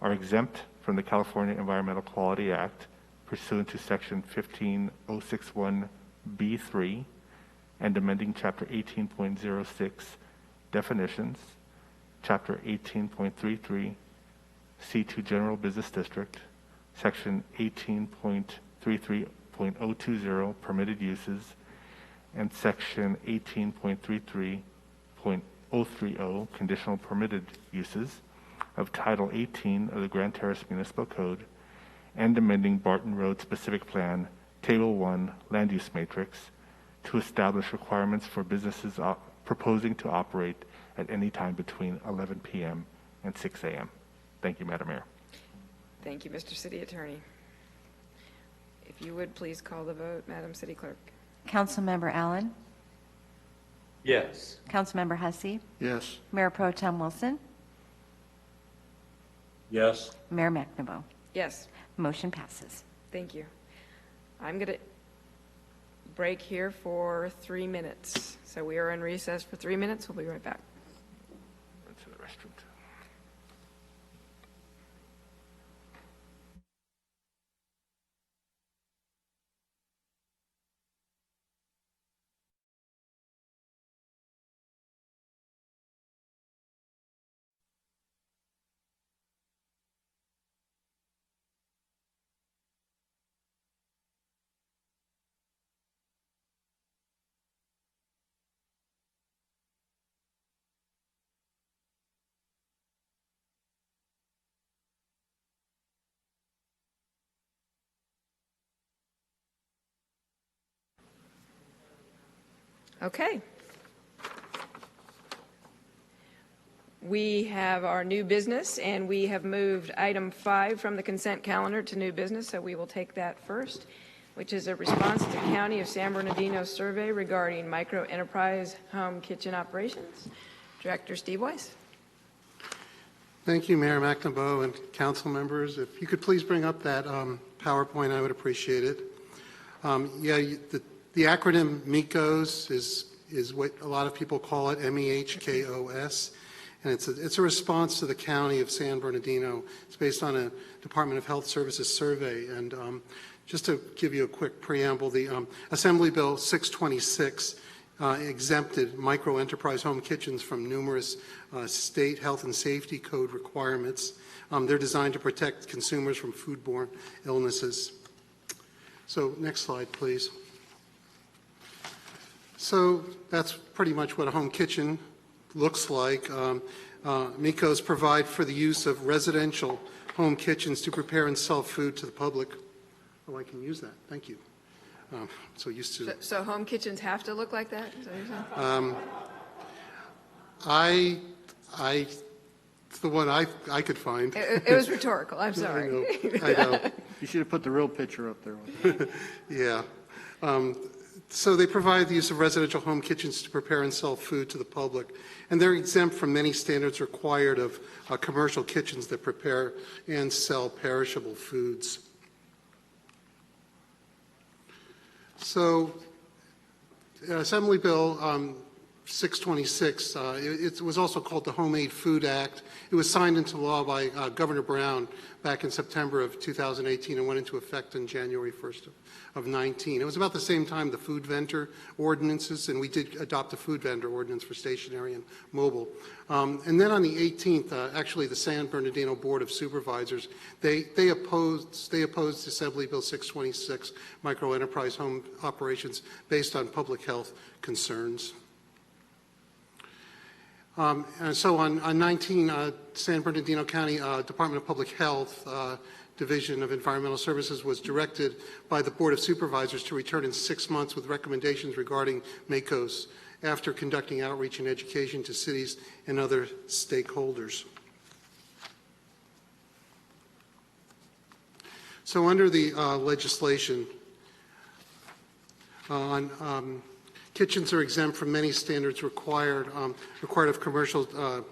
are exempt from the California Environmental Quality Act pursuant to Section 15061B3 and amending Chapter 18.06 Definitions, Chapter 18.33 C2 General Business District, Section 18.33.020 Permitted Uses, and Section 18.33.030 Conditional Permitted Uses of Title 18 of the Grand Terrace Municipal Code, and amending Barton Road Specific Plan, Table 1, Land Use Matrix, to establish requirements for businesses proposing to operate at any time between 11 p.m. and 6 a.m. Thank you, Madam Mayor. Thank you, Mr. City Attorney. If you would, please call the vote, Madam City Clerk. Councilmember Allen? Yes. Councilmember Hussey? Yes. Mayor Pro Tem Wilson? Yes. Mayor McNamara? Yes. Motion passes. Thank you. I'm going to break here for 3 minutes. So we are in recess for 3 minutes. We'll be right back. To the restroom. Okay. We have our new business, and we have moved item 5 from the consent calendar to new business, so we will take that first, which is a response to County of San Bernardino survey regarding micro enterprise home kitchen operations. Director Steve Weiss. Thank you, Mayor McNamara and council members. If you could please bring up that PowerPoint, I would appreciate it. The acronym MEHKOS is what a lot of people call it, MEHKOS, and it's a response to the County of San Bernardino. It's based on a Department of Health Services survey, and just to give you a quick preamble, the Assembly Bill 626 exempted micro enterprise home kitchens from numerous state health and safety code requirements. They're designed to protect consumers from foodborne illnesses. So next slide, please. So that's pretty much what a home kitchen looks like. MEHKOS provide for the use of residential home kitchens to prepare and sell food to the public. Oh, I can use that. Thank you. So used to. So home kitchens have to look like that? Is that what you're saying? It's the one I could find. It was rhetorical. I'm sorry. I know. You should have put the real picture up there. Yeah. So they provide the use of residential home kitchens to prepare and sell food to the public, and they're exempt from many standards required of commercial kitchens that prepare and sell perishable foods. So, Assembly Bill 626, it was also called the Home Aid Food Act. It was signed into law by Governor Brown back in September of 2018 and went into effect on January 1st of 19. It was about the same time the food vendor ordinances, and we did adopt a food vendor ordinance for stationary and mobile. And then on the 18th, actually the San Bernardino Board of Supervisors, they opposed Assembly Bill 626, microenterprise home operations, based on public health concerns. And so on 19, San Bernardino County Department of Public Health Division of Environmental Services was directed by the Board of Supervisors to return in 6 months with recommendations regarding MACOs after conducting outreach and education to cities and other stakeholders. So under the legislation on kitchens are exempt from many standards required of commercial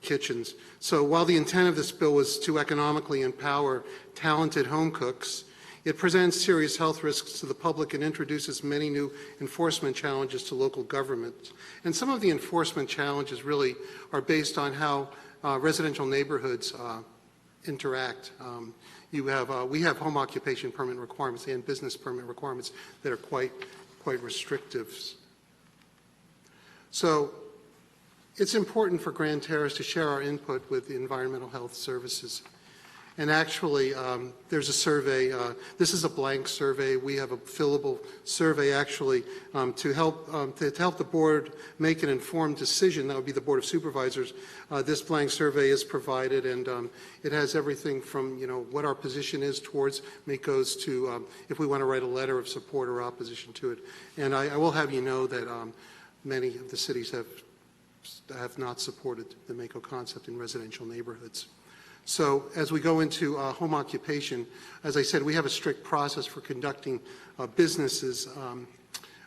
kitchens. So while the intent of this bill was to economically empower talented home cooks, it presents serious health risks to the public and introduces many new enforcement challenges to local governments. And some of the enforcement challenges really are based on how residential neighborhoods interact. We have home occupation permit requirements and business permit requirements that are quite restrictive. So it's important for Grand Terrace to share our input with the Environmental Health Services. And actually, there's a survey. This is a blank survey. We have a fillable survey, actually, to help the board make an informed decision. That would be the Board of Supervisors. This blank survey is provided, and it has everything from what our position is towards MACOs to if we want to write a letter of support or opposition to it. And I will have you know that many of the cities have not supported the MACO concept in residential neighborhoods. So as we go into home occupation, as I said, we have a strict process for conducting businesses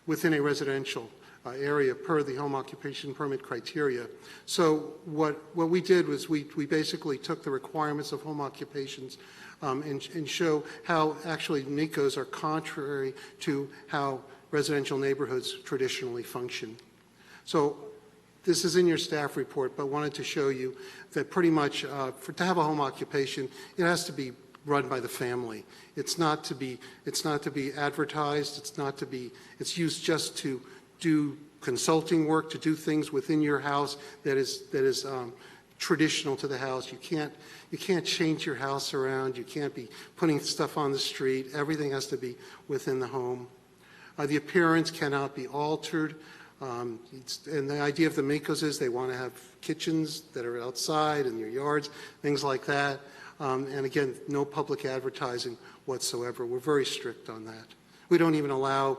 within a residential area per the home occupation permit criteria. So what we did was we basically took the requirements of home occupations and show how actually NICOs are contrary to how residential neighborhoods traditionally function. So this is in your staff report, but wanted to show you that pretty much to have a home occupation, it has to be run by the family. It's not to be advertised. It's used just to do consulting work, to do things within your house that is traditional to the house. You can't change your house around. You can't be putting stuff on the street. Everything has to be within the home. The appearance cannot be altered. And the idea of the MACOs is they want to have kitchens that are outside in your yards, things like that. And again, no public advertising whatsoever. We're very strict on that. We don't even allow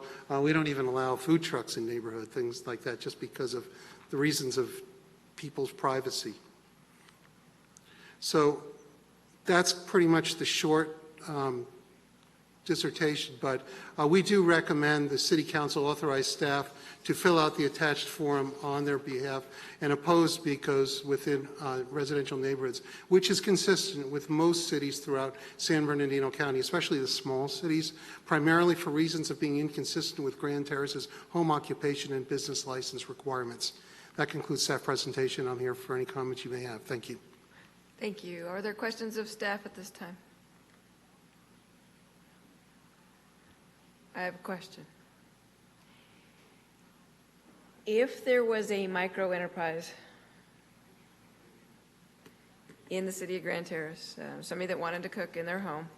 food trucks in neighborhood, things like that, just because of the reasons of people's privacy. So that's pretty much the short dissertation, but we do recommend the City Council authorize staff to fill out the attached form on their behalf and oppose MACOs within residential neighborhoods, which is consistent with most cities throughout San Bernardino County, especially the small cities, primarily for reasons of being inconsistent with Grand Terrace's home occupation and business license requirements. That concludes staff presentation. I'm here for any comments you may have. Thank you. Thank you. Are there questions of staff at this time? I have a question. If there was a micro enterprise in the city of Grand Terrace, somebody that wanted to cook in their home,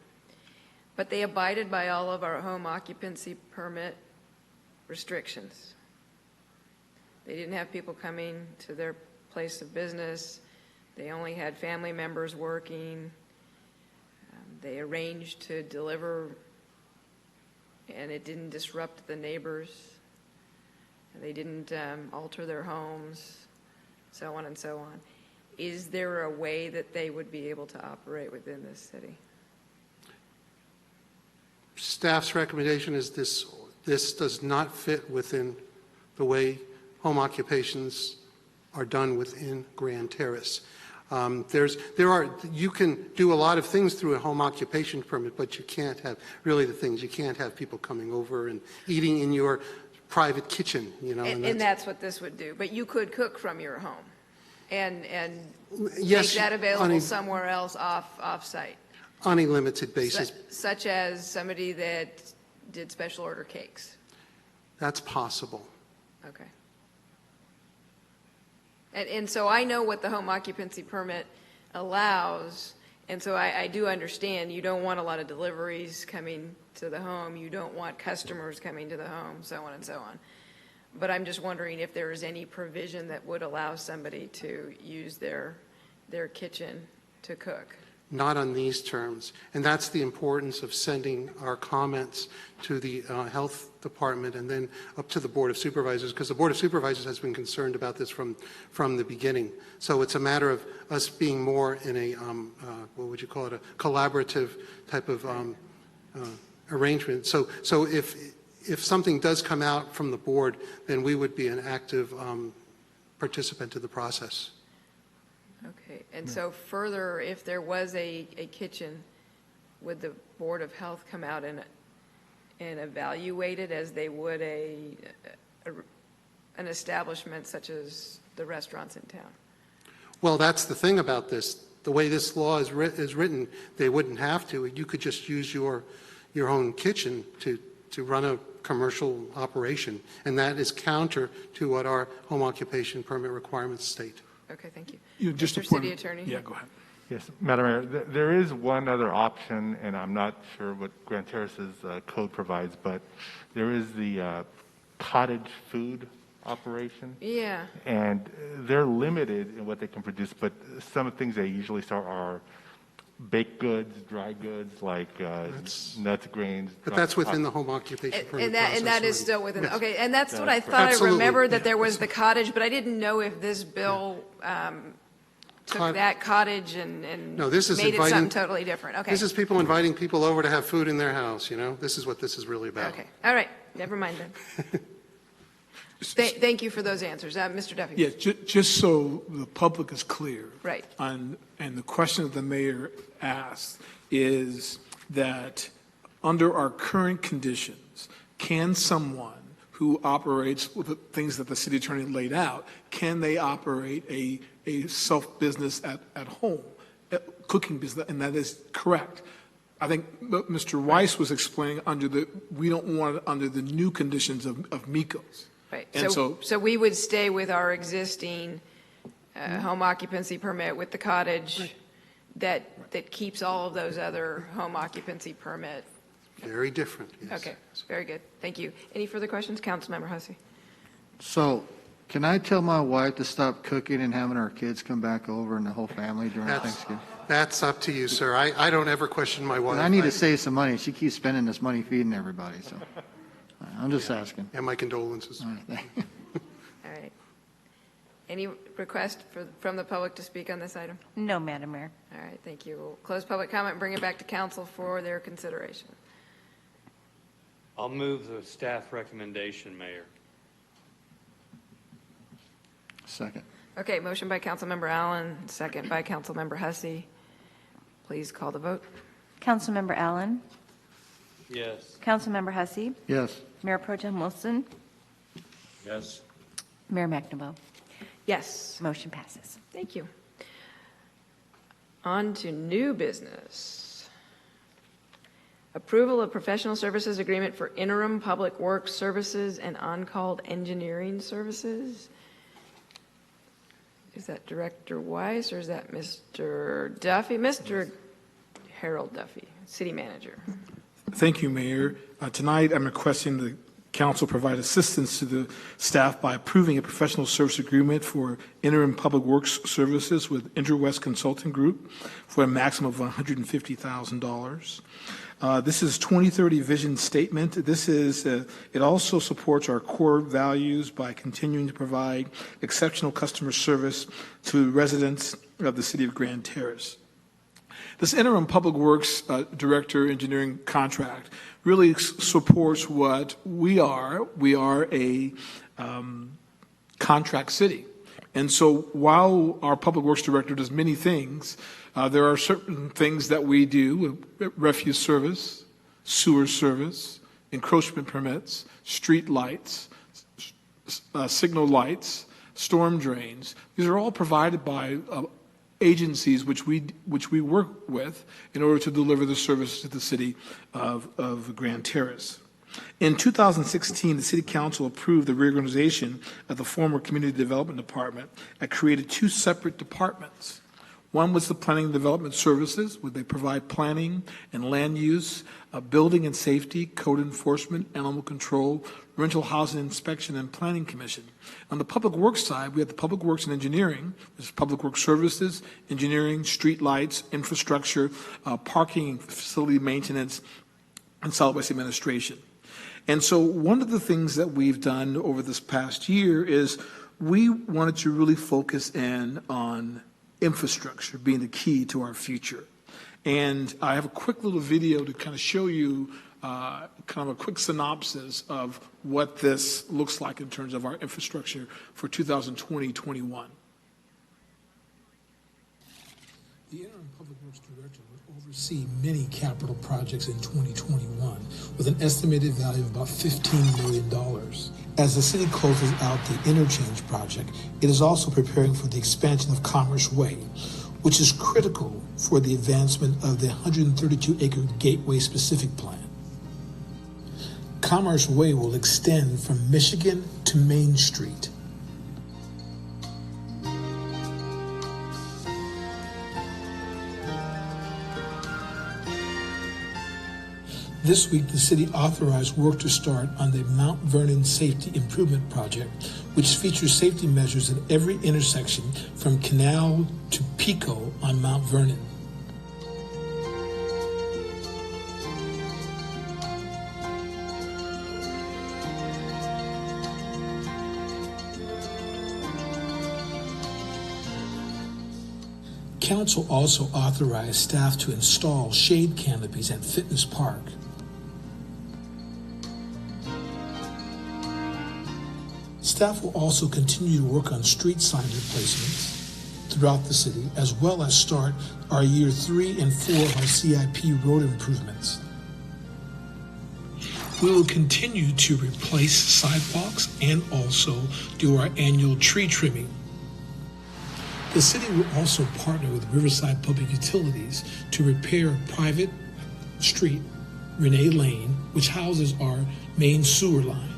but they abided by all of our home occupancy permit restrictions. They didn't have people coming to their place of business. They only had family members working. they arranged to deliver and it didn't disrupt the neighbors, and they didn't alter their homes, so on and so on. Is there a way that they would be able to operate within this city? Staff's recommendation is this does not fit within the way home occupations are done within Grand Terrace. You can do a lot of things through a home occupation permit, but you can't have, really the things, you can't have people coming over and eating in your private kitchen, you know. And that's what this would do. But you could cook from your home and Yes, make that available somewhere else off-site. On a limited basis. Such as somebody that did special order cakes. That's possible. Okay. And so I know what the home occupancy permit allows, and so I do understand you don't want a lot of deliveries coming to the home, you don't want customers coming to the home, so on and so on. But I'm just wondering if there is any provision that would allow somebody to use their kitchen to cook. Not on these terms. And that's the importance of sending our comments to the Health Department and then up to the Board of Supervisors, because the Board of Supervisors has been concerned about this from the beginning. So it's a matter of us being more in a, what would you call it, a collaborative type of arrangement. So if something does come out from the board, then we would be an active participant in the process. Okay, and so further, if there was a kitchen, would the Board of Health come out and evaluate it as they would an establishment such as the restaurants in town? Well, that's the thing about this. The way this law is written, they wouldn't have to. You could just use your own kitchen to run a commercial operation, and that is counter to what our home occupation permit requirements state. Okay, thank you. Just Mr. City Attorney? Yeah, go ahead. Yes, Madam Mayor, there is one other option, and I'm not sure what Grand Terrace's code provides, but there is the cottage food operation. Yeah. And they're limited in what they can produce, but some of the things they usually sell are baked goods, dry goods, like nuts, grains. But that's within the home occupation permit process. And that is still within, Yes. okay, and that's what I thought. Absolutely. I remembered that there was the cottage, but I didn't know if this bill took that cottage and No, this is made it inviting- something totally different. Okay. This is people inviting people over to have food in their house, you know? This is what this is really about. Okay, all right, never mind then. Thank you for those answers. Mr. Duffy? Yeah, just so the public is clear. Right. And the question that the mayor asked is that under our current conditions, can someone who operates with the things that the city attorney laid out, can they operate a self-business at home, a cooking business? And that is correct. I think Mr. Weiss was explaining we don't want it under the new conditions of MECOS. Right, And so we would stay with our existing home occupancy permit with the cottage that keeps all of those other home occupancy permit. Very different, yes. Okay, very good, thank you. Any further questions, Councilmember Hussey? So can I tell my wife to stop cooking and having our kids come back over and the whole family during Thanksgiving? That's up to you, sir. I don't ever question my wife. And I need to save some money. She keeps spending this money feeding everybody, so I'm just asking. And my condolences. All right. Any request from the public to speak on this item? No, Madam Mayor. All right, thank you. We'll close public comment and bring it back to council for their consideration. I'll move the staff recommendation, Mayor. Second. Okay, motion by Councilmember Allen, second by Councilmember Hussey. Please call the vote. Councilmember Allen? Yes. Councilmember Hussey? Yes. Mayor Pro Tem Wilson? Yes. Mayor McNamara? Yes. Motion passes. Thank you. On to new business. Approval of professional services agreement for interim public works services and on-call engineering services. Is that Director Weiss or is that Mr. Duffy? Mr. Harold Duffy, City Manager. Thank you, Mayor. Tonight, I'm requesting Council provide assistance to the staff by approving a professional service agreement for interim public works services with Interwest Consulting Group for a maximum of $150,000. This is 2030 vision statement. It also supports our core values by continuing to provide exceptional customer service to residents of the city of Grand Terrace. This interim public works director engineering contract really supports what we are. We are a contract city. And so while our public works director does many things, there are certain things that we do: refuse service, sewer service, encroachment permits, street lights, signal lights, storm drains. These are all provided by agencies which we work with in order to deliver the service to the city of Grand Terrace. In 2016, the City Council approved the reorganization of the former Community Development Department that created two separate departments. One was the Planning and Development Services, where they provide planning and land use, building and safety, code enforcement, animal control, rental housing inspection, and planning commission. On the public works side, we have the Public Works and Engineering, which is Public Works Services, engineering, street lights, infrastructure, parking, facility maintenance, and solid waste administration. And so one of the things that we've done over this past year is we wanted to really focus in on infrastructure being the key to our future. And I have a quick little video to kind of show you kind of a quick synopsis of what this looks like in terms of our infrastructure for 2020-21. The interim public works director will oversee many capital projects in 2021 with an estimated value of about $15 million. As the city closes out the interchange project, it is also preparing for the expansion of Commerce Way, which is critical for the advancement of the 132-acre Gateway Specific Plan. Commerce Way will extend from Michigan to Main Street. This week, the city authorized work to start on the Mount Vernon Safety Improvement Project, which features safety measures at every intersection from Canal to Pico on Mount Vernon. Council also authorized staff to install shade canopies at Fitness Park. Staff will also continue to work on street sign replacements throughout the city, as well as start our year 3 and 4 of our CIP road improvements. We will continue to replace sidewalks and also do our annual tree trimming. The city will also partner with Riverside Public Utilities to repair a private street, Renee Lane, which houses our main sewer line.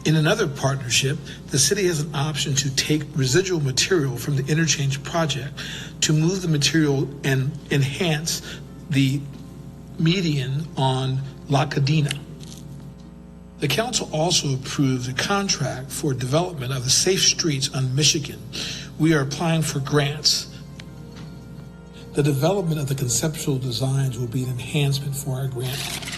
In another partnership, the city has an option to take residual material from the interchange project to move the material and enhance the median on La Cadena. The council also approved a contract for development of the safe streets on Michigan. We are applying for grants. The development of the conceptual designs will be an enhancement for our grant.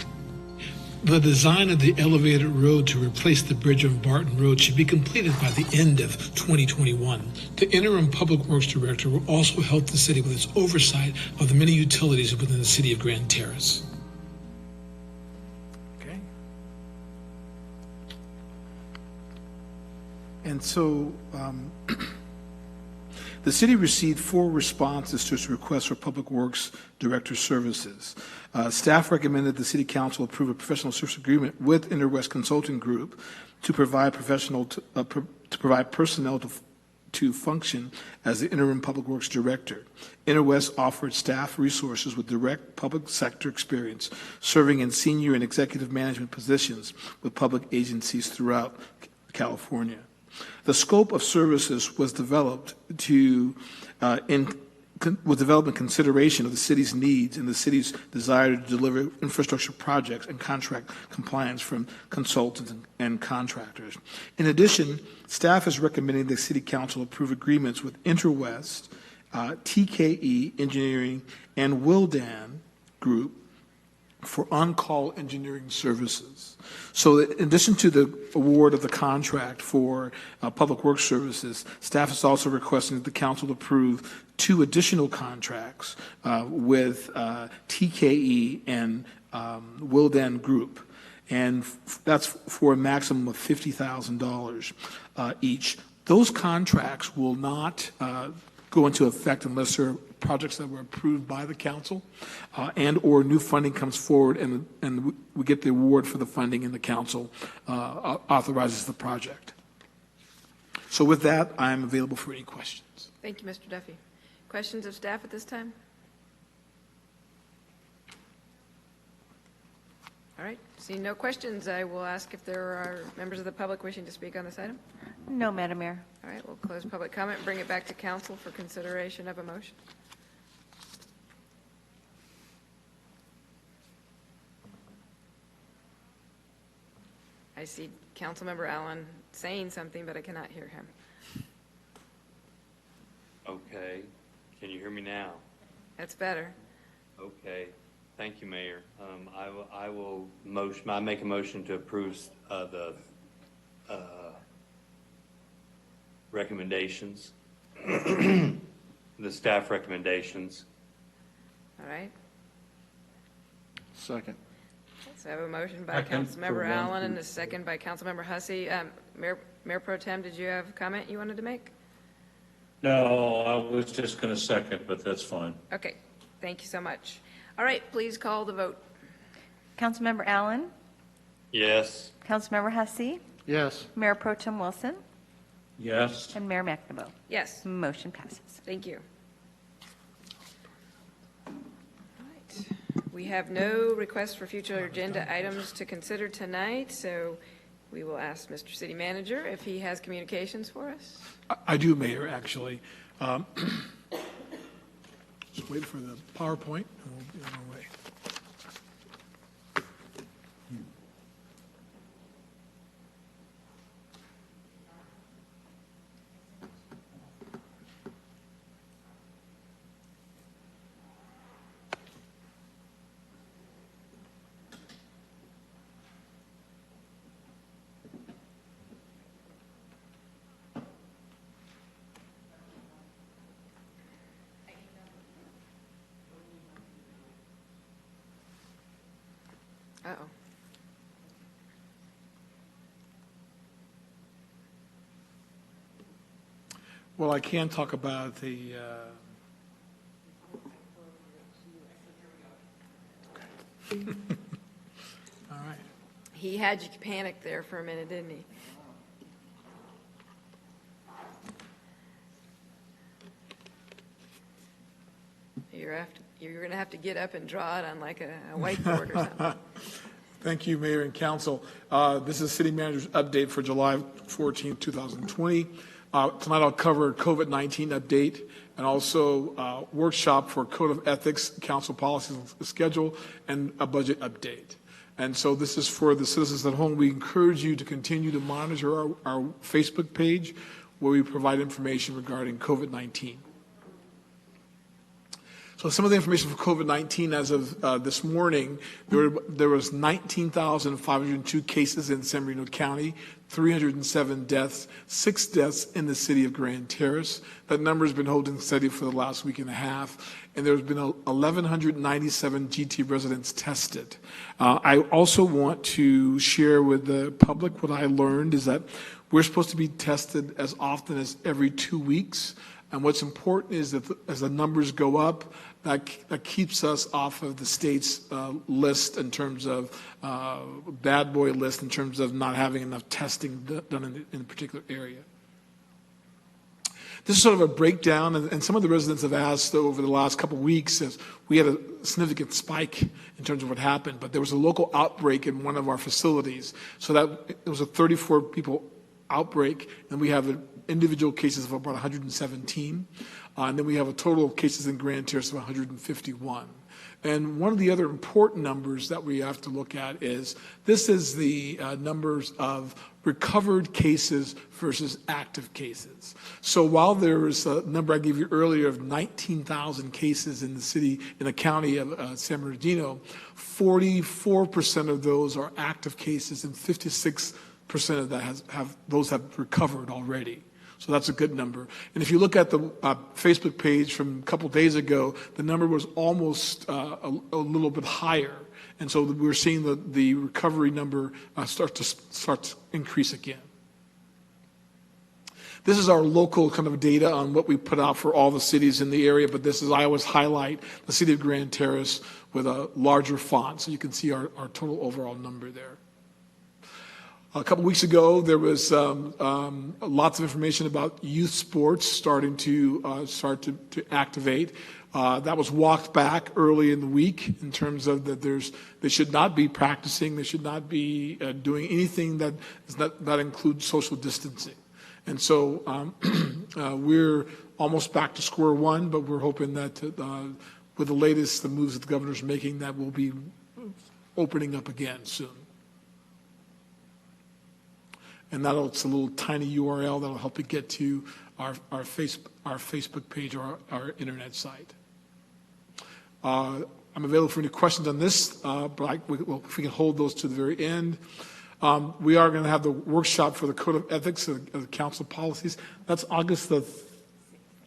The design of the elevated road to replace the bridge on Barton Road should be completed by the end of 2021. The interim public works director will also help the city with its oversight of the many utilities within the city of Grand Terrace. Okay. And so the city received 4 responses to its request for Public Works Director Services. Staff recommended the City Council approve a professional service agreement with Interwest Consulting Group to provide personnel to function as the interim Public Works Director. Interwest offered staff resources with direct public sector experience, serving in senior and executive management positions with public agencies throughout California. The scope of services was developed to with development consideration of the city's needs and the city's desire to deliver infrastructure projects and contract compliance from consultants and contractors. In addition, staff is recommending the City Council approve agreements with Interwest, TKE Engineering, and Wildan Group for on-call engineering services. So in addition to the award of the contract for Public Works Services, staff is also requesting that the council approve 2 additional contracts with TKE and Wildan Group. And that's for a maximum of $50,000 each. Those contracts will not go into effect unless there are projects that were approved by the council and or new funding comes forward and we get the award for the funding and the council authorizes the project. So with that, I am available for any questions. Thank you, Mr. Duffy. Questions of staff at this time? All right, seeing no questions, I will ask if there are members of the public wishing to speak on this item. No, Madam Mayor. All right, we'll close public comment and bring it back to council for consideration of a motion. I see Councilmember Allen saying something, but I cannot hear him. Okay, can you hear me now? That's better. Okay, thank you, Mayor. I will motion. I make a motion to approve the recommendations, the staff recommendations. All right. Second. So I have a motion by Councilmember Allen and a second by Councilmember Hussey. Mayor Pro Tem, did you have a comment you wanted to make? No, I was just going to second, but that's fine. Okay, thank you so much. All right, please call the vote. Councilmember Allen? Yes. Councilmember Hussey? Yes. Mayor Pro Tem Wilson? Yes. And Mayor McNamara? Yes. Motion passes. Thank you. All right. We have no requests for future agenda items to consider tonight, so we will ask Mr. City Manager if he has communications for us. I do, Mayor, actually. Just wait for the PowerPoint and we'll be on our way. Uh-oh. Well, I can talk about the, all right. He had you panicked there for a minute, didn't he? You're going to have to get up and draw it on like a whiteboard or something. Thank you, Mayor and Council. This is City Manager's update for July 14, 2020. Tonight I'll cover COVID-19 update and also workshop for Code of Ethics, Council Policies and Schedule, and a budget update. And so this is for the citizens at home. We encourage you to continue to monitor our Facebook page where we provide information regarding COVID-19. So some of the information for COVID-19 as of this morning, there was 19,502 cases in San Bernardino County, 307 deaths, 6 deaths in the city of Grand Terrace. That number has been holding steady for the last week and a half, and there's been 1,197 GT residents tested. I also want to share with the public what I learned is that we're supposed to be tested as often as every 2 weeks. And what's important is that as the numbers go up, that keeps us off of the state's list in terms of bad boy list in terms of not having enough testing done in a particular area. This is sort of a breakdown, and some of the residents have asked over the last couple of weeks, as we had a significant spike in terms of what happened, but there was a local outbreak in one of our facilities. So that it was a 34 people outbreak, and we have individual cases of about 117. And then we have a total of cases in Grand Terrace of 151. And one of the other important numbers that we have to look at is, this is the numbers of recovered cases versus active cases. So while there was a number I gave you earlier of 19,000 cases in the city, in the county of San Bernardino, 44% of those are active cases and 56% of that have recovered already. So that's a good number. And if you look at the Facebook page from a couple days ago, the number was almost a little bit higher. And so we're seeing the recovery number start to increase again. This is our local kind of data on what we put out for all the cities in the area, but this is, I always highlight the city of Grand Terrace with a larger font, so you can see our total overall number there. A couple weeks ago, there was lots of information about youth sports starting to activate. That was walked back early in the week in terms of that they should not be practicing, they should not be doing anything that includes social distancing. And so we're almost back to square one, but we're hoping that with the moves that the governor's making, that we'll be opening up again soon. And it's a little tiny URL that'll help you get to our Facebook page or our internet site. I'm available for any questions on this, but if we can hold those to the very end. We are going to have the workshop for the Code of Ethics of the Council Policies. That's August the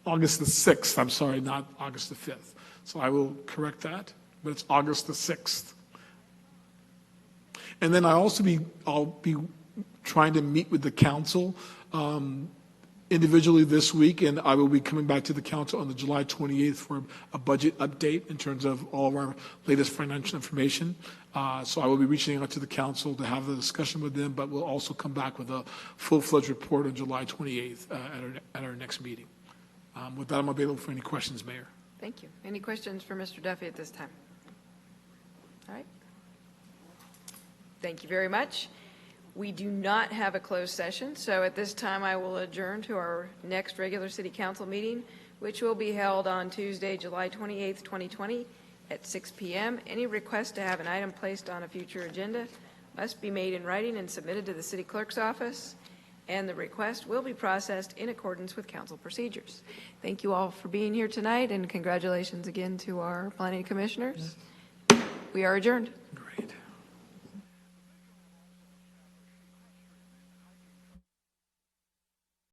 6th. I'm sorry, not August the 5th. So I will correct that, but it's August the 6th. And then I'll be trying to meet with the council individually this week, and I will be coming back to the council on the July 28th for a budget update in terms of all of our latest financial information. So I will be reaching out to the council to have a discussion with them, but we'll also come back with a full-fledged report on July 28th at our next meeting. With that, I'm available for any questions, Mayor. Thank you. Any questions for Mr. Duffy at this time? All right. Thank you very much. We do not have a closed session, so at this time I will adjourn to our next regular City Council meeting, which will be held on Tuesday, July 28th, 2020 at 6 p.m. Any request to have an item placed on a future agenda must be made in writing and submitted to the City Clerk's office, and the request will be processed in accordance with council procedures. Thank you all for being here tonight, and congratulations again to our planning commissioners. We are adjourned.